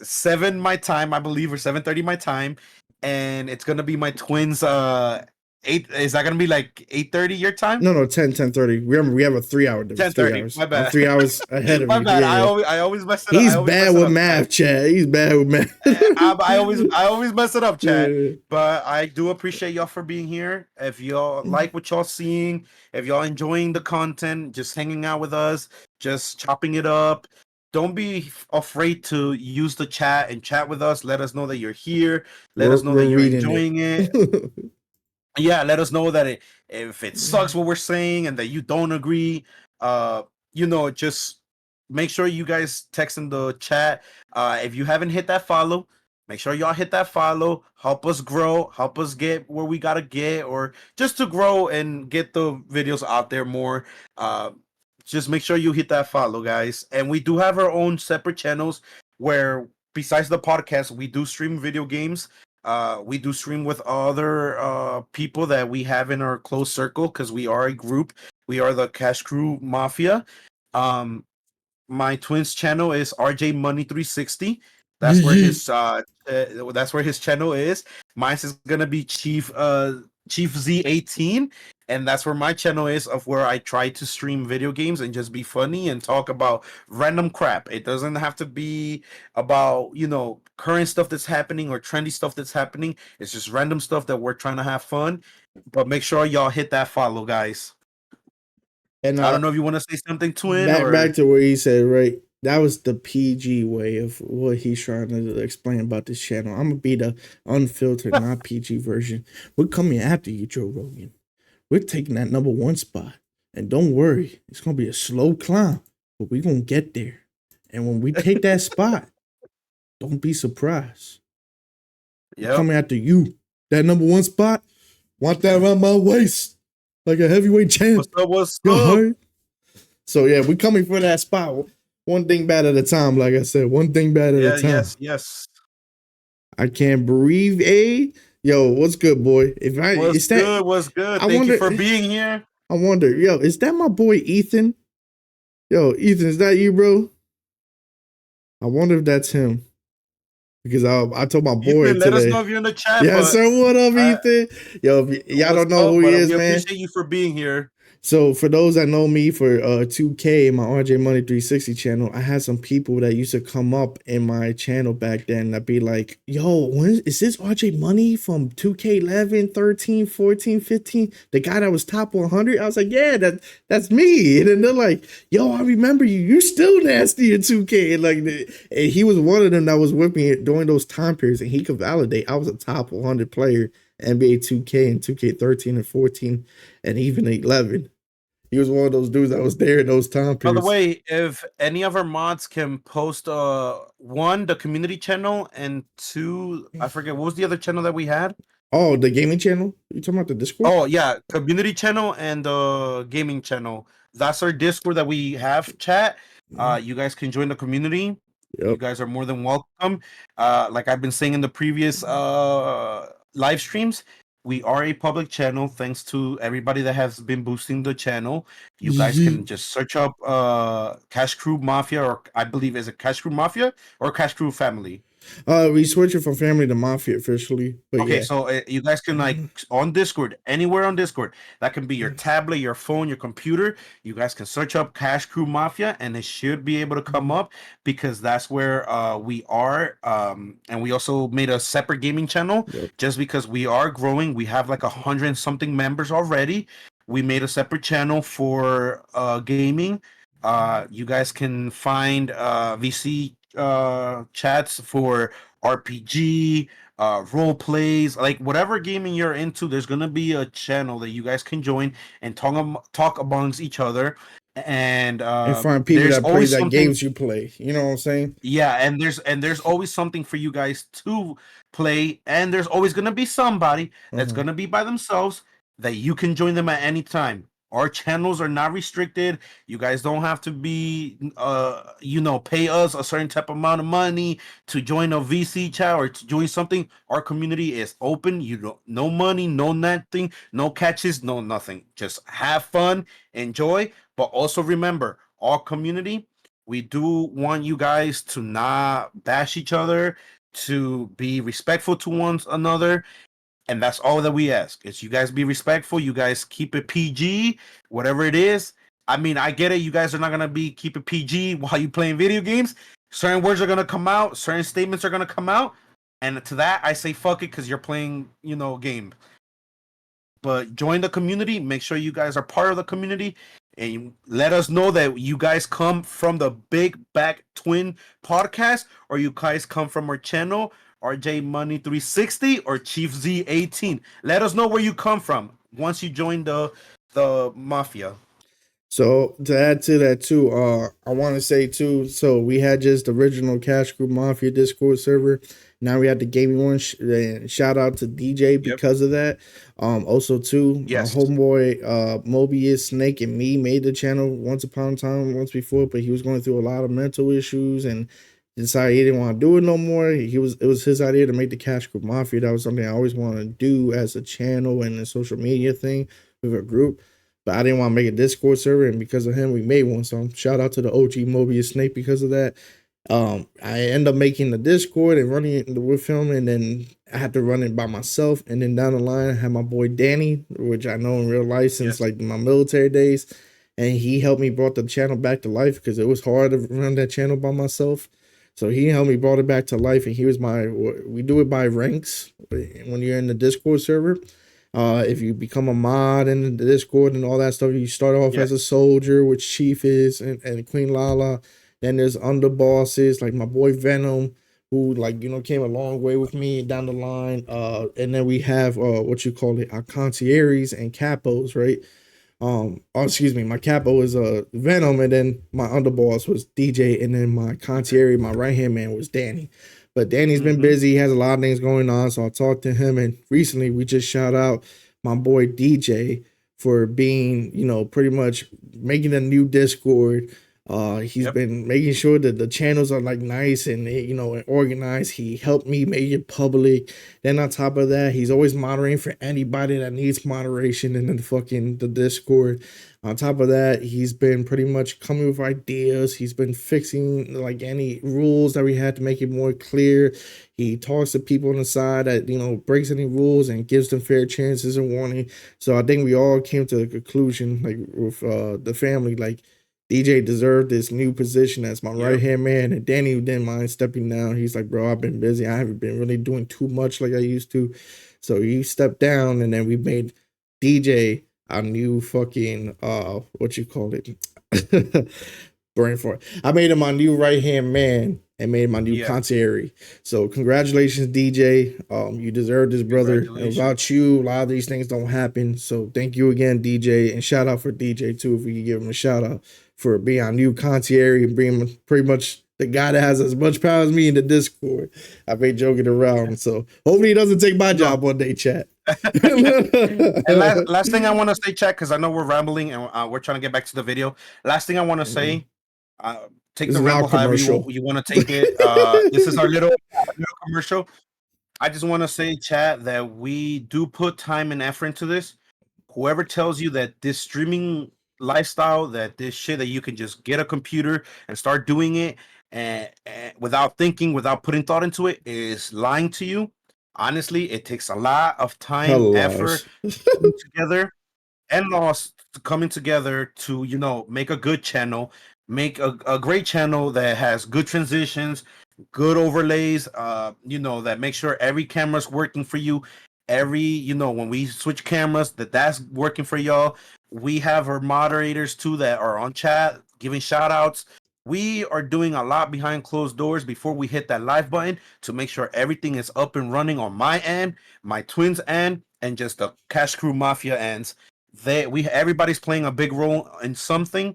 7 my time, I believe, or 7:30 my time. And it's gonna be my twins. 8. Is that gonna be like 8:30 your time? No, 10:30. Remember, we have a 3-hour difference. 10:30. My bad. I'm 3 hours ahead of my you. bad. Yeah. I always mess it up. He's bad with math, Chad. He's bad with math. I always mess it up, Chad. Yeah. But I do appreciate y'all for being here. If y'all like what y'all seeing, if y'all enjoying the content, just hanging out with us, just chopping it up. Don't be afraid to use the chat and chat with us. Let us know that you're here. Let us know that you're enjoying it. Yeah, let us know that if it sucks what we're saying and that you don't agree, just make sure you guys text in the chat. If you haven't hit that follow, make sure y'all hit that follow. Help us grow. Help us get where we gotta get, or just to grow and get the videos out there more. Just make sure you hit that follow, guys. And we do have our own separate channels where, besides the podcast, we do stream video games. We do stream with other people that we have in our close circle because we are a group. We are the Cash Crew Mafia. My twins channel is RJ Money 360. That's where his channel is. Mine's is gonna be Chief Z18, and that's where my channel is, of where I try to stream video games and just be funny and talk about random crap. It doesn't have to be about, current stuff that's happening or trendy stuff that's happening. It's just random stuff that we're trying to have fun. But make sure y'all hit that follow, guys. And I don't know if you want to say something, Twin. Back to where he said, right? That was the PG way of what he's trying to explain about this channel. I'm gonna be the unfiltered, not PG version. We're coming after you, Joe Rogan. We're taking that #1 spot. And don't worry, it's gonna be a slow climb, but we're gonna get there. And when we take that spot, don't be surprised. Yep. We're coming after you. That #1 spot, want that around my waist. Like a heavyweight champ. What's up? So yeah, we're coming for that spot. One thing bad at a time, like I said. One thing bad at a time. Yes. I can't breathe, Yo, what's good, boy? What's good? Thank you for being here. I wonder, is that my boy Ethan? Yo, Ethan, is that you, bro? I wonder if that's him. Because I told my boy Ethan, today. let us know if you're in the chat. Yeah, sir. What up, Ethan? Yo, y'all don't know who he is, man. We appreciate you for being here. So for those that know me for 2K, my RJ Money 360 channel, I had some people that used to come up in my channel back then that be like, yo, is this RJ Money from 2K11, 13, 14, 15? The guy that was top 100? I was like, yeah, that's me. And then they're like, yo, I remember you. You still nasty in 2K. And he was one of them that was with me during those time periods, and he could validate I was a top 100 player, NBA 2K and 2K13 and 14 and even 11. He was one of those dudes that was there in those time periods. By the way, if any of our mods can post one, the community channel, and two, I forget, what was the other channel that we had? Oh, the gaming channel? You talking about the Discord? Oh, yeah, community channel and the gaming channel. That's our Discord that we have, chat. You guys can join the community. Yep. You guys are more than welcome. Like I've been saying in the previous live streams, we are a public channel thanks to everybody that has been boosting the channel. You guys can just search up Cash Crew Mafia, or I believe is it Cash Crew Mafia or Cash Crew Family? We switched it from family to mafia officially. But okay, yeah. So you guys can on Discord, anywhere on Discord. That can be your tablet, your phone, your computer. You guys can search up Cash Crew Mafia, and it should be able to come up because that's where we are. And we also made a separate gaming channel just because we are growing. We have like 100-something members already. We made a separate channel for gaming. You guys can find VC chats for RPG, role plays, like whatever gaming you're into. There's gonna be a channel that you guys can join and talk amongst each other, and find people that play that games you play. You know what I'm saying? Yeah, and there's always something for you guys to play, and there's always gonna be somebody that's gonna be by themselves that you can join them at any time. Our channels are not restricted. You guys don't have to be, pay us a certain type of amount of money to join a VC chat or to join something. Our community is open. You don't, no money, no nothing, no catches, no nothing. Just have fun, enjoy. But also remember, our community, we do want you guys to not bash each other, to be respectful to one another. And that's all that we ask. Is you guys be respectful. You guys keep it PG, whatever it is. I mean, I get it. You guys are not gonna keep it PG while you playing video games. Certain words are gonna come out. Certain statements are gonna come out. And to that, I say fuck it because you're playing, game. But join the community. Make sure you guys are part of the community, and let us know that you guys come from the Big Back Twin podcast, or you guys come from our channel, RJ Money 360 or Chief Z18. Let us know where you come from once you join the mafia. So to add to that too, I want to say too. So we had just the original Cash Group Mafia Discord server. Now we had the gaming one. Shout out to DJ because of that. Also too, my homeboy Mobius, Snake, and me made the channel once upon a time, once before, but he was going through a lot of mental issues and decided he didn't want to do it no more. It was his idea to make the Cash Group Mafia. That was something I always wanted to do as a channel and a social media thing with a group. But I didn't want to make a Discord server, and because of him, we made one. So shout out to the OG Mobius Snake because of that. I end up making the Discord and running it with him, and then I had to run it by myself. And then down the line, I had my boy Danny, which I know in real life since like my military days, and he helped me brought the channel back to life because it was hard to run that channel by myself. So he helped me brought it back to life, and he was we do it by ranks when you're in the Discord server. If you become a mod in the Discord and all that stuff, you start off as a soldier, which Chief is, and Queen Lala. Then there's underbosses like my boy Venom, who came a long way with me down the line. And then we have what you call it, our concierges and capos, right? Excuse me, my capo is Venom, and then my underboss was DJ, and then my concierge, my right hand man, was Danny. But Danny's been busy, he has a lot of things going on, so I talked to him, and recently we just shout out my boy DJ for being, pretty much making a new Discord. He's been making sure that the channels are nice and and organized. He helped me make it public. Then on top of that, he's always moderating for anybody that needs moderation in the Discord. On top of that, he's been pretty much coming with ideas. He's been fixing any rules that we had to make it more clear. He talks to people on the side that breaks any rules and gives them fair chances and warning. So I think we all came to the conclusion with the family DJ deserved this new position as my right hand man, and Danny didn't mind stepping down. He's like, bro, I've been busy. I haven't been really doing too much like I used to. So he stepped down, and then we made DJ our new fucking what you call it? Brain fart. I made him my new right hand man and made my new concierge. So congratulations, DJ. You deserve this, brother. And without you, a lot of these things don't happen. So thank you again, DJ, and shout out for DJ too, if we could give him a shout out for being our new concierge and being pretty much the guy that has as much power as me in the Discord. I've been joking around, so hopefully he doesn't take my job one day, chat. And last thing I want to say, chat, because I know we're rambling and we're trying to get back to the video. Last thing I want to say, take the ramble however you want to take it. This is our little commercial. I just want to say, chat, that we do put time and effort into this. Whoever tells you that this streaming lifestyle, that this shit that you can just get a computer and start doing it and without thinking, without putting thought into it, is lying to you. Honestly, it takes a lot of time, effort, coming together, and loss coming together to make a good channel, make a great channel that has good transitions, good overlays, that make sure every camera's working for you. Every when we switch cameras, that's working for y'all. We have our moderators too that are on chat giving shout outs. We are doing a lot behind closed doors before we hit that live button to make sure everything is up and running on my end, my twins end, and just the Cash Crew Mafia ends. Everybody's playing a big role in something,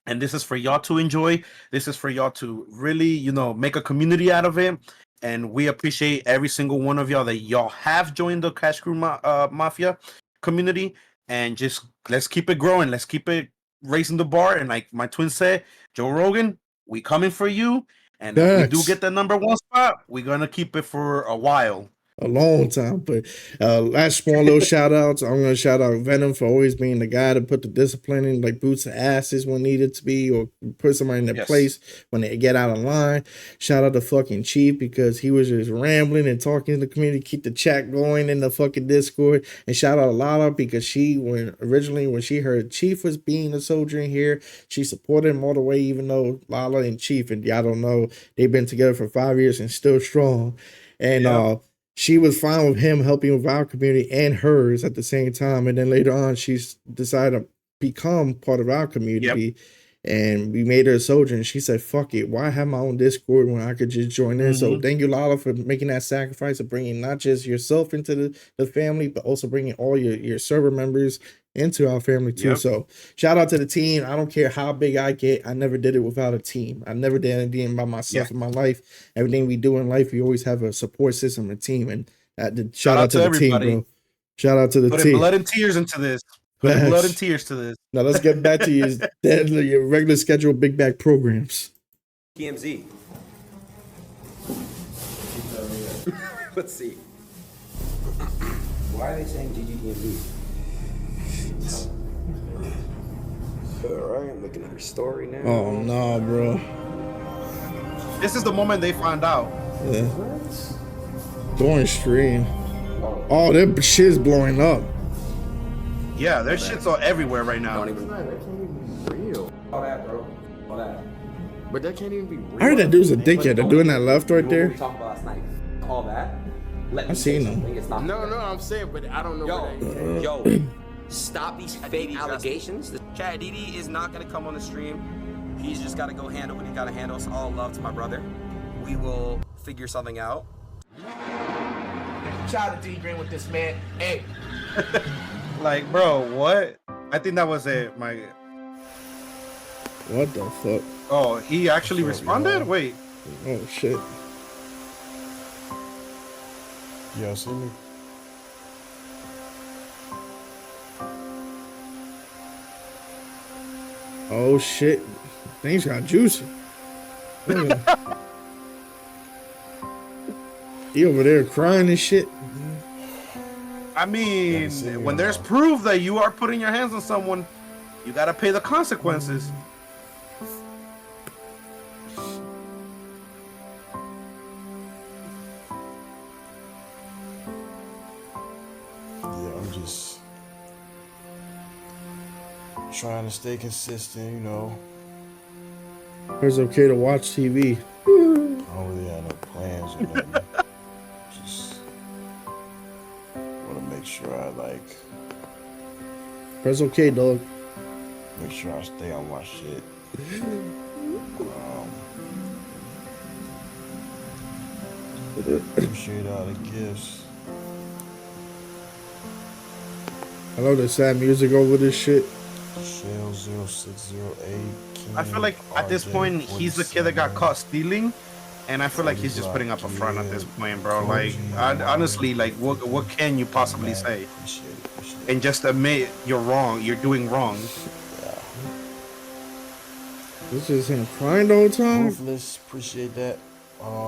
and this is for y'all to enjoy. This is for y'all to really make a community out of it. And we appreciate every single one of y'all that y'all have joined the Cash Crew Mafia community. And just let's keep it growing. Let's keep it raising the bar. And like my twin said, Joe Rogan, we coming for you. And if we do get the #1 spot, we're going to keep it for a while. A long time. But last small little shout outs. I'm gonna shout out Venom for always being the guy to put the discipline in, boots and asses when needed to be, or put somebody in their place when they get out of line. Shout out to fucking Chief because he was just rambling and talking to the community, keep the chat going in the fucking Discord. And shout out to Lala because when she heard Chief was being a soldier in here, she supported him all the way, even though Lala and Chief, and y'all don't know, they've been together for 5 years and still strong. And she was fine with him helping with our community and hers at the same time. And then later on, she's decided to become part of our community. And we made her a soldier. And she said, fuck it. Why have my own Discord when I could just join in? So thank you, Lala, for making that sacrifice of bringing not just yourself into the family, but also bringing all your server members into our family too. Yep. So shout out to the team. I don't care how big I get. I never did it without a team. I never did anything by myself in my life. Everything we do in life, we always have a support system, a team, and shout out to the everybody. team, bro. Shout out to the Putting team. blood and tears into this. Putting blood and tears to this. Now let's get back to your regular scheduled big back programs. TMZ. Let's see. Why are they saying GGTMZ? Alright, I'm looking at her story now. Oh no, bro. This is the moment they find out. Yeah. During stream. Oh, their shit's blowing up. Yeah, their shit's all everywhere right now. That can't even be real. All that, bro. All that. But that can't even be real. I heard that dude's a dickhead. They're doing that left right there. We talked about last night. All that. I seen him. No, I'm saying, but I don't know. Yo, stop these fake allegations. Chad DD is not gonna come on the stream. He's just gotta go handle what he gotta handle. It's all love to my brother. We will figure something out. Child to D Green with this man. Hey. Like, bro, what? I think that was it. What the fuck? Oh, he actually responded? Wait. Oh shit. Yo, see me? Oh shit. Things got juicy. He over there crying and shit. I mean, when there's proof that you are putting your hands on someone, you gotta pay the consequences. Yeah, I'm just trying to stay consistent, you know. It's okay to watch TV. I don't really have no plans or nothing. Just want to make sure I It's okay, dog. make sure I stay on my shit. Appreciate all the gifts. I love the sad music over this shit. Shell 0608. I feel like at this point, he's the kid that got caught stealing. And I feel like he's just putting up a front at this point, bro. Like, honestly, like, what can you possibly say? And just admit you're wrong. You're doing wrong. This is him crying the whole time. Ruthless, appreciate that.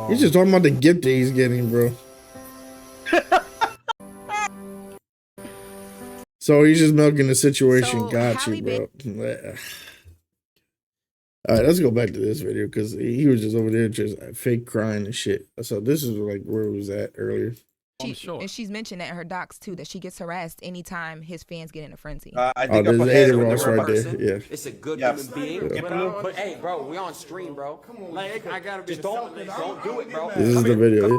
He's just talking about the gift that he's getting, bro. So he's just milking the situation. So, Got you, bro. All right, let's go back to this video because he was just over there just fake crying and shit. So this is like where it was at earlier. And she's mentioned that in her docs too, that she gets harassed anytime his fans get in a frenzy. I think there's up Ada ahead Ross right person. there. Yeah. It's a good Yes. human being. But hey, bro, we on stream, bro. Come on, like, I gotta be just don't do it, bro. This is the video.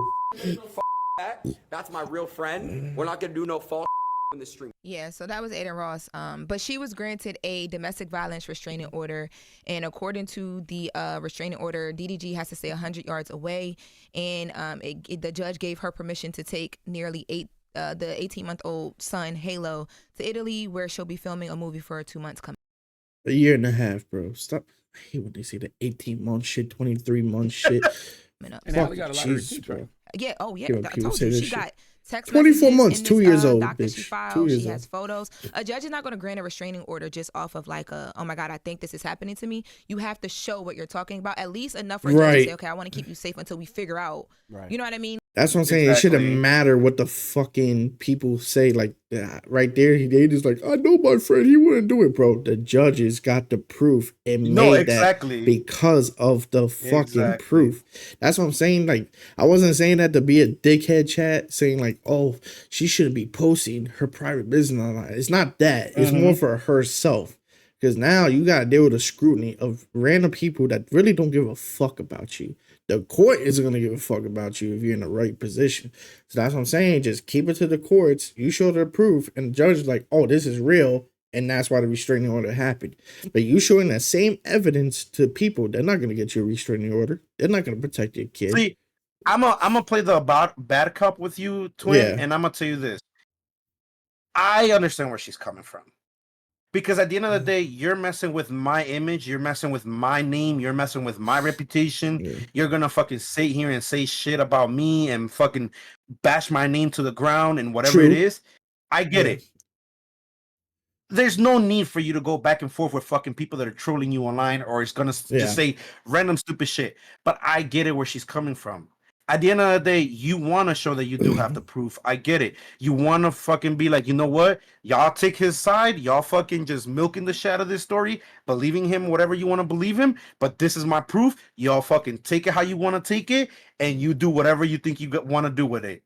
That's my real friend. We're not gonna do no false in the stream. Yeah, so that was Aiden Ross. But she was granted a domestic violence restraining order, and according to the restraining order, DDG has to stay 100 yards away, and the judge gave her permission to take nearly the 18-month-old son Halo to Italy, where she'll be filming a movie for 2 months coming. A year and a half, bro. Stop. I hate when they say the 18-month shit, 23-month shit. And Allie got a lot of Jesus, receipts, bro. right? Yeah. Oh, yeah. People I told say you this she shit. got text 24 messages months, in 2 this, years old, doc that bitch. she filed. 2 years She old. has photos. A judge is not going to grant a restraining order just off of like oh my God, I think this is happening to me. You have to show what you're talking about, at least enough for a judge to Right. say, okay, I want to keep you safe until we figure out. Right. You know what I mean? That's what I'm saying. It shouldn't matter what the fucking people say. Like right there, they just like, I know my friend, he wouldn't do it, bro. The judges got the proof and made that because of the fucking proof. That's what I'm saying. Like, I wasn't saying that to be a dickhead chat, saying like, oh, she shouldn't be posting her private business online. It's not that. It's more for herself. Because now you got to deal with the scrutiny of random people that really don't give a fuck about you. The court isn't going to give a fuck about you if you're in the right position. So that's what I'm saying. Just keep it to the courts. You show the proof, and the judge is like, oh, this is real, and that's why the restraining order happened. But you showing that same evidence to people, they're not going to get you a restraining order. They're not going to protect your kid. See, I'm gonna play the bad cop with you, twin, and I'm gonna tell you this. I understand where she's coming from. Because at the end of the day, you're messing with my image, you're messing with my name, you're messing with my reputation. Yeah. You're gonna fucking sit here and say shit about me and fucking bash my name to the ground and whatever it True. is. I get Yeah. it. There's no need for you to go back and forth with fucking people that are trolling you online or is gonna Yeah. just say random stupid shit. But I get it where she's coming from. At the end of the day, you want to show that you do have the proof. I get it. You want to fucking be like, you know what? Y'all take his side. Y'all fucking just milking the shit out of this story, believing him, whatever you want to believe him. But this is my proof. Y'all fucking take it how you want to take it, and you do whatever you think you want to do with it.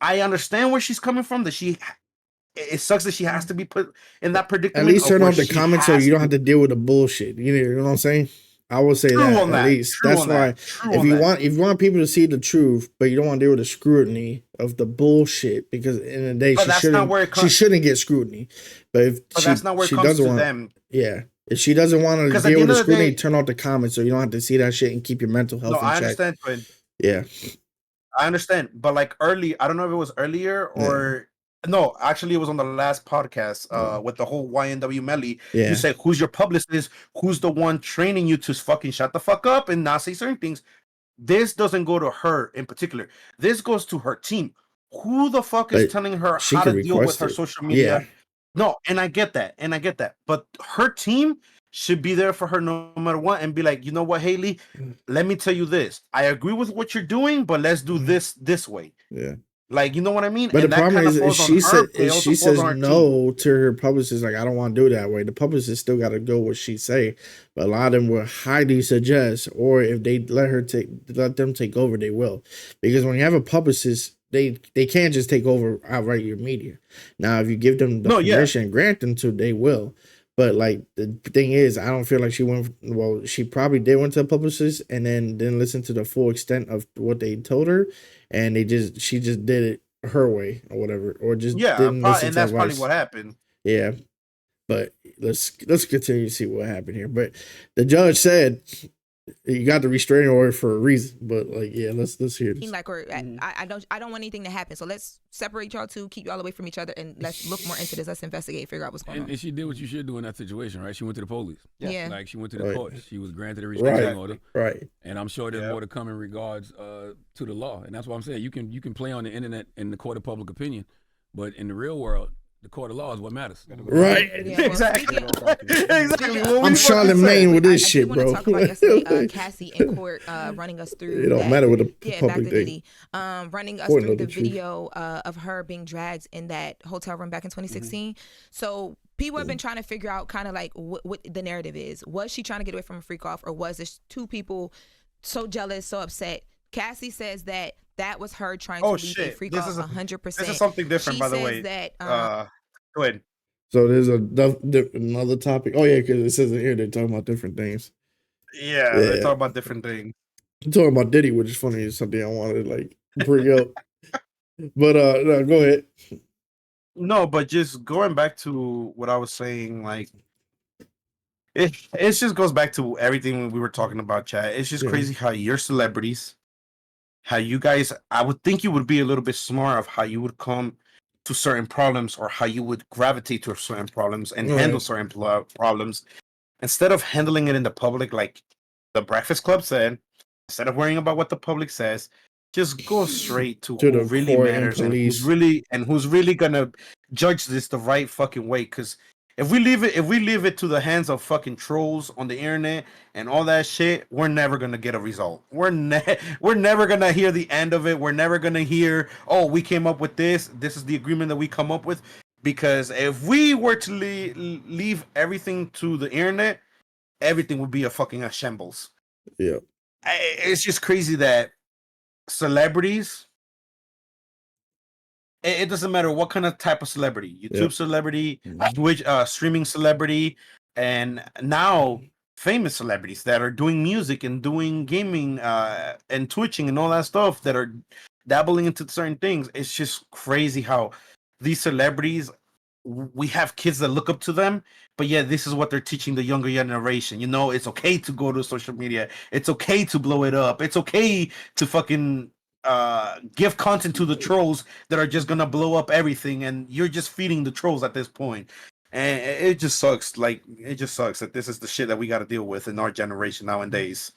I understand where she's coming from. It sucks that she has to be put in that predicament. At least turn where off the she comments so has you don't to- have to deal with the bullshit. You know what I'm saying? I would say True that on at that. least. True That's on why that. True if on you that. want people to see the truth, but you don't want to deal with the scrutiny of the bullshit, because in the day But that's not where it she shouldn't get scrutiny. But if But she, that's not where it she comes doesn't to want, them. yeah, if she doesn't want to Because at deal the with end the of the scrutiny, day, turn off the comments so you don't have to see that shit and keep your mental health no, in I check. understand, Twin. Yeah, I understand. But like early, I don't know if it was earlier or no, actually it was on the last podcast with the whole YNW Melly. Yeah. You said who's your publicist, who's the one training you to fucking shut the fuck up and not say certain things. This doesn't go to her in particular. This goes to her team. Who the fuck is But telling her she how could to deal with request her it. social media? Yeah. No, and I get that. But her team should be there for her no matter what and be like, you know what, Haley, let me tell you this. I agree with what you're doing, but let's do this way. Yeah. Like, you know what I mean? But And the that problem kind of is, if falls on she her, said but it if also she falls says on her team. no to her publicist, like, I don't want to do it that way, the publicist still got to go what she say. But a lot of them will highly suggest, or if they let them take over, they will, because when you have a publicist, they can't just take over outright your media. Now, if you give them the permission, grant them to, they will. But like the thing is, I don't feel like she went. Well, she probably did went to a publicist and then didn't listen to the full extent of what they told her, and she just did it her way or whatever, or just didn't listen And to that's advice. probably what happened. Yeah, but let's continue to see what happened here. But the judge said you got the restraining order for a reason. But like, yeah, let's hear this. Like, or I don't want anything to happen. So let's separate y'all two, keep y'all away from each other, and let's look more into this. Let's investigate, figure out what's going on. And she did what you should do in that situation, right? She went to the police. Yeah. Like she went to the Right. courts. She was granted a restraining order. Right. And I'm sure there's more to come in regards to the law. And that's what I'm saying. You can play on the internet in the court of public opinion, but in the real world, the court of law is what matters. Right. Exactly. Exactly. I'm Charlemagne with this shit, I bro. did want to talk about yesterday, Cassie in court running us through. It don't matter what the back public to thing. Diddy, running us Or through know the the truth. video of her being dragged in that hotel room back in 2016. So people have been trying to figure out kind of like what the narrative is. Was she trying to get away from a freak off, or was this two people so jealous, so upset? Cassie says that was her trying to leave a freak off 100%. This is something different, She by the says way. that, Go ahead. So there's another topic. Oh yeah, because it says in here they're talking about different things. Yeah, they're talking about different things. I'm talking about Diddy, which is funny. It's something I wanted to like bring up. But no, go ahead. No, but just going back to what I was saying, like it just goes back to everything we were talking about, chat. It's just crazy how you're celebrities, how you guys. I would think you would be a little bit smart of how you would come to certain problems or how you would gravitate to certain problems and handle certain problems instead of handling it in the public, like the Breakfast Club said. Instead of worrying about what the public says, just go straight to who the really court and matters and police. who's really gonna judge this the right fucking way. Because if we leave it to the hands of fucking trolls on the internet and all that shit, we're never gonna get a result. We're never gonna hear the end of it. We're never gonna hear, oh, we came up with this. This is the agreement that we come up with. Because if we were to leave everything to the internet, everything would be a shambles. Yeah. It's just crazy that celebrities, it doesn't matter what kind of type of celebrity, YouTube celebrity, Twitch, streaming celebrity, and now famous celebrities that are doing music and doing gaming and twitching and all that stuff that are dabbling into certain things. It's just crazy how these celebrities, we have kids that look up to them, but yeah, this is what they're teaching the younger generation. You know, it's okay to go to social media. It's okay to blow it up. It's okay to fucking give content to the trolls that are just gonna blow up everything, and you're just feeding the trolls at this point. And it just sucks. Like, it just sucks that this is the shit that we got to deal with in our generation nowadays.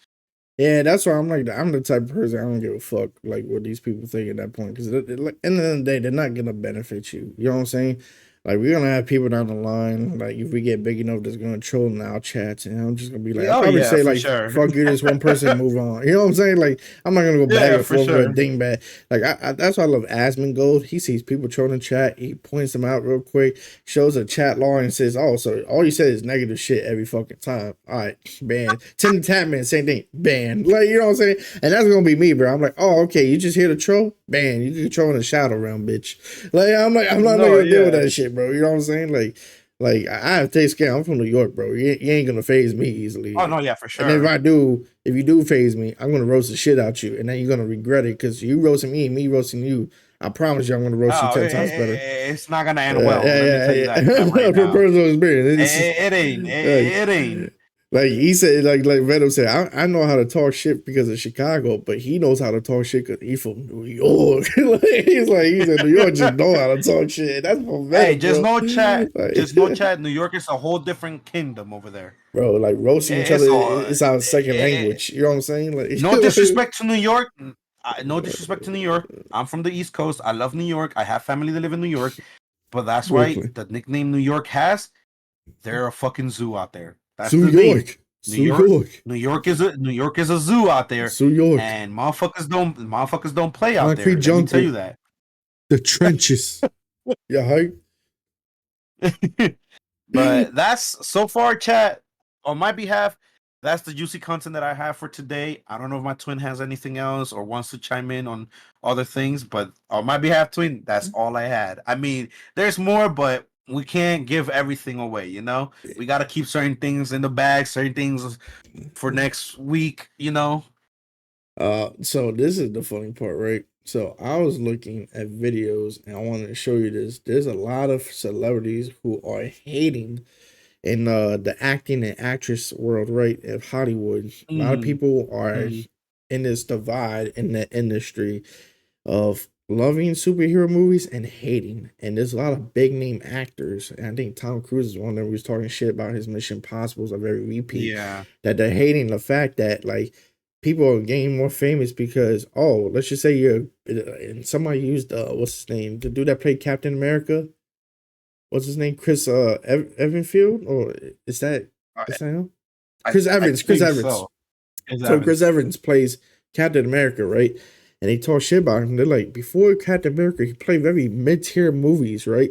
Yeah, that's why I'm like, I'm the type of person I don't give a fuck like what these people think at that point, because like, at the end of the day, they're not gonna benefit you. You know what I'm saying? Like, we're gonna have people down the line, like if we get big enough, that's gonna troll in our chats, and I'm just gonna be like, I'll probably say for like, sure. fuck you, this one person, move on. You know what I'm saying? Like, I'm not gonna go back and for forth with a sure. dingbat. Like, that's why I love Asmon Gold. He sees people trolling chat, he points them out real quick, shows a chat log, and says, oh, so all you said is negative shit every fucking time. All right, ban. Tim Tapman, same thing, ban. Like, you know what I'm saying? And that's gonna be me, bro. I'm like, oh, okay, you just here to troll? Ban. You can troll in the shadow realm, bitch. Like, I'm not gonna deal with that shit, bro. You know what I'm saying? Like I have thick skin. I'm from New York, bro. You ain't gonna phase me easily. Oh no, yeah, for sure. And if you do phase me, I'm gonna roast the shit out you, and then you're gonna regret it because you roasting me roasting you. I promise you, I'm gonna roast you 10 times better. It's not gonna end well. Let me tell you that right From now. personal experience, It ain't. It ain't. Like he said, like Venom said, I know how to talk shit because of Chicago, but he knows how to talk shit because he's from New York. He's in New York, just know how to talk shit. That's from Venom. Hey, just bro. no chat. Like, Just no chat. New York is a whole different kingdom over there. Bro, like roasting each other is our second language. You know what I'm saying? Like, no disrespect to New York. No disrespect to New York. I'm from the East Coast. I love New York. I have family that live in New York. But that's why the nickname New York has. They're a fucking zoo out there. That's New the York. name. New York is a zoo out there. New York. And motherfuckers don't play out Concrete there. Let me jungle. tell you that. The trenches. Yeah, hype. But that's so far, chat. On my behalf, that's the juicy content that I have for today. I don't know if my twin has anything else or wants to chime in on other things, but on my behalf, twin, that's all I had. I mean, there's more, but we can't give everything away, you know? We got to keep certain things in the bag, certain things for next week, you know? So this is the funny part, right? So I was looking at videos and I wanted to show you this. There's a lot of celebrities who are hating in the acting and actress world, right? Of Hollywood. A lot of people are in this divide in the industry of loving superhero movies and hating. And there's a lot of big name actors. And I think Tom Cruise is one of them who was talking shit about his Mission Impossibles of every repeat. Yeah. That they're hating the fact that like people are getting more famous because, oh, let's just say you're and somebody used what's his name? The dude that played Captain America. What's his name? Chris Evanfield? Or is that him? Chris Evans. Chris Evans. So Chris Evans plays Captain America, right? And they talk shit about him. They're like, before Captain America, he played very mid-tier movies, right?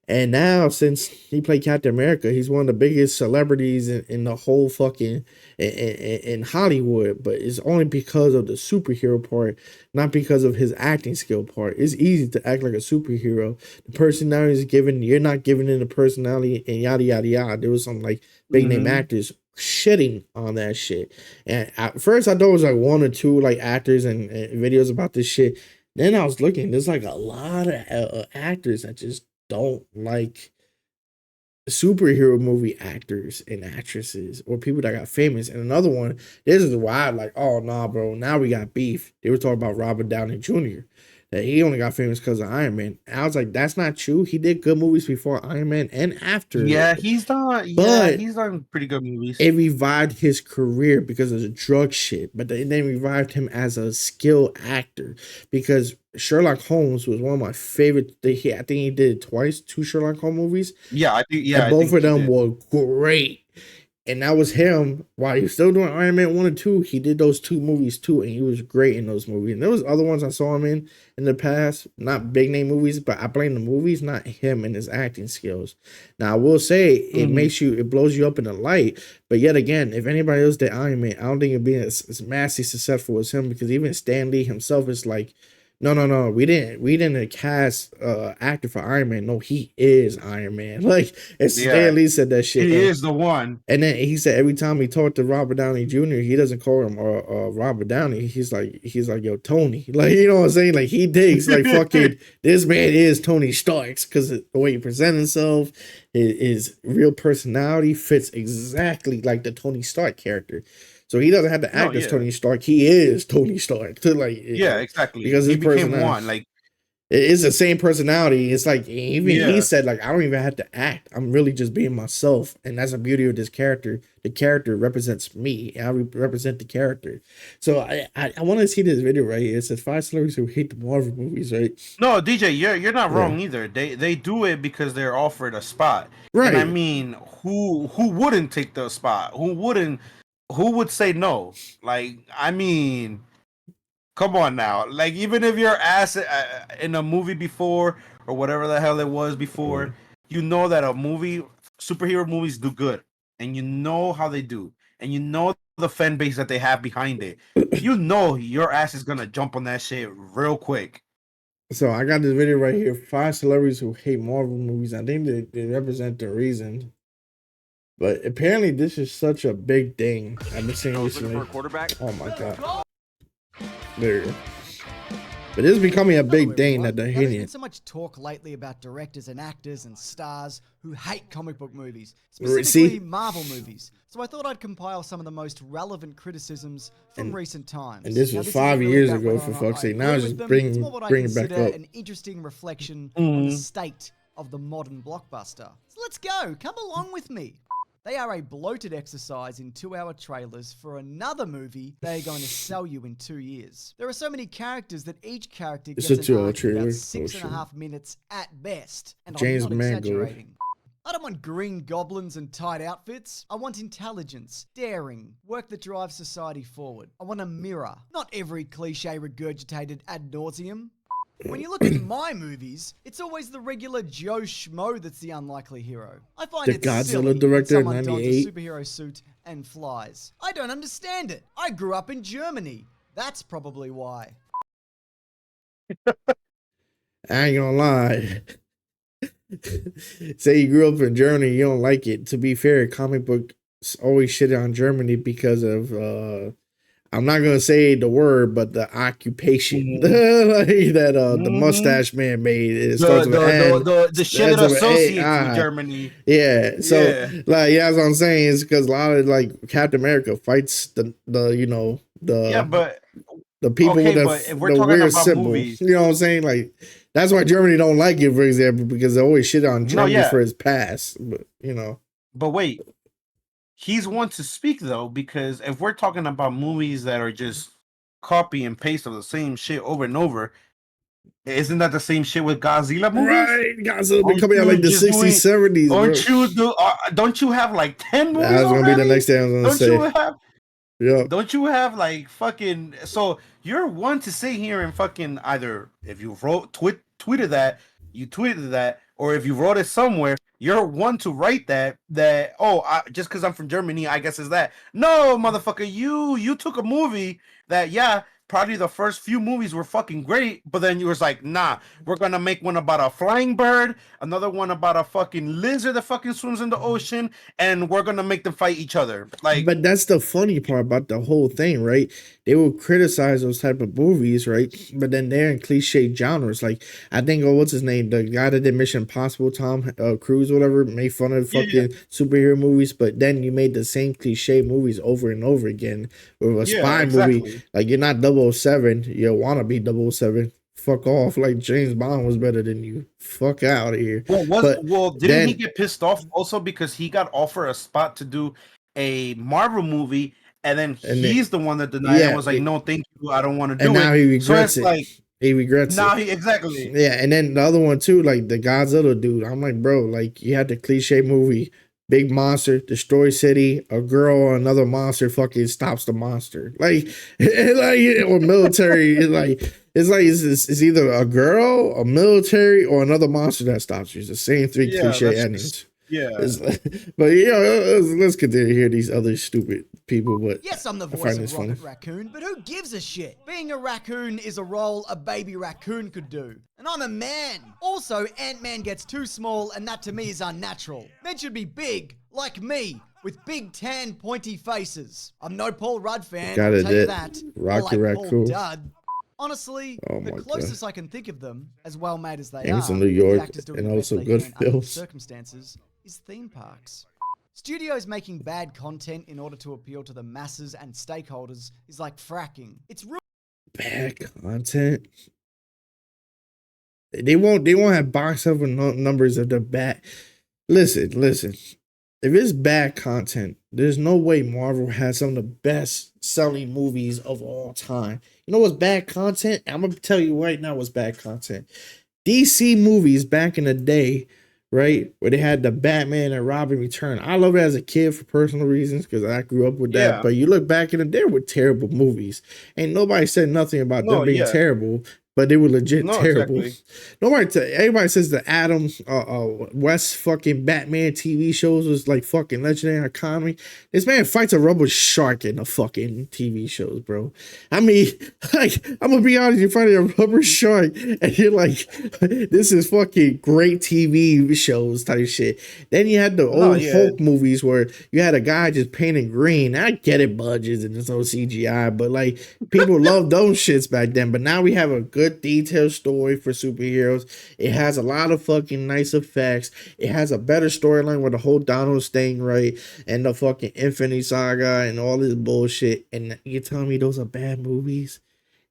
And now, since he played Captain America, he's one of the biggest celebrities in the whole fucking in Hollywood. But it's only because of the superhero part, not because of his acting skill part. It's easy to act like a superhero. The personality is given, you're not giving in the personality, and yada yada yada. There was some like big name actors shitting on that shit. And at first, I thought it was like one or two like actors and videos about this shit. Then I was looking. There's like a lot of actors that just don't like superhero movie actors and actresses or people that got famous. And another one, this is why I'm like, oh nah, bro, now we got beef. They were talking about Robert Downey Jr. that he only got famous because of Iron Man. And I was like, that's not true. He did good movies before Iron Man and after. Yeah, he's done. But he's done pretty good movies. It revived his career because of the drug shit, but they revived him as a skilled actor because Sherlock Holmes was one of my favorite. I think he did twice, 2 Sherlock Holmes movies. Yeah, I think. Yeah, and both of them were great. And that was him. While he was still doing Iron Man 1 and 2, he did those 2 movies too, and he was great in those movies. And there was other ones I saw him in the past, not big name movies, but I blame the movies, not him and his acting skills. Now I will say it blows you up in the light. But yet again, if anybody else did Iron Man, I don't think it'd be as massively successful as him because even Stan Lee himself is like, no, we didn't cast actor for Iron Man. No, he is Iron Man. Like, Stan Lee said that shit. He is the one. And then he said every time he talked to Robert Downey Jr., he doesn't call him Robert Downey. He's like, yo, Tony. Like, you know what I'm saying? Like, he digs like fucking this man is Tony Stark's because the way he presents himself, his real personality fits exactly like the Tony Stark character. So he doesn't have to act as Tony Stark. He is Tony Stark. To like, yeah, exactly. Because he his became personality. one. Like It's the same personality. It's like even Yeah. he said like I don't even have to act. I'm really just being myself, and that's the beauty of this character. The character represents me. And I represent the character. So I want to see this video right here. It says 5 celebrities who hate the Marvel movies. Right? No, DJ, you're not Yeah. wrong either. They do it because they're offered a spot. Right. And I mean, who wouldn't take the spot? Who would say no? Like, I mean, come on now. Like, even if you're ass in a movie before or whatever the hell it was before, you know that superhero movies do good, and you know how they do, and you know the fan base that they have behind it. You know your ass is gonna jump on that shit real quick. So I got this video right here. 5 celebrities who hate Marvel movies. I think they represent the reason. But apparently this is such a big thing. I've been seeing recently. Oh my god. There you go. But it's becoming a big thing that they're There's hating been it. so much talk lately about directors and actors and stars who hate comic book movies, specifically Marvel movies. So I thought I'd compile some of the most relevant criticisms from recent times. And this Now, was isn't 5 really years about ago, whether for or not fuck's I sake. Now agree it's with just them. bring It's more what I it back consider up. an interesting reflection on the state of the modern blockbuster. So let's go. Come along with me. They are a bloated exercise in 2-hour trailers for another movie they are going to sell you in 2 years. There are so many characters that each character It's gets a an 2-hour arc of trailer. about Oh, 6.5 minutes at best. And James I'm not Mangold. exaggerating. I don't want green goblins and tight outfits. I want intelligence, daring, work that drives society forward. I want a mirror, not every cliche regurgitated ad nauseum. When you look at my movies, it's always the regular Joe Schmo that's the unlikely hero. I find The it Godzilla silly when director, someone dons a 98. superhero suit and flies. I don't understand it. I grew up in Germany. That's probably why. I ain't gonna lie. Say you grew up in Germany, you don't like it. To be fair, comic books always shit on Germany because of I'm not gonna say the word, but the occupation like that the mustache man made. It starts with N. The shit ends that with associates AI. with Germany. Yeah. So Yeah. like that's what I'm saying is because a lot of like Captain America fights the you know the Yeah, but the people okay, with but if we're the talking weird about symbol. movies, You know what I'm saying? Like that's why Germany don't like it, for example, because they always shit on Germany yeah. for its past. But you know. but wait, he's one to speak though, because if we're talking about movies that are just copy and paste of the same shit over and over, isn't that the same shit with Godzilla movies? Right, Godzilla been Aren't coming out you like the just 60s, 70s, bro. Don't you have like 10 movies That was gonna be the already? next thing I was gonna Don't say. you have? Yeah. Don't you have like fucking? So you're one to sit here and fucking either if you tweeted that, you tweeted that, or if you wrote it somewhere, you're one to write that just because I'm from Germany, I guess is that. No, motherfucker, you took a movie that probably the first few movies were fucking great, but then you was like, nah, we're gonna make one about a flying bird, another one about a fucking lizard that fucking swims in the ocean, and we're gonna make them fight each other. Like, But that's the funny part about the whole thing, right? They will criticize those type of movies, right? But then they're in cliche genres. Like I think, what's his name? The guy that did Mission Impossible, Tom Cruise, whatever, made fun of fucking superhero movies. But then you made the same cliche movies over and over again with a spy movie. Like you're not 007, you wanna be 007. Fuck off! Like James Bond was better than you. Fuck out of here. Didn't he get pissed off also because he got offered a spot to do a Marvel movie, and then he's the one that denied and was like, "No, thank you, I don't want to do it." And now he regrets so it's it. Like, he regrets now it. Exactly. Yeah, and then the other one too, like the Godzilla dude. I'm like, bro, like you had the cliche movie, big monster, destroy city, a girl or another monster fucking stops the monster. Like, or military, it's either a girl, a military, or another monster that stops you. It's the same three cliche endings. But let's continue to hear these other stupid people. But yes, I'm the I voice find of this Rocket funny. Raccoon, but who gives a shit? Being a raccoon is a role a baby raccoon could do. And I'm a man. Also, Ant-Man gets too small, and that to me is unnatural. Men should be big, like me, with big, tan, pointy faces. I'm no Paul Rudd fan, I'll tell you that. Rocket Or like Paul Raccoon. Dud. Honestly, the my closest I can think of them, as well made as they And it's are, in New with York the actors doing and the best also they good can under the films. circumstances, is theme parks. Studios making bad content in order to appeal to the masses and stakeholders is like fracking. It's Bad content. They won't have box office numbers of the bad. Listen. If it's bad content, there's no way Marvel has some of the best selling movies of all time. You know what's bad content? I'm gonna tell you right now what's bad content. DC movies back in the day, right, where they had the Batman and Robin return. I loved it as a kid for personal reasons because I grew up with that. Yeah. But you look back in the day, they were terrible movies. Ain't nobody said nothing about them being terrible, but they were legit terrible. Exactly. Everybody says the Adam West fucking Batman TV shows was like fucking legendary economy. This man fights a rubber shark in the fucking TV shows, bro. I mean, like, I'm gonna be honest, you're fighting a rubber shark and you're like, this is fucking great TV shows type shit. Then you had the old Hulk movies where you had a guy just painted green. I get it, budgets and there's no CGI, but like people loved those shits back then. But now we have a good detailed story for superheroes. It has a lot of fucking nice effects. It has a better storyline with the whole Donald staying right and the fucking Infinity Saga and all this bullshit. And you're telling me those are bad movies?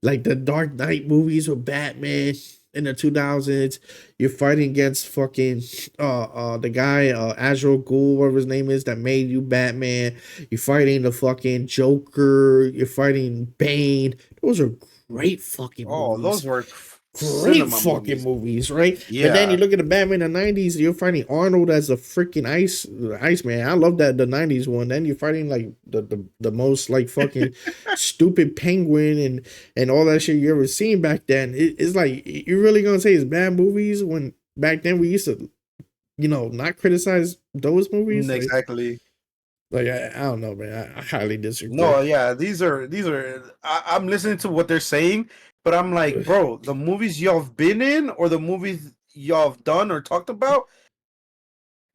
Like the Dark Knight movies with Batman in the 2000s. You're fighting against fucking the guy Azrael Ghul, whatever his name is, that made you Batman. You're fighting the fucking Joker. You're fighting Bane. Those are great fucking movies. Oh, those were great fucking movies, right? Yeah. But then you look at the Batman in the 90s, you're fighting Arnold as a freaking Iceman. I love that, the 90s one. Then you're fighting like the most like fucking stupid penguin and all that shit you ever seen back then. It's like, you're really gonna say it's bad movies when back then we used to, you know, not criticize those movies? Exactly. Like I don't know, man. I highly disagree. No, yeah, these are. I'm listening to what they're saying, but I'm like, bro, the movies y'all have been in or the movies y'all have done or talked about,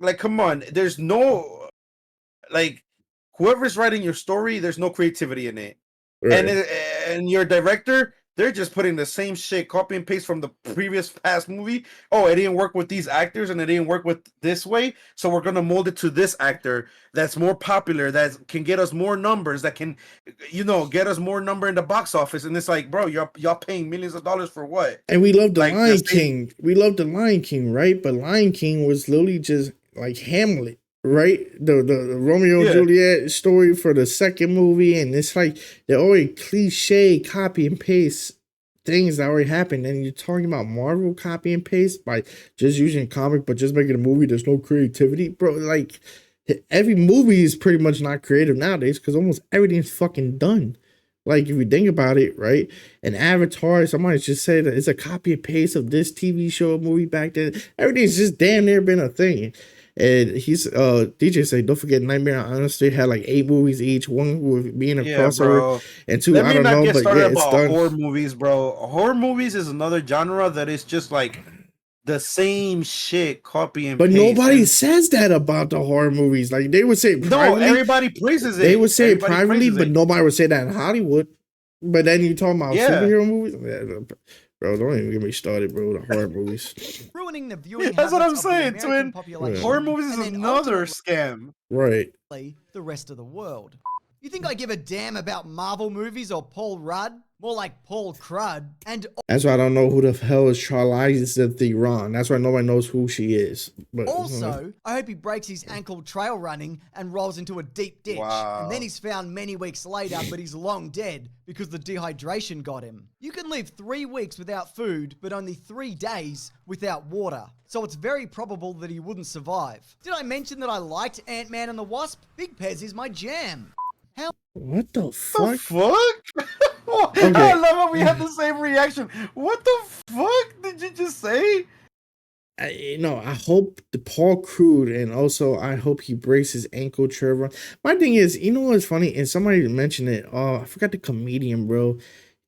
like, come on, there's no, like, whoever's writing your story, there's no creativity in it, Right. and your director, they're just putting the same shit, copy and paste from the previous past movie. Oh, it didn't work with these actors and it didn't work with this way, so we're gonna mold it to this actor that's more popular, that can get us more numbers, that can, you know, get us more number in the box office. And it's like, bro, y'all paying millions of dollars for what? And we love the Like, Lion King. We love the Lion King, right? But Lion King was literally just like Hamlet, right? The Romeo and Juliet story for the second movie, and it's like they're already cliche copy and paste things that already happened. And you're talking about Marvel copy and paste by just using comic, but just making a movie. There's no creativity, bro. Like every movie is pretty much not creative nowadays because almost everything's fucking done. Like if you think about it, right? An Avatar, somebody just said that it's a copy and paste of this TV show, movie back then. Everything's just damn near been a thing. And he's DJ said, don't forget Nightmare on Elm Street had like 8 movies each, one with being a crossover, bro. and 2 Let I me don't not know, get but started yeah, it's about done. horror movies, bro. Horror movies is another genre that is just like the same shit, copy and But paste. nobody says that about the horror movies. Like they would say it privately. No, everybody praises it. They would say Everybody it privately, praises but it. nobody would say that in Hollywood. But then you talking about Yeah. superhero movies? Yeah, bro, don't even get me started, bro. The horror movies. Ruining the viewing That's what I'm habits of the saying, American twin. population, Horror movies is and then another ultimately scam. Right. the rest of the world. You think I give a damn about Marvel movies or Paul Rudd? More like Paul Crud. And That's why I don't know who the hell is Charlize Theron. That's why nobody knows who she is. But also, I hope he breaks his ankle trail running and rolls into a deep ditch. Wow. And then he's found many weeks later, but he's long dead because the dehydration got him. You can live 3 weeks without food, but only 3 days without water. So it's very probable that he wouldn't survive. Did I mention that I liked Ant-Man and the Wasp? Big Pez is my jam. How? what the fuck? The fuck? Okay. I love how we had the same reaction. What the fuck did you just say? I hope the Paul Crude, and also I hope he breaks his ankle Trevor. My thing is, you know what's funny? And somebody mentioned it. Oh, I forgot the comedian, bro.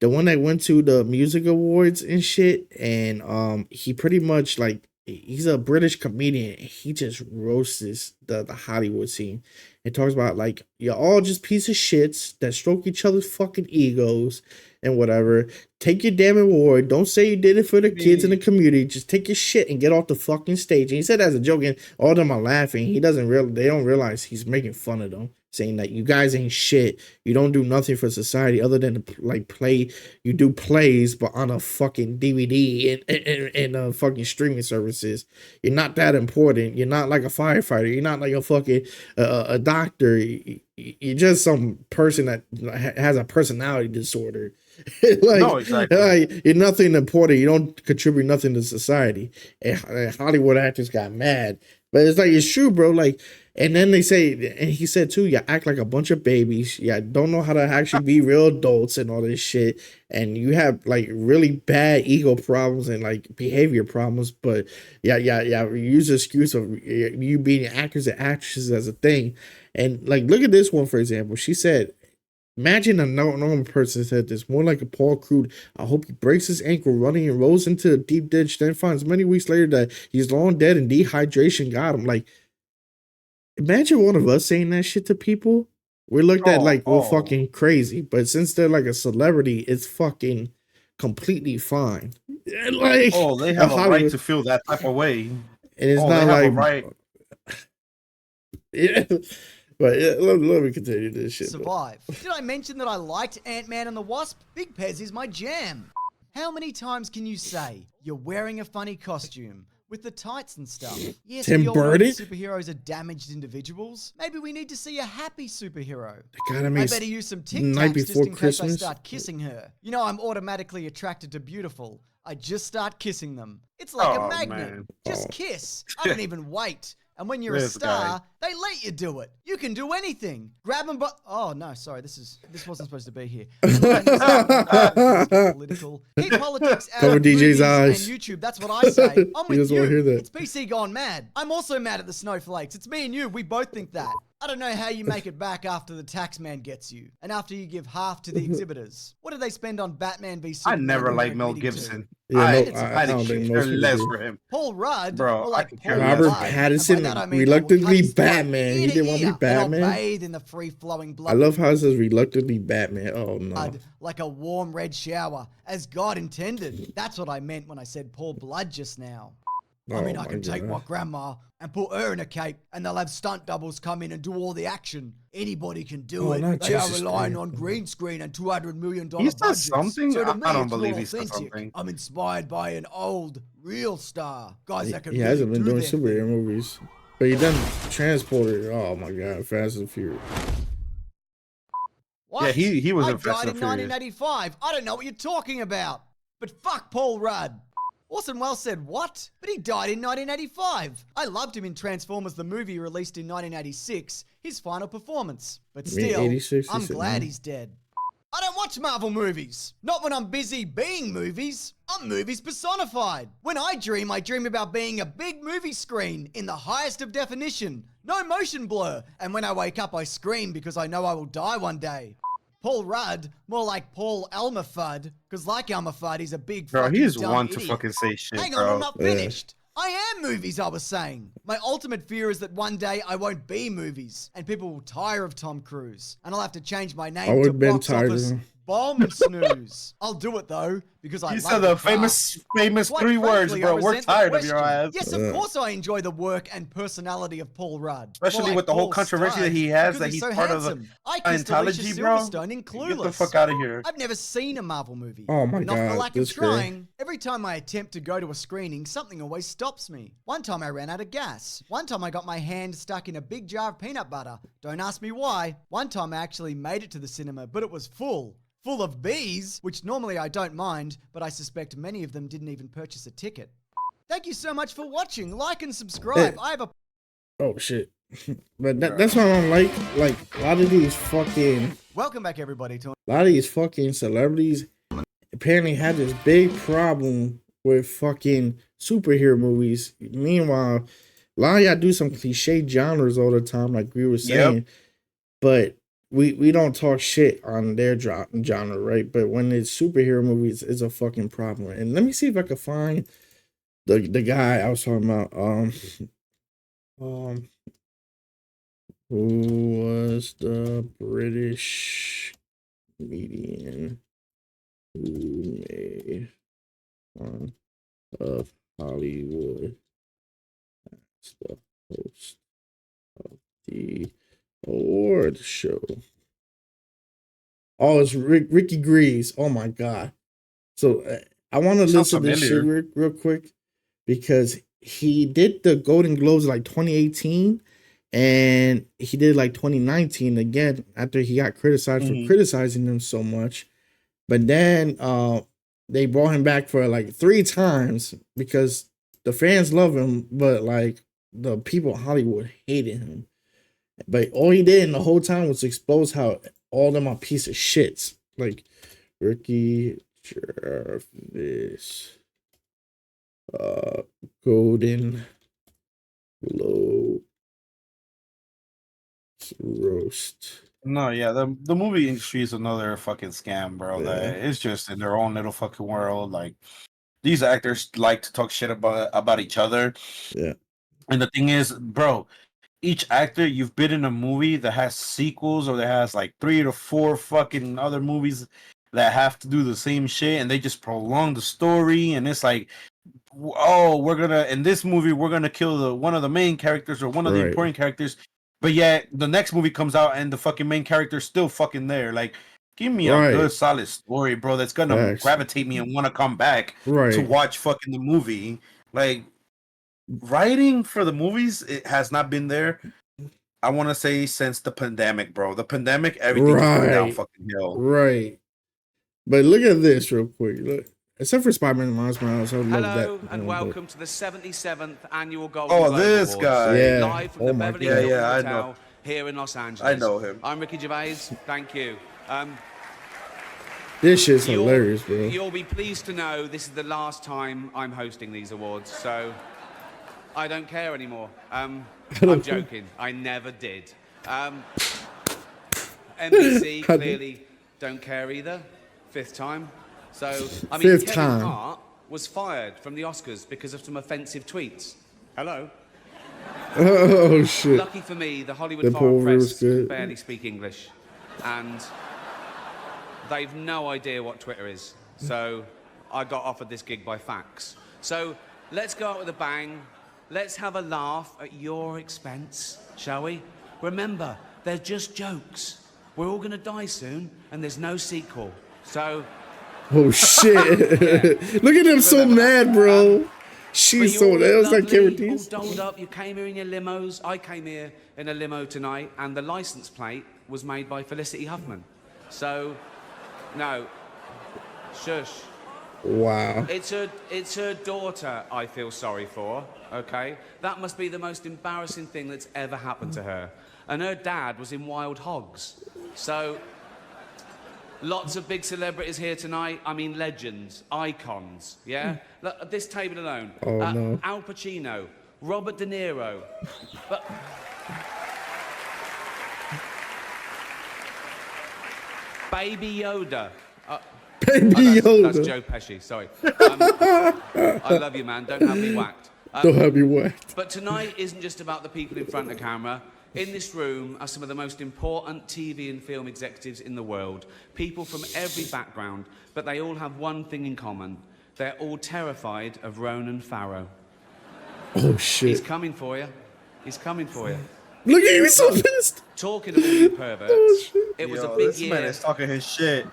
The one that went to the music awards and shit. And he pretty much like he's a British comedian. He just roasts the Hollywood scene. It talks about like you're all just piece of shits that stroke each other's fucking egos and whatever. Take your damn award. Don't say you did it for the kids in the community. Just take your shit and get off the fucking stage. And he said that as a joke, and all of them are laughing. They don't realize he's making fun of them. saying that you guys ain't shit. You don't do nothing for society other than like play. You do plays, but on a fucking DVD and fucking streaming services. You're not that important. You're not like a firefighter. You're not like a fucking a doctor. You're just some person that has a personality disorder. Like, No, exactly. like, you're nothing important. You don't contribute nothing to society. And Hollywood actors got mad, but it's like it's true, bro. Like, and then they say, and he said too, you act like a bunch of babies. Yeah, don't know how to actually be real adults and all this shit. And you have like really bad ego problems and like behavior problems. But yeah, use the excuse of you being actors and actresses as a thing. And like, look at this one for example. She said, imagine a normal person said this, more like a Paul Crude. I hope he breaks his ankle running and rolls into the deep ditch, then finds many weeks later that he's long dead and dehydration got him. Like, imagine one of us saying that shit to people. We're looked at like we're fucking crazy. But since they're like a celebrity, it's fucking completely fine. Like, they have a right to feel that type of way. And it's not like right. Yeah. But yeah, let me continue this shit. Survive. Did I mention that I liked Ant-Man and the Wasp? Big Pez is my jam. How many times can you say you're wearing a funny costume with the tights and stuff? Yes, Tim we all know Burton? superheroes are damaged individuals. Maybe we need to see a happy superhero. gotta I make better use some Tic Night Tacs just Before in case I Christmas. start kissing her. You know I'm automatically attracted to beautiful. I just start kissing them. It's like a magnet. Man. Just kiss. I don't even wait. And when you're a This star, they let you do it. You can do anything. Grab them, but oh no, sorry, this wasn't supposed to be here. Political. Keep politics out Cover of DJ's movies eyes. and YouTube. That's what I say. I'm He with doesn't wanna hear you. that. It's PC gone mad. I'm also mad at the snowflakes. It's me and you. We both think that. I don't know how you make it back after the tax man gets you, and after you give half to the exhibitors. What do they spend on Batman v I Superman? never liked Mel Meeting Gibson. Yeah, I don't think most care people less do. for him. Paul Rudd, Bro, or I like could Paul care less. Robert Rudd. Pattinson, And by that I mean reluctantly I will cut his throat Batman. He ear to didn't want to be ear, and I'll Batman. bathe in the free-flowing blood. I love how it says reluctantly Batman. Oh no. Blood like a warm red shower, as God intended. That's what I meant when I said Paul Blood just now. I mean, Oh I my can take God. my grandma and put her in a cape, and they'll have stunt doubles come in and do all the action. Anybody can do Oh, it. not They are Jesus relying Christ. on green screen and $200 million He said budgets. something? So to I me, don't it's believe not he said authentic. something. I'm inspired by an old, real star. Guys that can He really hasn't been do doing their superhero thing. movies, but he done Transporter. Oh my God, Fast and Furious. What? Yeah, he was I in Fast died and in Furious. 1985. I don't know what you're talking about. But fuck Paul Rudd. Orson Welles said what? But he died in 1985. I loved him in Transformers the movie released in 1986, his final performance. But You mean still, 86? He I'm said glad no. he's dead. I don't watch Marvel movies. Not when I'm busy being movies. I'm movies personified. When I dream about being a big movie screen in the highest of definition. No motion blur. And when I wake up, I scream because I know I will die one day. Paul Rudd, more like Paul Elmer Fudd, because like Elmer Fudd, he's a big Bro, fucking he is dumb one to idiot. fucking say shit, Hang on, bro. I'm not finished. I am movies, I was saying. My ultimate fear is that one day I won't be movies, and people will tire of Tom Cruise, and I'll have to change my I name to would've been Box tired of Office him. Bomb Snooze. I'll do it though, because I You love said the the craft. famous Quite three words, frankly, bro. I We're resent the tired of your question. ass. Yes, of course I enjoy the work and personality of Paul Rudd. Especially More like with the whole Paul controversy Stud, that he has, because that he's so part of the handsome. I kissed Alicia Scientology, bro. Silverstone in Clueless. Get the fuck out of here. I've never seen a Marvel movie. Oh my Not for God, lack of this guy. trying. Every time I attempt to go to a screening, something always stops me. One time I ran out of gas. One time I got my hand stuck in a big jar of peanut butter. Don't ask me why. One time I actually made it to the cinema, but it was full of bees, which normally I don't mind, but I suspect many of them didn't even purchase a ticket. Thank you so much for watching. Like and subscribe. I have a Oh shit. But that's what I don't like a lot of these fucking welcome back everybody to a lot of these fucking celebrities apparently had this big problem with fucking superhero movies. Meanwhile, a lot of y'all do some cliche genres all the time, like we were saying, but we don't talk shit on their genre, right? But when it's superhero movies, it's a fucking problem. And let me see if I can find the guy I was talking about. Who was the British comedian who made fun of Hollywood as the host of the Award show. Oh, it's Ricky Greaves. Oh my god. So I want to listen to this shit real quick because he did the Golden Globes like 2018 and he did like 2019 again after he got criticized for criticizing them so much. But then they brought him back for like 3 times because the fans love him, but like the people in Hollywood hated him. But all he did in the whole time was expose how all of them are piece of shits. Like Ricky Gervais, Golden Globe roast. No, yeah, the movie industry is another fucking scam, bro. Yeah. That it's just in their own little fucking world. Like these actors like to talk shit about each other. Yeah. And the thing is, bro, each actor you've been in a movie that has sequels or that has like 3 to 4 fucking other movies that have to do the same shit, and they just prolong the story, and it's like, oh, we're gonna in this movie we're gonna kill one of the main characters or one of the important characters, but yet the next movie comes out and the fucking main character's still fucking there. Like, give me a good solid story, bro, that's gonna gravitate me and want to come back to watch fucking the movie. Like, writing for the movies, it has not been there. I want to say since the pandemic, bro. The pandemic, everything's going down fucking hill. Right. But look at this real quick. Look, except for Spider-Man Miles Morales, I would love that. Hello and welcome to the 77th annual Golden Globe this Awards. guy. Yeah. Live from the Beverly Hilton I know. Hotel here in Los Angeles. I know him. I'm Ricky Gervais. Thank you. This shit's hilarious, bro. You'll be pleased to know this is the last time I'm hosting these awards, so I don't care anymore. I'm joking. I never did. NBC clearly don't care either. 5th time. So, I mean, Kevin Hart was fired from the Oscars because of some offensive tweets. Hello? Oh, shit. Lucky for me, the Hollywood Foreign Press can barely speak English. And they've no idea what Twitter is. So I got offered this gig by fax. So let's go out with a bang. Let's have a laugh at your expense, shall we? Remember, they're just jokes. We're all gonna die soon, and there's no sequel. So... Oh, shit. Look at him so mad, bro. She's so... That was like Carrotines. Dolled up, you came here in your limos. I came here in a limo tonight, and the license plate was made by Felicity Huffman. So, no. Shush. Wow. It's her daughter I feel sorry for, okay? That must be the most embarrassing thing that's ever happened to her. And her dad was in Wild Hogs. So, lots of big celebrities here tonight. I mean, legends, icons, yeah? Look, at this table alone. Oh, no. Al Pacino, Robert De Niro. But... Baby Yoda. Baby Yoda. That's Joe Pesci, sorry. I love you, man. Don't have me whacked. Don't have me whacked. But tonight isn't just about the people in front of the camera. In this room are some of the most important TV and film executives in the world. People from every background, but they all have one thing in common. They're all terrified of Ronan Farrow. Oh, shit. He's coming for you. He's coming for you. Look at you, he's so pissed. Talking of all you perverts, it was a big this year. man is talking his shit.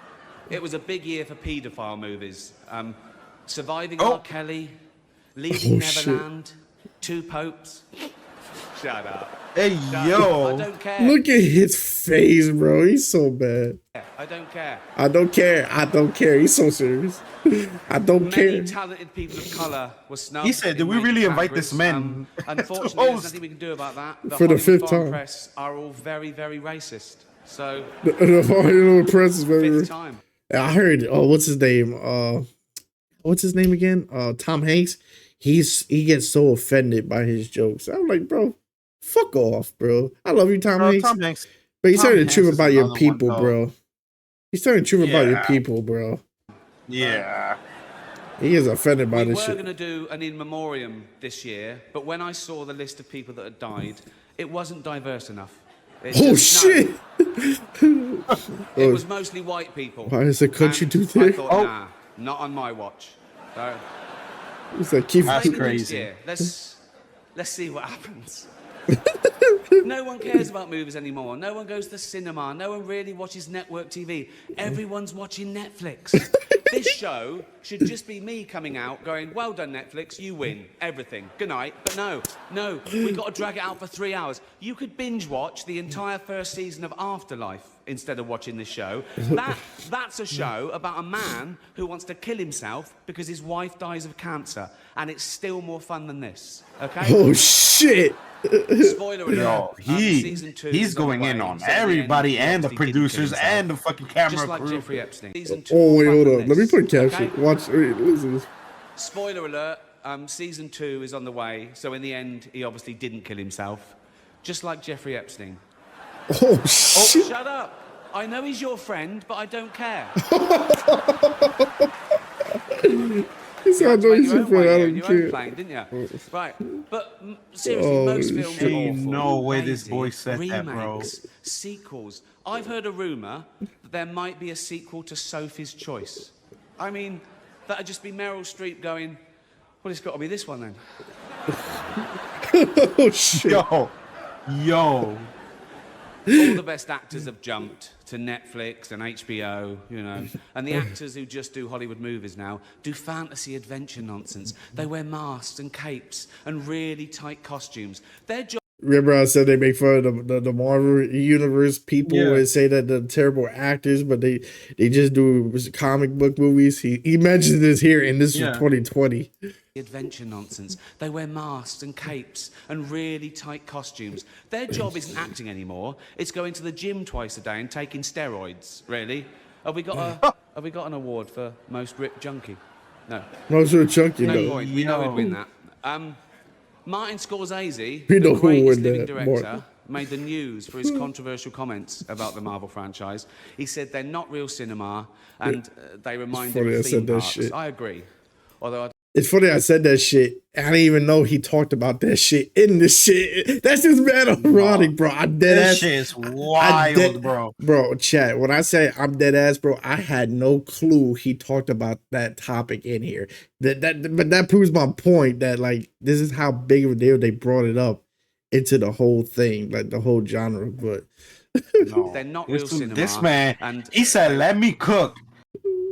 It was a big year for paedophile movies. Surviving R. Kelly, Leaving Neverland, Two Popes. Shut up. Hey, yo. I don't care. Look at his face, bro. He's so bad. I don't care. I don't care. I don't care. He's so serious. I don't care. Many talented people of colour were snubbed. He said, did we really invite this man? Unfortunately, there's nothing we can do about that. For the 5th Foreign time. Press are all very, very racist. So, the Hollywood Press is very... 5th time. I heard, what's his name? What's his name again? Tom Hanks. He gets so offended by his jokes. I'm like, bro, fuck off, bro. I love you, Tom Hanks. Tom Hanks. But he's telling the truth about your people, bro. He's telling the truth about your people, bro. Yeah. He is offended by We this were shit. going to do an in memoriam this year, but when I saw the list of people that had died, it wasn't diverse enough. Oh, shit. It was mostly white people. Why does the country do I that? thought, nah, not on my watch. So, It's like, keep maybe next year. Let's see what happens. No one cares about movies anymore. No one goes to the cinema. No one really watches network TV. Everyone's watching Netflix. This show should just be me coming out going, well done, Netflix, you win everything. Good night. But no, we got to drag it out for 3 hours. You could binge watch the entire first season of Afterlife instead of watching this show. That's a show about a man who wants to kill himself because his wife dies of cancer. And it's still more fun than this, okay? Oh, shit. Spoiler alert. Yo, Season 2 he's is going on in the way, on so in the end, everybody he and the obviously didn't kill producers himself. and the fucking camera Just like crew. Jeffrey Epstein. Season 2 Oh, wait, more hold fun up. than Let me this, put a caption. okay? Watch. Wait, listen to this. Spoiler alert. Season 2 is on the way, so in the end, he obviously didn't kill himself. Just like Jeffrey Epstein. Oh, shit. Oh, shut up. I know he's your friend, but I don't care. He said, I know he's your friend. I don't your care. own plane, didn't you? Right. But seriously, most films are Ain't awful. no way this lazy, boy said that, bro. remakes, sequels. I've heard a rumour that there might be a sequel to Sophie's Choice. I mean, that'd just be Meryl Streep going, well, it's got to be this one then. Oh, shit. Yo. All the best actors have jumped to Netflix and HBO, you know, and the actors who just do Hollywood movies now do fantasy adventure nonsense. They wear masks and capes and really tight costumes. Their job. Remember I said they make fun of the Marvel Universe people and say that they're terrible actors, but they just do comic book movies. He mentioned this here, and this was 2020. Adventure nonsense. They wear masks and capes and really tight costumes. Their job isn't acting anymore. It's going to the gym twice a day and taking steroids. Really? Have we got an award for most ripped junkie? No. Most ripped junkie. No No point. We know we'd win that. Martin Scorsese, We know the who would greatest win living that, director, Martin. made the news for his controversial comments about the Marvel franchise. He said they're not real cinema and they remind him funny I of said theme that parks. shit. I agree. Although It's funny I said that shit. I didn't even know he talked about that shit in this shit. That's just mad ironic, bro. I'm dead That ass. shit is wild, bro. Bro, chat. When I say I'm dead ass, bro, I had no clue he talked about that topic in here. But that proves my point that like this is how big of a deal they brought it up into the whole thing, like the whole genre. But No. they're not real cinema. This man, and he said, let me cook.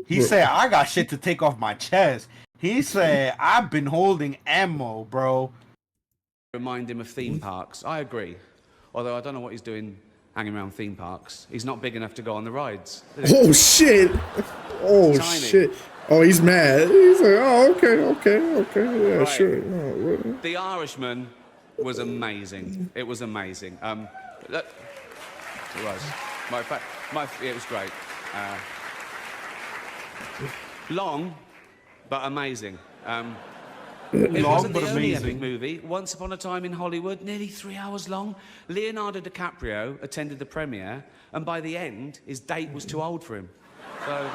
He said, I got shit to take off my chest. He said, I've been holding ammo, bro. Remind him of theme parks. I agree. Although I don't know what he's doing hanging around theme parks. He's not big enough to go on the rides. oh shit. Oh Tiny. shit. Oh, he's mad. He's like, oh, okay. Yeah, Right. sure. Oh, The Irishman was amazing. It was amazing. Look, it was. It was great. Long, but amazing. It wasn't the only epic movie. Once Upon a Time in Hollywood, nearly 3 hours long. Leonardo DiCaprio attended the premiere, and by the end, his date was too old for him. So.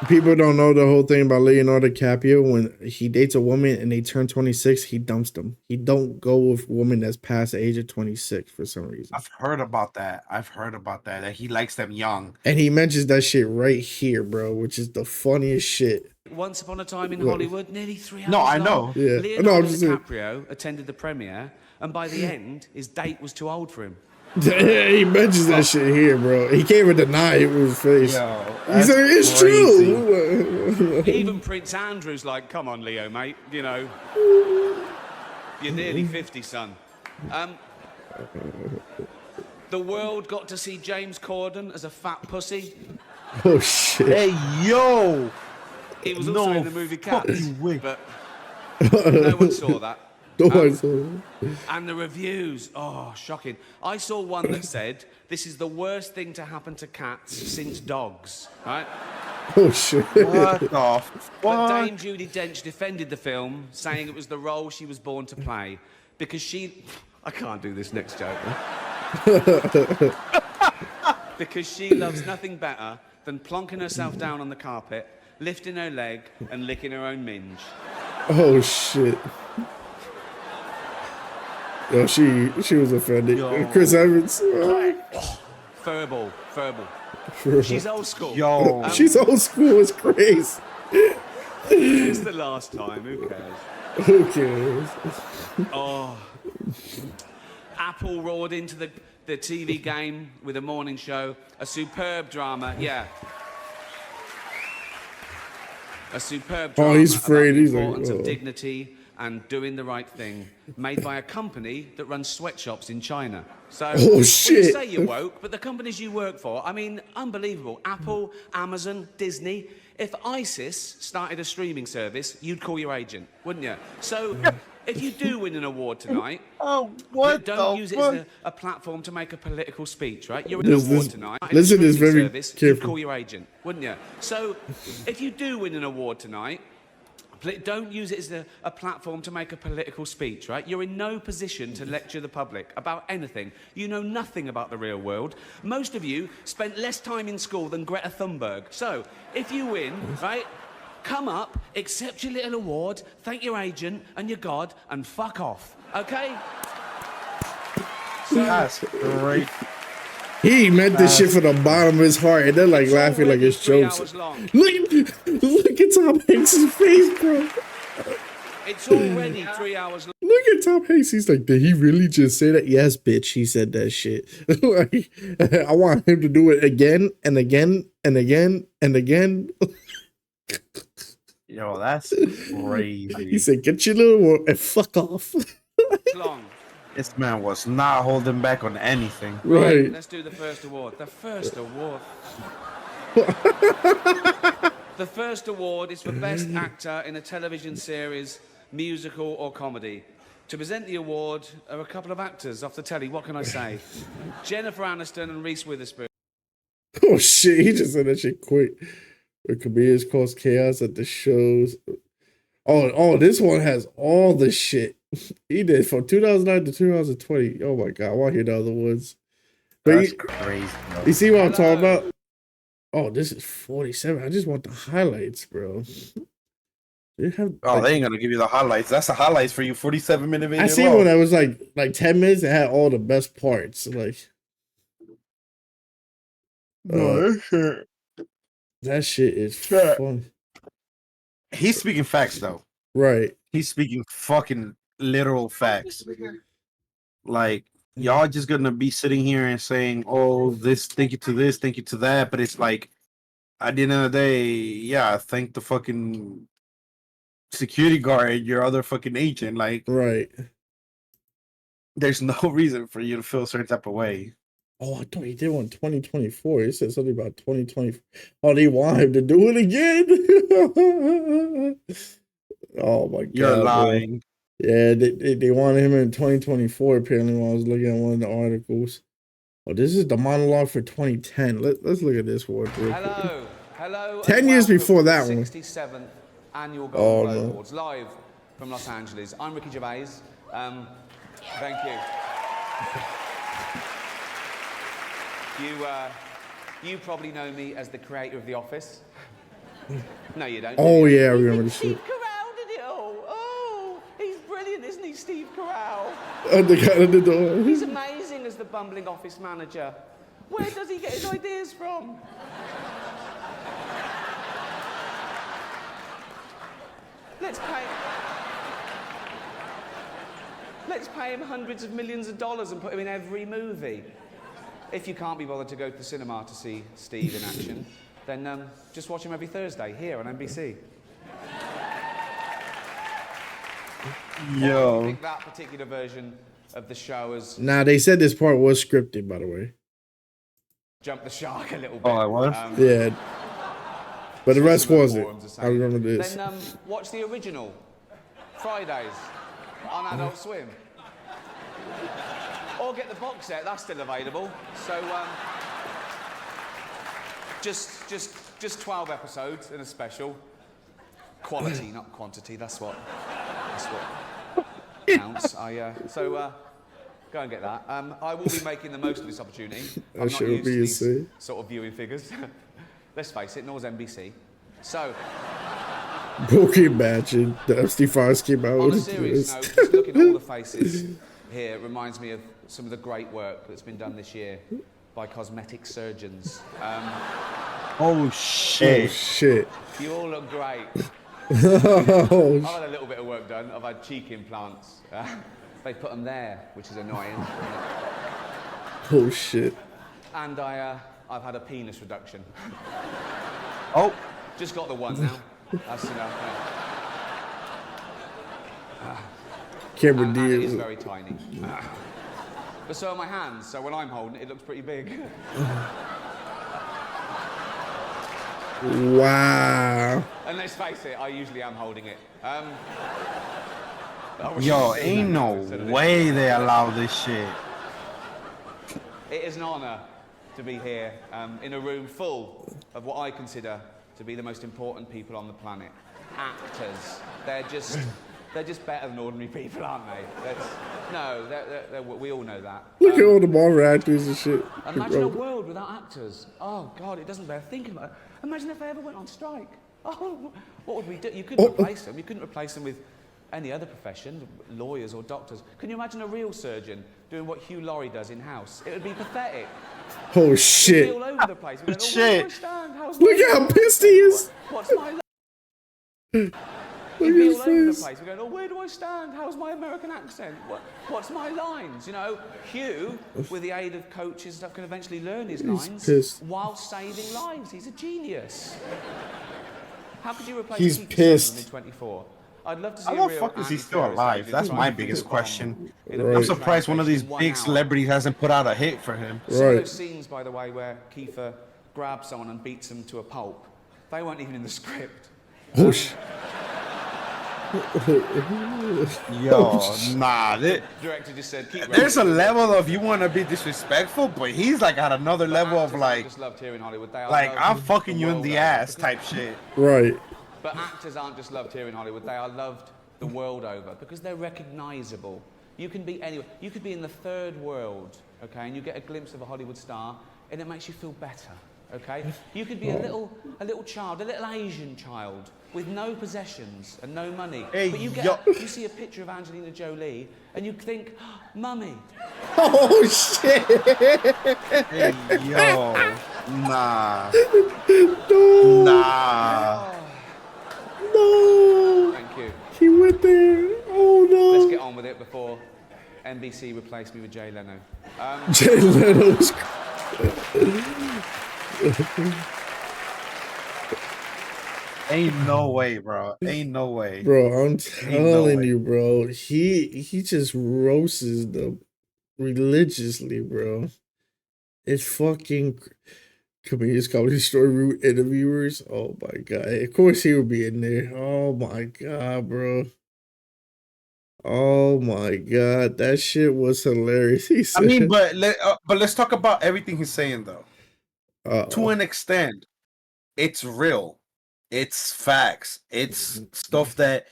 People don't know the whole thing about Leonardo DiCaprio. When he dates a woman and they turn 26, he dumps them. He don't go with women that's past the age of 26 for some reason. I've heard about that. That he likes them young. And he mentions that shit right here, bro, which is the funniest shit. Once Upon a Time in What? Hollywood, nearly 3 hours No, I long. know. Yeah. Leonardo No, I'm just saying. DiCaprio attended the premiere, and by the end, his date was too old for him. He mentions that shit here, bro. He can't even deny it with his face. Yo, He said it's true. Even Prince Andrew's like, come on, Leo, mate. You know, you're nearly 50, son. The world got to see James Corden as a fat pussy. Oh shit. Hey, yo. He was also in the movie Cats, fucking way. but no one saw that. No one saw that. And the reviews, oh, shocking. I saw one that said, this is the worst thing to happen to cats since dogs, right? Oh shit. What the But fuck? Dame Judi Dench defended the film, saying it was the role she was born to play, because she... I can't do this next joke. Because she loves nothing better than plonking herself down on the carpet, lifting her leg, and licking her own minge. Oh shit. Yo, she was offended. Yo. Chris Evans. Furball. She's old school. Yo. She's old school. It's crazy. It's the last time. Who cares? Who cares? Oh. Apple roared into the TV game with a morning show. A superb drama, yeah. A superb drama he's about afraid. the He's like, importance oh. of dignity and doing the right thing, made by a company that runs sweatshops in China. So, Oh, You shit. say you're woke, but the companies you work for, I mean, unbelievable. Apple, Amazon, Disney. If ISIS started a streaming service, you'd call your agent, wouldn't you? So, if you do win an award tonight, don't use it as a platform to make a political speech, right? You're in an award tonight. Listen, is very service, you'd careful. call your agent, wouldn't you? So, if you do win an award tonight, don't use it as a platform to make a political speech, right? You're in no position to lecture the public about anything. You know nothing about the real world. Most of you spent less time in school than Greta Thunberg. So, if you win, right, come up, accept your little award, thank your agent and your God, and fuck off, okay? That's great. He meant this shit from the bottom of his heart, and they're like laughing like it's jokes. Look at Tom Hanks' face, bro. It's already 3 hours long. Look at Tom Hanks. He's like, did he really just say that? Yes, bitch. He said that shit. Like, I want him to do it again and again and again and again. Yo, that's crazy. He said, get your little one and fuck off. Long. This man was not holding back on anything. Right. Let's do the first award. The first award. The first award is for Best Actor in a Television Series, Musical or Comedy. To present the award are a couple of actors off the telly. What can I say? Jennifer Aniston and Reese Witherspoon. Oh, shit. He just said that shit quick. Where comedians cause chaos at the shows. Oh, this one has all the shit. He did from 2009 to 2020. Oh, my God. I want to hear the other ones. But That's crazy, bro. You see what I'm talking about? Oh, this is 47. I just want the highlights, bro. They have, they ain't gonna give you the highlights. That's the highlights for you. 47-minute video. I seen one that was like 10 minutes and had all the best parts. Like, that shit is fun. He's speaking facts though. Right. He's speaking fucking literal facts. Like, y'all just gonna be sitting here and saying, oh, this, thank you to this, thank you to that. But it's like, at the end of the day, yeah, thank the fucking security guard, your other fucking agent. Like, right. There's no reason for you to feel a certain type of way. Oh, I thought he did one 2024. He said something about 2020. Oh, they want him to do it again. Oh my God. You're lying. Bro. Yeah, they wanted him in 2024, apparently, when I was looking at one of the articles. Oh, this is the monologue for 2010. Let's look at this one. Hello. 10 years before that one. 67th Annual Golden Globe Awards, live from Los Angeles. I'm Ricky Gervais. Thank you. You probably know me as the creator of The Office. No, you don't. Oh, yeah, I remember this shit. Oh, he's brilliant, isn't he, Steve Carell? And the guy at the door. He's amazing as the bumbling office manager. Where does he get his ideas from? Let's pay him hundreds of millions of dollars and put him in every movie. If you can't be bothered to go to the cinema to see Steve in action, then just watch him every Thursday here on NBC. Yo. I think that particular version of the show has Nah, they said this part was scripted, by the way. jumped the shark a little bit. Oh, it was? Yeah. But the rest wasn't. I remember this. Then watch the original, Fridays, on Adult Swim. Or get the box set, that's still available. So, just 12 episodes in a special. Quality, not quantity, that's what counts. So go and get that. I will be making the most of this opportunity. I'm not used to these sort of viewing figures. Let's face it, nor was NBC. So, Can you imagine the Epstein files came out on a with serious this? note, just looking at all the faces here reminds me of some of the great work that's been done this year by cosmetic surgeons. Oh shit! Oh shit! You all look great. Oh, I've had a little bit of work done. I've had cheek implants. They put them there, which is annoying. Oh shit. And I've had a penis reduction. Oh, just got the one now. That's enough. Camera and it is deal. very tiny. But so are my hands. So when I'm holding it, it looks pretty big. Wow. And let's face it, I usually am holding it. Yo, ain't no way they allow this shit. It is an honor to be here in a room full of what I consider to be the most important people on the planet. Actors. They're just better than ordinary people, aren't they? We all know that. Look at all the Marvel actors and shit. Imagine a world without actors. Oh God, it doesn't bear thinking about it. Imagine if they ever went on strike. Oh, what would we do? You couldn't replace them. You couldn't replace them with any other profession, lawyers or doctors. Can you imagine a real surgeon doing what Hugh Laurie does in-house? It would be pathetic. Oh shit. All over the place. Going, Shit. Look at how pissed he is. What's my Look He'd at be his all over the face. place. We're going, oh, where do I stand? How's my American accent? What's my lines? You know, Hugh, with the aid of coaches and stuff, can eventually learn his lines pissed. while saving lives. He's a genius. How could you replace He's Kiefer pissed. Sutherland in 24? I'd love to see How a the real fuck is he Andy still Ferris alive? agent That's trying my to biggest bomb question. in a Right. I'm big surprised one of these translation in 1 big hour. celebrities hasn't put out a hit for him. Some of those scenes, by the way, where Kiefer grabs someone and beats them to a pulp, they weren't even in the script. Oh shit. Yo, nah. Director just said, keep There's a rolling. level of you want to be disrespectful, but he's like at another level of Actors like, aren't just loved here in Hollywood. They are like loved I'm fucking you in world the over. ass type shit. Right. But actors aren't just loved here in Hollywood. They are loved the world over because they're recognizable. You can be anywhere. You could be in the third world, okay, and you get a glimpse of a Hollywood star, and it makes you feel better, okay? You could be a little child, a little Asian child with no possessions and no money. Hey, but you yo. you see a picture of Angelina Jolie, and you think, oh, Mummy. Oh shit. Hey, yo, nah, No. nah. No. Thank you. He went there. Oh no. Let's get on with it before NBC replaced me with Jay Leno. Jay Leno's. Ain't no way, bro. Ain't no way. Bro, I'm no telling way. you, bro. He just roasts them religiously, bro. It's fucking comedians, comedy story room interviewers. Oh my god. Of course he would be in there. Oh my god, bro. Oh my god. That shit was hilarious. He I said, mean, but let's talk about everything he's saying though. To an extent, it's real. It's facts. It's stuff that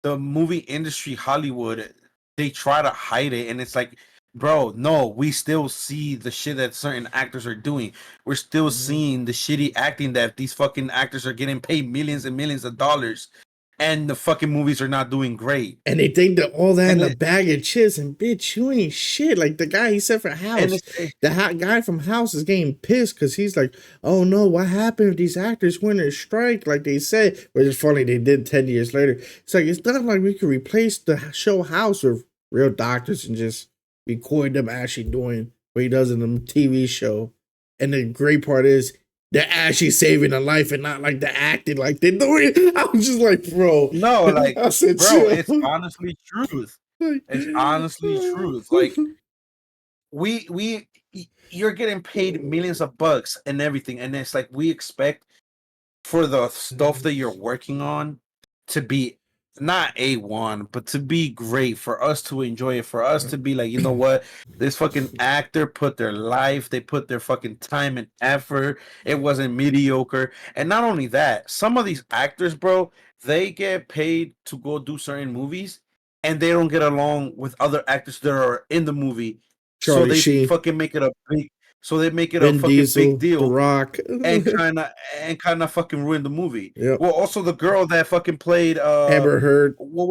the movie industry, Hollywood, they try to hide it, and it's like, bro, no, we still see the shit that certain actors are doing. We're still seeing the shitty acting that these fucking actors are getting paid millions and millions of dollars, and the fucking movies are not doing great. and they think that all that in a bag of chips, and bitch, you ain't shit. Like the guy he said for House, the guy from House is getting pissed because he's like, oh no, what happened if these actors went on strike like they said? Which is funny, they did 10 years later. It's like, it's not like we could replace the show House with real doctors and just record them actually doing what he does in the TV show. And the great part is, they're actually saving a life and not like they're acting like they're doing. I was just like, bro. No, like, I said, bro, chill. it's honestly truth. It's honestly truth. Like, you're getting paid millions of bucks and everything, and it's like we expect for the stuff that you're working on to be not A1, but to be great, for us to enjoy it, for us to be like, you know what, this fucking actor put their life, they put their fucking time and effort. It wasn't mediocre. And not only that, some of these actors, bro, they get paid to go do certain movies, and they don't get along with other actors that are in the movie. Charlie so they Sheen. fucking make it a big. So they make it Vin a fucking Diesel, big deal, The Rock, and kind of fucking ruin the movie. Yep. Well, also the girl that fucking played Amber Heard. what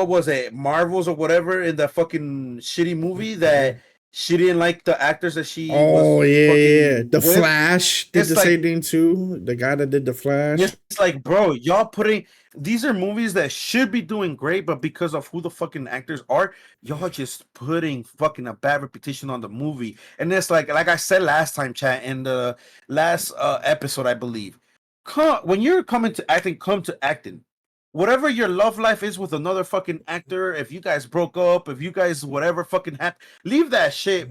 was it, Marvels or whatever, in that fucking shitty movie that she didn't like the actors that she Oh was yeah. fucking The with. Flash did It's the like, same thing too. The guy that did the Flash. it's like, bro, y'all putting these are movies that should be doing great, but because of who the fucking actors are, y'all just putting fucking a bad reputation on the movie. And it's like I said last time, chat, in the last episode, I believe. When you're coming to acting, come to acting. Whatever your love life is with another fucking actor, if you guys broke up, if you guys whatever fucking happened, leave that shit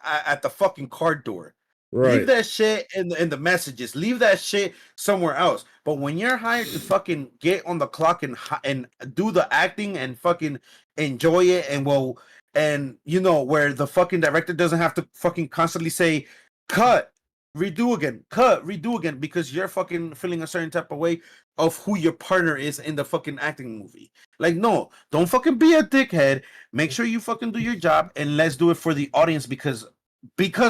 at the fucking car door. Leave Right. that shit in the messages. Leave that shit somewhere else. But when you're hired to fucking get on the clock and do the acting and fucking enjoy it, and you know, where the fucking director doesn't have to fucking constantly say cut, redo again, because you're fucking feeling a certain type of way of who your partner is in the fucking acting movie. Like, no, don't fucking be a dickhead. Make sure you fucking do your job, and let's do it for the audience, because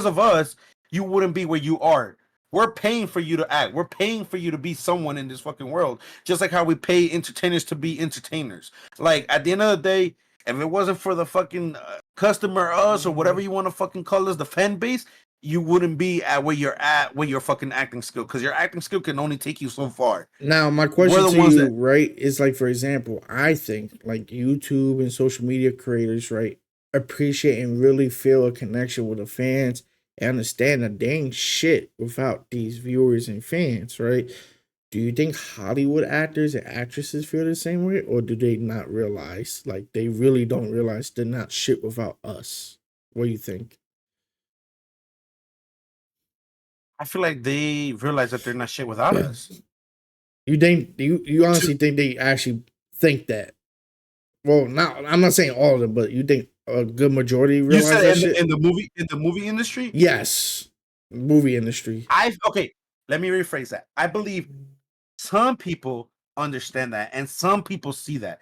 of us, you wouldn't be where you are. We're paying for you to act. We're paying for you to be someone in this fucking world. Just like how we pay entertainers to be entertainers. Like, at the end of the day, if it wasn't for the fucking customer, us, or whatever you want to fucking call us, the fan base, you wouldn't be at where you're at with your fucking acting skill, because your acting skill can only take you so far. Now, my question to you, right, is like, for example, I think like YouTube and social media creators, right, appreciate and really feel a connection with the fans and understand a dang shit without these viewers and fans, right? Do you think Hollywood actors and actresses feel the same way, or do they not realize, like, they really don't realize they're not shit without us? What do you think? I feel like they realize that they're not shit without us. You think you honestly think they actually think that? Well, not, I'm not saying all of them, but you think a good majority realize You said that shit? in the movie industry? Yes, movie industry. Okay, let me rephrase that. I believe some people understand that, and some people see that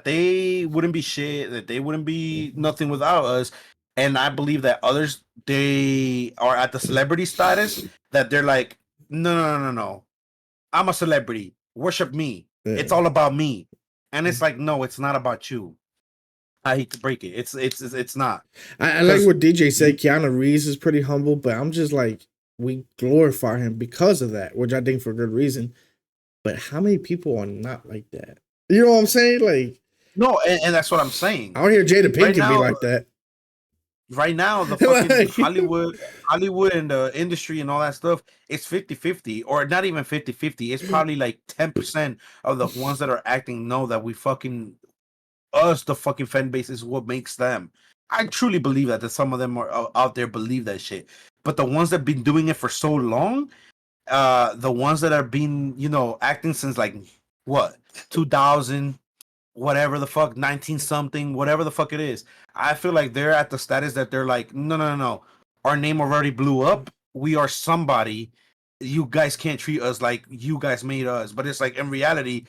they wouldn't be shit, that they wouldn't be nothing without us. And I believe that others, they are at the celebrity status that they're like, no. I'm a celebrity. Worship me. Yeah. It's all about me. And it's like, no, it's not about you. I hate to break it. It's not. I like what DJ said. Keanu Reeves is pretty humble, but I'm just like, we glorify him because of that, which I think for good reason. But how many people are not like that? You know what I'm saying? Like, no, and that's what I'm saying. I don't hear Jada Pinkett be like that. Right now, the fucking Hollywood and the industry and all that stuff, it's 50-50, or not even 50-50. It's probably like 10% of the ones that are acting know that we fucking, us, the fucking fan base, is what makes them. I truly believe that some of them are out there believe that shit. But the ones that have been doing it for so long, the ones that are been, acting since like, what, 2000, whatever the fuck, 19 something, whatever the fuck it is, I feel like they're at the status that they're like, no, our name already blew up, we are somebody, you guys can't treat us like you guys made us. But it's like, in reality,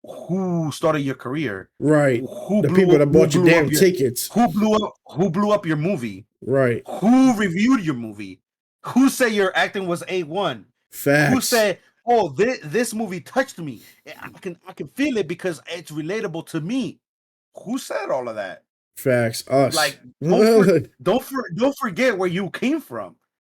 who started your career? Right. Who the people that bought your damn tickets. Who blew up your movie? Right. Who reviewed your movie? Who said your acting was A1? Facts. Who said, oh, this movie touched me? I can feel it because it's relatable to me. Who said all of that? Facts. Us. Like, don't forget where you came from.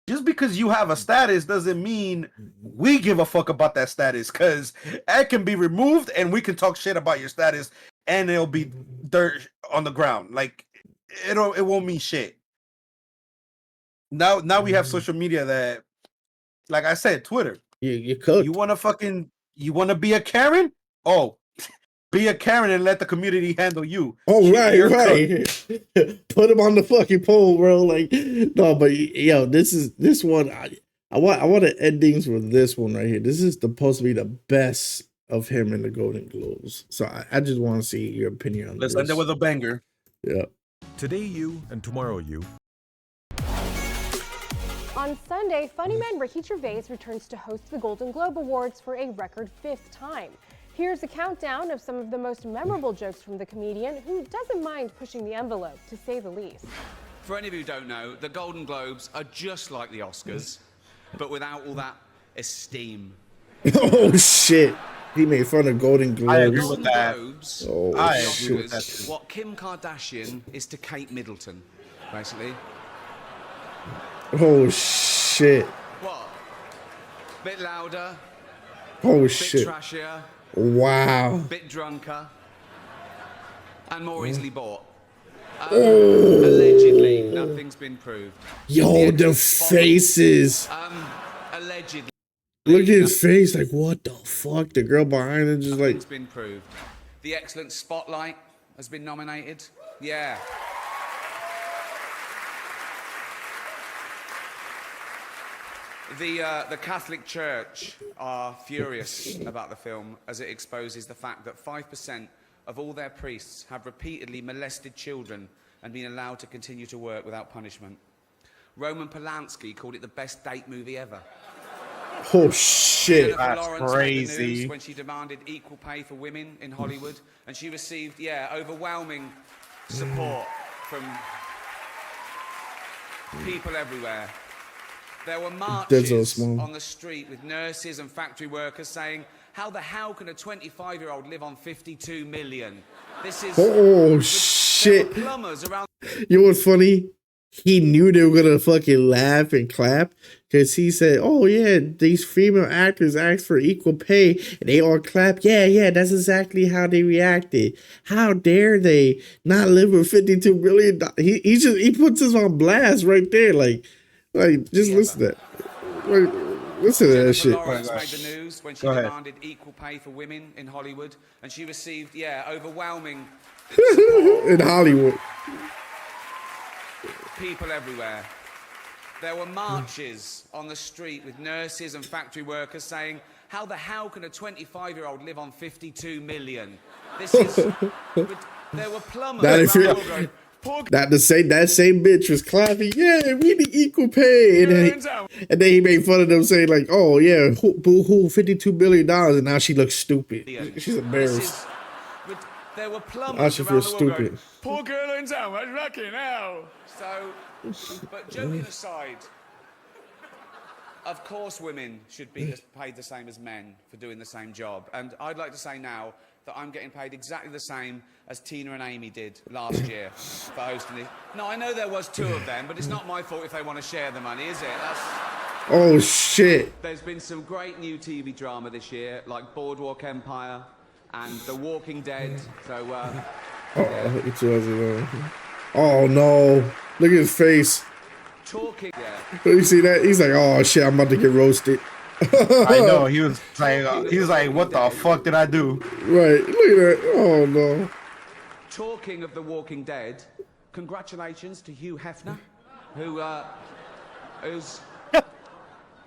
Just because you have a status doesn't mean we give a fuck about that status, because that can be removed and we can talk shit about your status and it'll be dirt on the ground. Like, it won't mean shit. Now we have social media that, like I said, Twitter. You could. You want to be a Karen? Oh, be a Karen and let the community handle you. Oh, right. Put him on the fucking pole, bro. Like, no, but yo, this one. I want to end things with this one right here. This is supposed to be the best of him in the Golden Globes. So I just want to see your opinion on this. Let's end it with a banger. Yeah. Today you and tomorrow you. On Sunday, funny man Ricky Gervais returns to host the Golden Globe Awards for a record 5th time. Here's a countdown of some of the most memorable jokes from the comedian, who doesn't mind pushing the envelope, to say the least. For any of you who don't know, the Golden Globes are just like the Oscars, but without all that esteem. Oh, shit. He made fun of Golden Globes. I agree with that. Oh, I shit. agree with that. What Kim Kardashian is to Kate Middleton, basically. Oh shit. What? Bit louder. Oh bit shit. trashier. Wow. Bit drunker. And more easily bought. Oh. Allegedly, nothing's been proved. Yo, the faces. Allegedly. Look at his face. Like, what the fuck? The girl behind him just like. Nothing's been proved. The excellent Spotlight has been nominated. Yeah. The Catholic Church are furious about the film as it exposes the fact that 5% of all their priests have repeatedly molested children and been allowed to continue to work without punishment. Roman Polanski called it the best date movie ever. Oh shit. Jennifer That's Lawrence made the crazy. news when she demanded equal pay for women in Hollywood, and she received, overwhelming support from people everywhere. There were marches on the street with nurses and factory workers saying, how the hell can a 25-year-old live on 52 million? This is... Oh shit. Plumbers around... You know what's funny? He knew they were gonna fucking laugh and clap because he said, "Oh yeah, these female actors asked for equal pay," and they all clap. Yeah, that's exactly how they reacted. How dare they not live with $52 million? He puts us on blast right there. Like just listen to that. Like, listen to that shit. Lawrence made the news when she demanded equal pay for women in Hollywood, and she received, overwhelming support. In Hollywood. People everywhere. There were marches on the street with nurses and factory workers saying, how the hell can a 25-year-old live on 52 million? This is... There were plumbers around the world going, that same bitch was clapping. Yeah, we need equal pay, and then he made fun of them saying like, "Oh yeah, boo hoo, $52 billion," and now she looks stupid. She's embarrassed. There were plumbers I should feel around the world stupid. going, poor girl in town, what's lucky now? So, but joking aside, of course women should be paid the same as men for doing the same job. And I'd like to say now that I'm getting paid exactly the same as Tina and Amy did last year for hosting it. No, I know there was 2 of them, but it's not my fault if they want to share the money, is it? Oh shit. There's been some great new TV drama this year, like Boardwalk Empire and The Walking Dead. So, Oh no. Look at his face. Talking, You see that? He's like, oh shit, I'm about to get roasted. I know. He was like, what the fuck did I do? Right. Look at that. Oh no. Talking of The Walking Dead, congratulations to Hugh Hefner, who's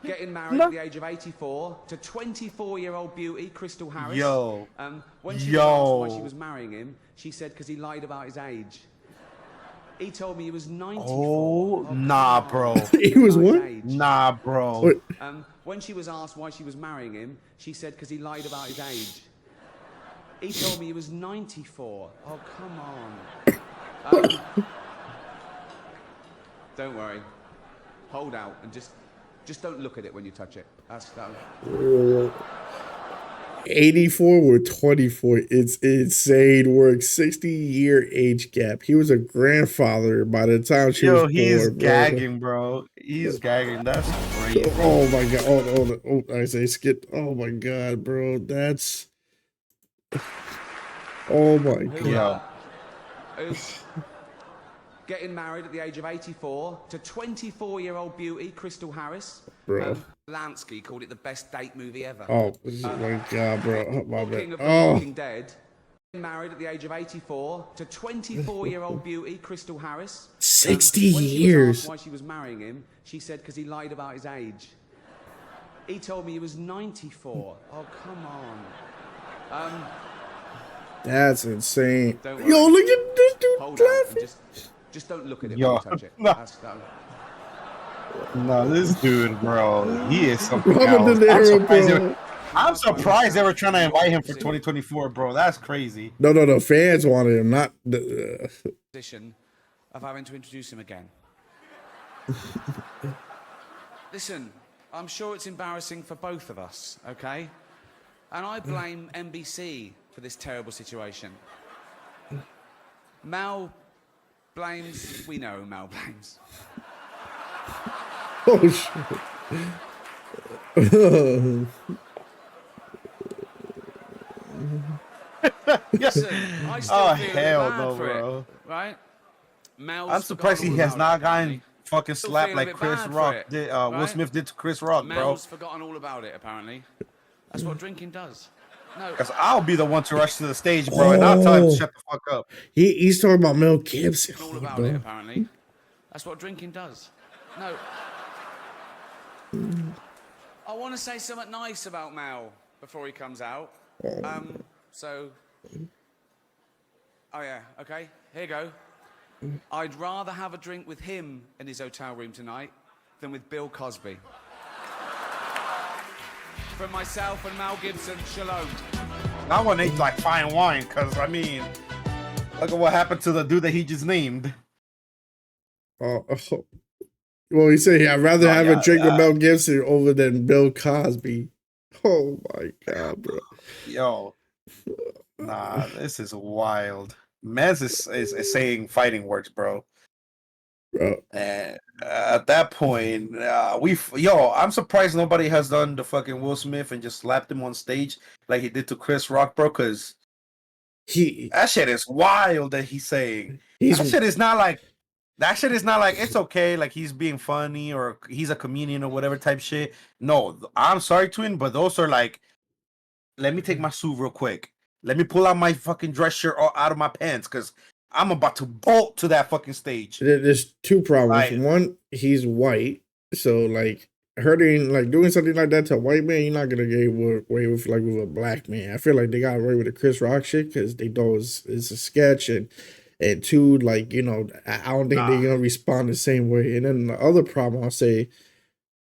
getting married at the age of 84 to 24-year-old beauty Crystal Harris. Yo. When she was asked why she was marrying him, she said because he lied about his age. He told me he was 94. Oh, nah, bro. He was what? Nah, bro. When she was asked why she was marrying him, she said because he lied about his age. He told me he was 94. Oh, come on. Don't worry. Hold out and just don't look at it when you touch it. That's 84 or 24. It's insane work. 60-year age gap. He was a grandfather by the time she was born. He's gagging, bro. He's gagging. That's crazy. Oh my god. Oh, I say skip. Oh my god, bro. That's. Oh my god. Who's getting married at the age of 84 to 24-year-old beauty Crystal Harris. Bro. Lansky called it the best date movie ever. Oh my god, bro. Oh, my Talking bad. of The Walking Dead, married at the age of 84 to 24-year-old beauty Crystal Harris. 60 when she years. was asked why she was marrying him, she said because he lied about his age. He told me he was 94. Oh, come on. That's insane. Don't worry. Yo, look at this dude Hold on, laughing. and just don't look at it Yo. when you touch it. No, this dude, bro, he is something Robert De else. Niro, I'm surprised they were trying to invite him for 2024, bro. That's crazy. No, the fans wanted him, not the. Position of having to introduce him again. Listen, I'm sure it's embarrassing for both of us, okay? And I blame NBC for this terrible situation. Mal blames, we know who Mal blames. Oh shit. Listen, I still Oh feel a bit hell bad no, for bro. it, right? Mel's I'm surprised forgotten he all has about it, not apparently. gotten fucking Still slapped feeling a like bit Chris bad for Rock it, did. Will right? Smith did to Chris Rock, bro. Mel's forgotten all about it, apparently. That's what drinking does. No. Because I'll be the one to rush to the stage, bro, and I'll tell him to Oh, shut the fuck up. he's talking about Mel Gibson. All Oh, about it, no. apparently. That's what drinking does. No. I want to say something nice about Mel before he comes out. So. Oh, yeah, okay. Here you go. I'd rather have a drink with him in his hotel room tonight than with Bill Cosby. From myself and Mel Gibson, shalom. That one ain't like fine wine, because, I mean, look at what happened to the dude that he just named. Oh. Well, he said, I'd rather have a drink with Mel Gibson over than Bill Cosby. Oh my God, bro. Yo. Nah, this is wild. Mez is saying fighting words, bro. Bro. And at that point, I'm surprised nobody has done the fucking Will Smith and just slapped him on stage like he did to Chris Rock, bro, because that shit is wild that he's saying. That shit is not like it's okay, like he's being funny or he's a comedian or whatever type shit. No, I'm sorry, twin, but those are like, let me take my suit real quick. Let me pull out my fucking dress shirt out of my pants because I'm about to bolt to that fucking stage. There's two problems. Right. One, he's white, so like hurting, like doing something like that to a white man, you're not gonna get away with like with a black man. I feel like they got away with the Chris Rock shit because they know it's a sketch, and two, like, you know, I don't think they're gonna respond the same way. And then the other problem I'll say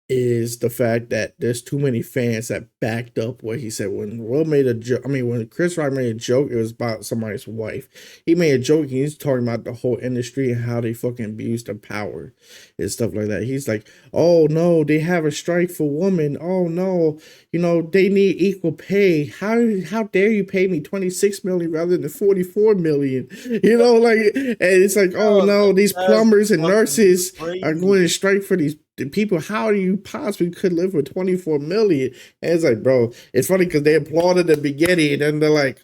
is the fact that there's too many fans that backed up what he said. When Will made a joke, I mean, when Chris Rock made a joke, it was about somebody's wife. He made a joke, and he's talking about the whole industry and how they fucking abuse their power and stuff like that. He's like, oh no, they have a strike for women. Oh no, you know, they need equal pay. How dare you pay me 26 million rather than 44 million? You know, like, and it's like, oh no, these plumbers and nurses are going to strike for these people. How do you possibly could live with 24 million? And it's like, bro, it's funny because they applauded the beginning, and then they're like,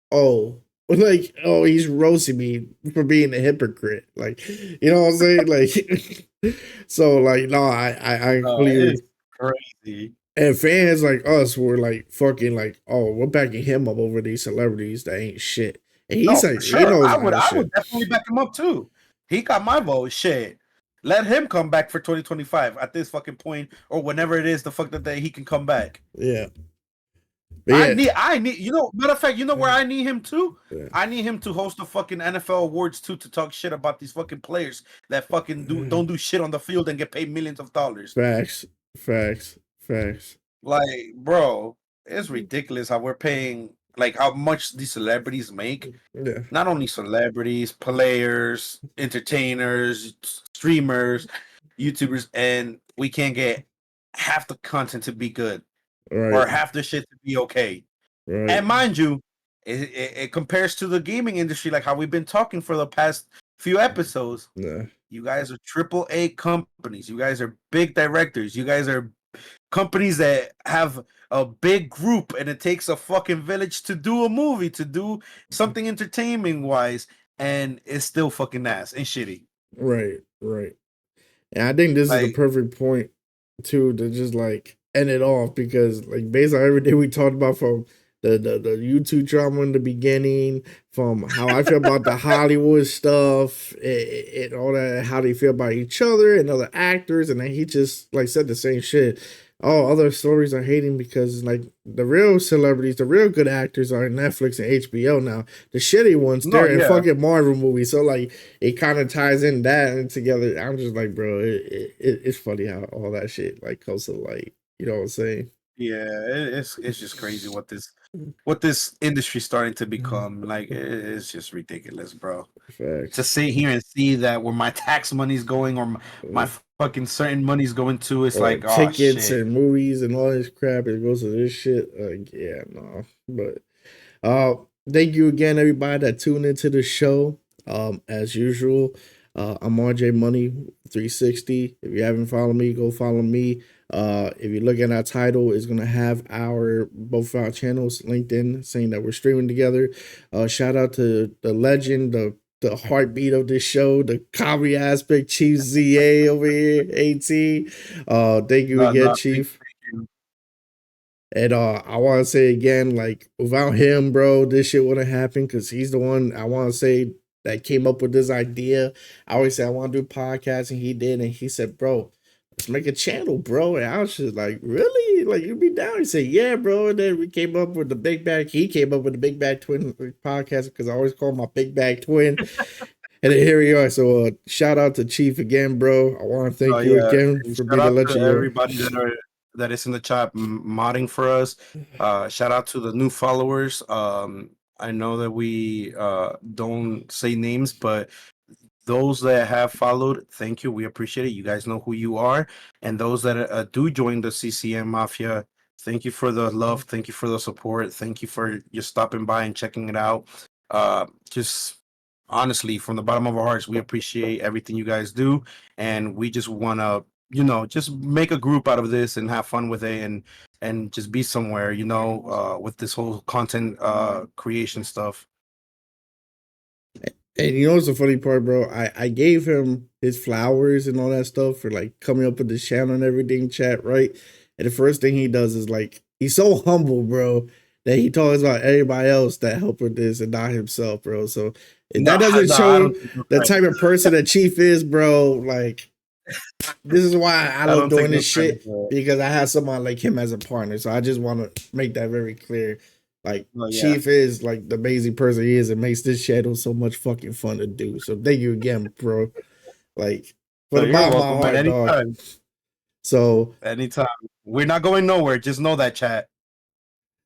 oh, like, oh, he's roasting me for being a hypocrite. Like, you know what I'm saying? Like, so like, no, I completely crazy. And fans like us were like fucking like, oh, we're backing him up over these celebrities that ain't shit. And he's like, sure. he knows I would shit. definitely back him up too. He got my vote. Shit. Let him come back for 2025 at this fucking point, or whenever it is the fuck that he can come back. Yeah. I need, you know, matter of fact, you know where I need him to? Yeah. I need him to host the fucking NFL awards too, to talk shit about these fucking players that fucking don't do shit on the field and get paid millions of dollars. Facts. Like, bro, it's ridiculous how we're paying, like, how much these celebrities make. Yeah. Not only celebrities, players, entertainers, streamers, YouTubers, and we can't get half the content to be good. Right. Or half the shit to be okay. Right. And mind you, it compares to the gaming industry, like how we've been talking for the past few episodes. Yeah. You guys are AAA companies. You guys are big directors. You guys are companies that have a big group, and it takes a fucking village to do a movie, to do something entertainment wise, and it's still fucking ass and shitty. Right. And I think this is the perfect point too to just like end it off, because like based on everything we talked about, from the YouTube drama in the beginning, from how I feel about the Hollywood stuff, and all that, how they feel about each other and other actors, and then he just like said the same shit. Oh, other stories are hating because like the real celebrities, the real good actors are in Netflix and HBO now. The shitty ones, they're in fucking Marvel movies. So like it kind of ties in that and together. I'm just like, bro, it's funny how all that shit like comes to light. You know what I'm saying? Yeah, it's just crazy what this industry starting to become. Like, it's just ridiculous, bro. Facts. To sit here and see that where my tax money's going, or my fucking certain money's going to, it's like, oh, tickets shit. and movies and all this crap, it goes to this shit. Like, yeah, no. But thank you again, everybody that tuned into the show. As usual, I'm RJ Money 360. If you haven't followed me, go follow me. If you look at our title, it's gonna have both our channels linked in, saying that we're streaming together. Shout out to the legend, the heartbeat of this show, the comedy aspect, Chief ZA over here, AT. Thank you again, Chief. And I want to say again, like, without him, bro, this shit wouldn't happen, because he's the one, I want to say, that came up with this idea. I always say I want to do podcasts, and he did, and he said, bro, let's make a channel, bro. And I was just like, really? Like, you'd be down? He said, yeah, bro. And then we came up with he came up with the BigBackTwins podcast, because I always call him my Big Back Twin. And then here we are. So shout out to Chief again, bro. I want to thank you again for being a legend. Everybody that is in the chat modding for us. Shout out to the new followers. I know that we don't say names, but those that have followed, thank you. We appreciate it. You guys know who you are. And those that do join the CCM Mafia, thank you for the love. Thank you for the support. Thank you for just stopping by and checking it out. Just honestly, from the bottom of our hearts, we appreciate everything you guys do. And we just want to, just make a group out of this and have fun with it and just be somewhere, with this whole content creation stuff. And you know what's the funny part, bro? I gave him his flowers and all that stuff for like coming up with the channel and everything, chat, right? And the first thing he does is like, he's so humble, bro, that he talks about everybody else that helped with this and not himself, bro. So if that doesn't show the type of person that Chief is, bro, like, this is why I love doing this shit, because I have someone like him as a partner. So I just want to make that very clear. Like, Chief is like the amazing person he is, and makes this channel so much fucking fun to do. So thank you again, bro. Like, for the bottom of my heart, dog. So anytime, we're not going nowhere. Just know that, chat.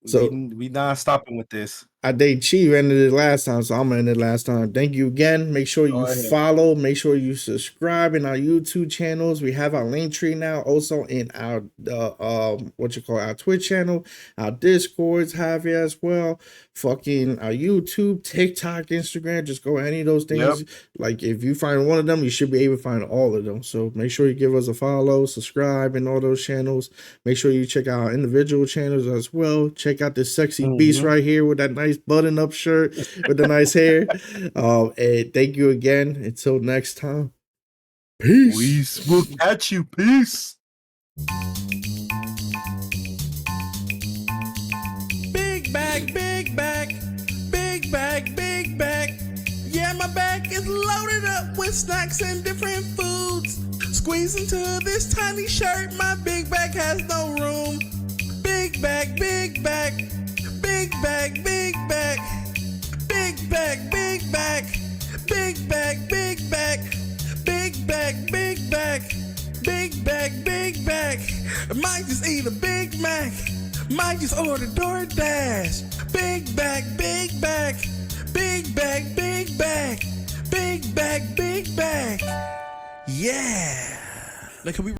So we not stopping with this. I think Chief ended it last time, so I'm gonna end it last time. Thank you again. Make sure you follow, make sure you subscribe in our YouTube channels. We have our link tree now, also in our our Twitch channel, our Discords have it as well. Fucking our YouTube, TikTok, Instagram. Just go any of those things. Yep. Like, if you find one of them, you should be able to find all of them. So make sure you give us a follow, subscribe in all those channels. Make sure you check out our individual channels as well. Check out this sexy beast right here with that nice button-up shirt with the nice hair. And thank you again. Until next time. Peace. We'll catch you. Peace. Big back, big back, big back, big back. Yeah, my back is loaded up with snacks and different foods. Squeeze into this tiny shirt, my big back has no room. Big back, big back, big back, big back, big back, big back, big back, big back, big back, big back, big back, big back. Might just eat a Big Mac, might just order DoorDash. Big back, big back, big back, big back, big back, big back. Yeah. Like, can we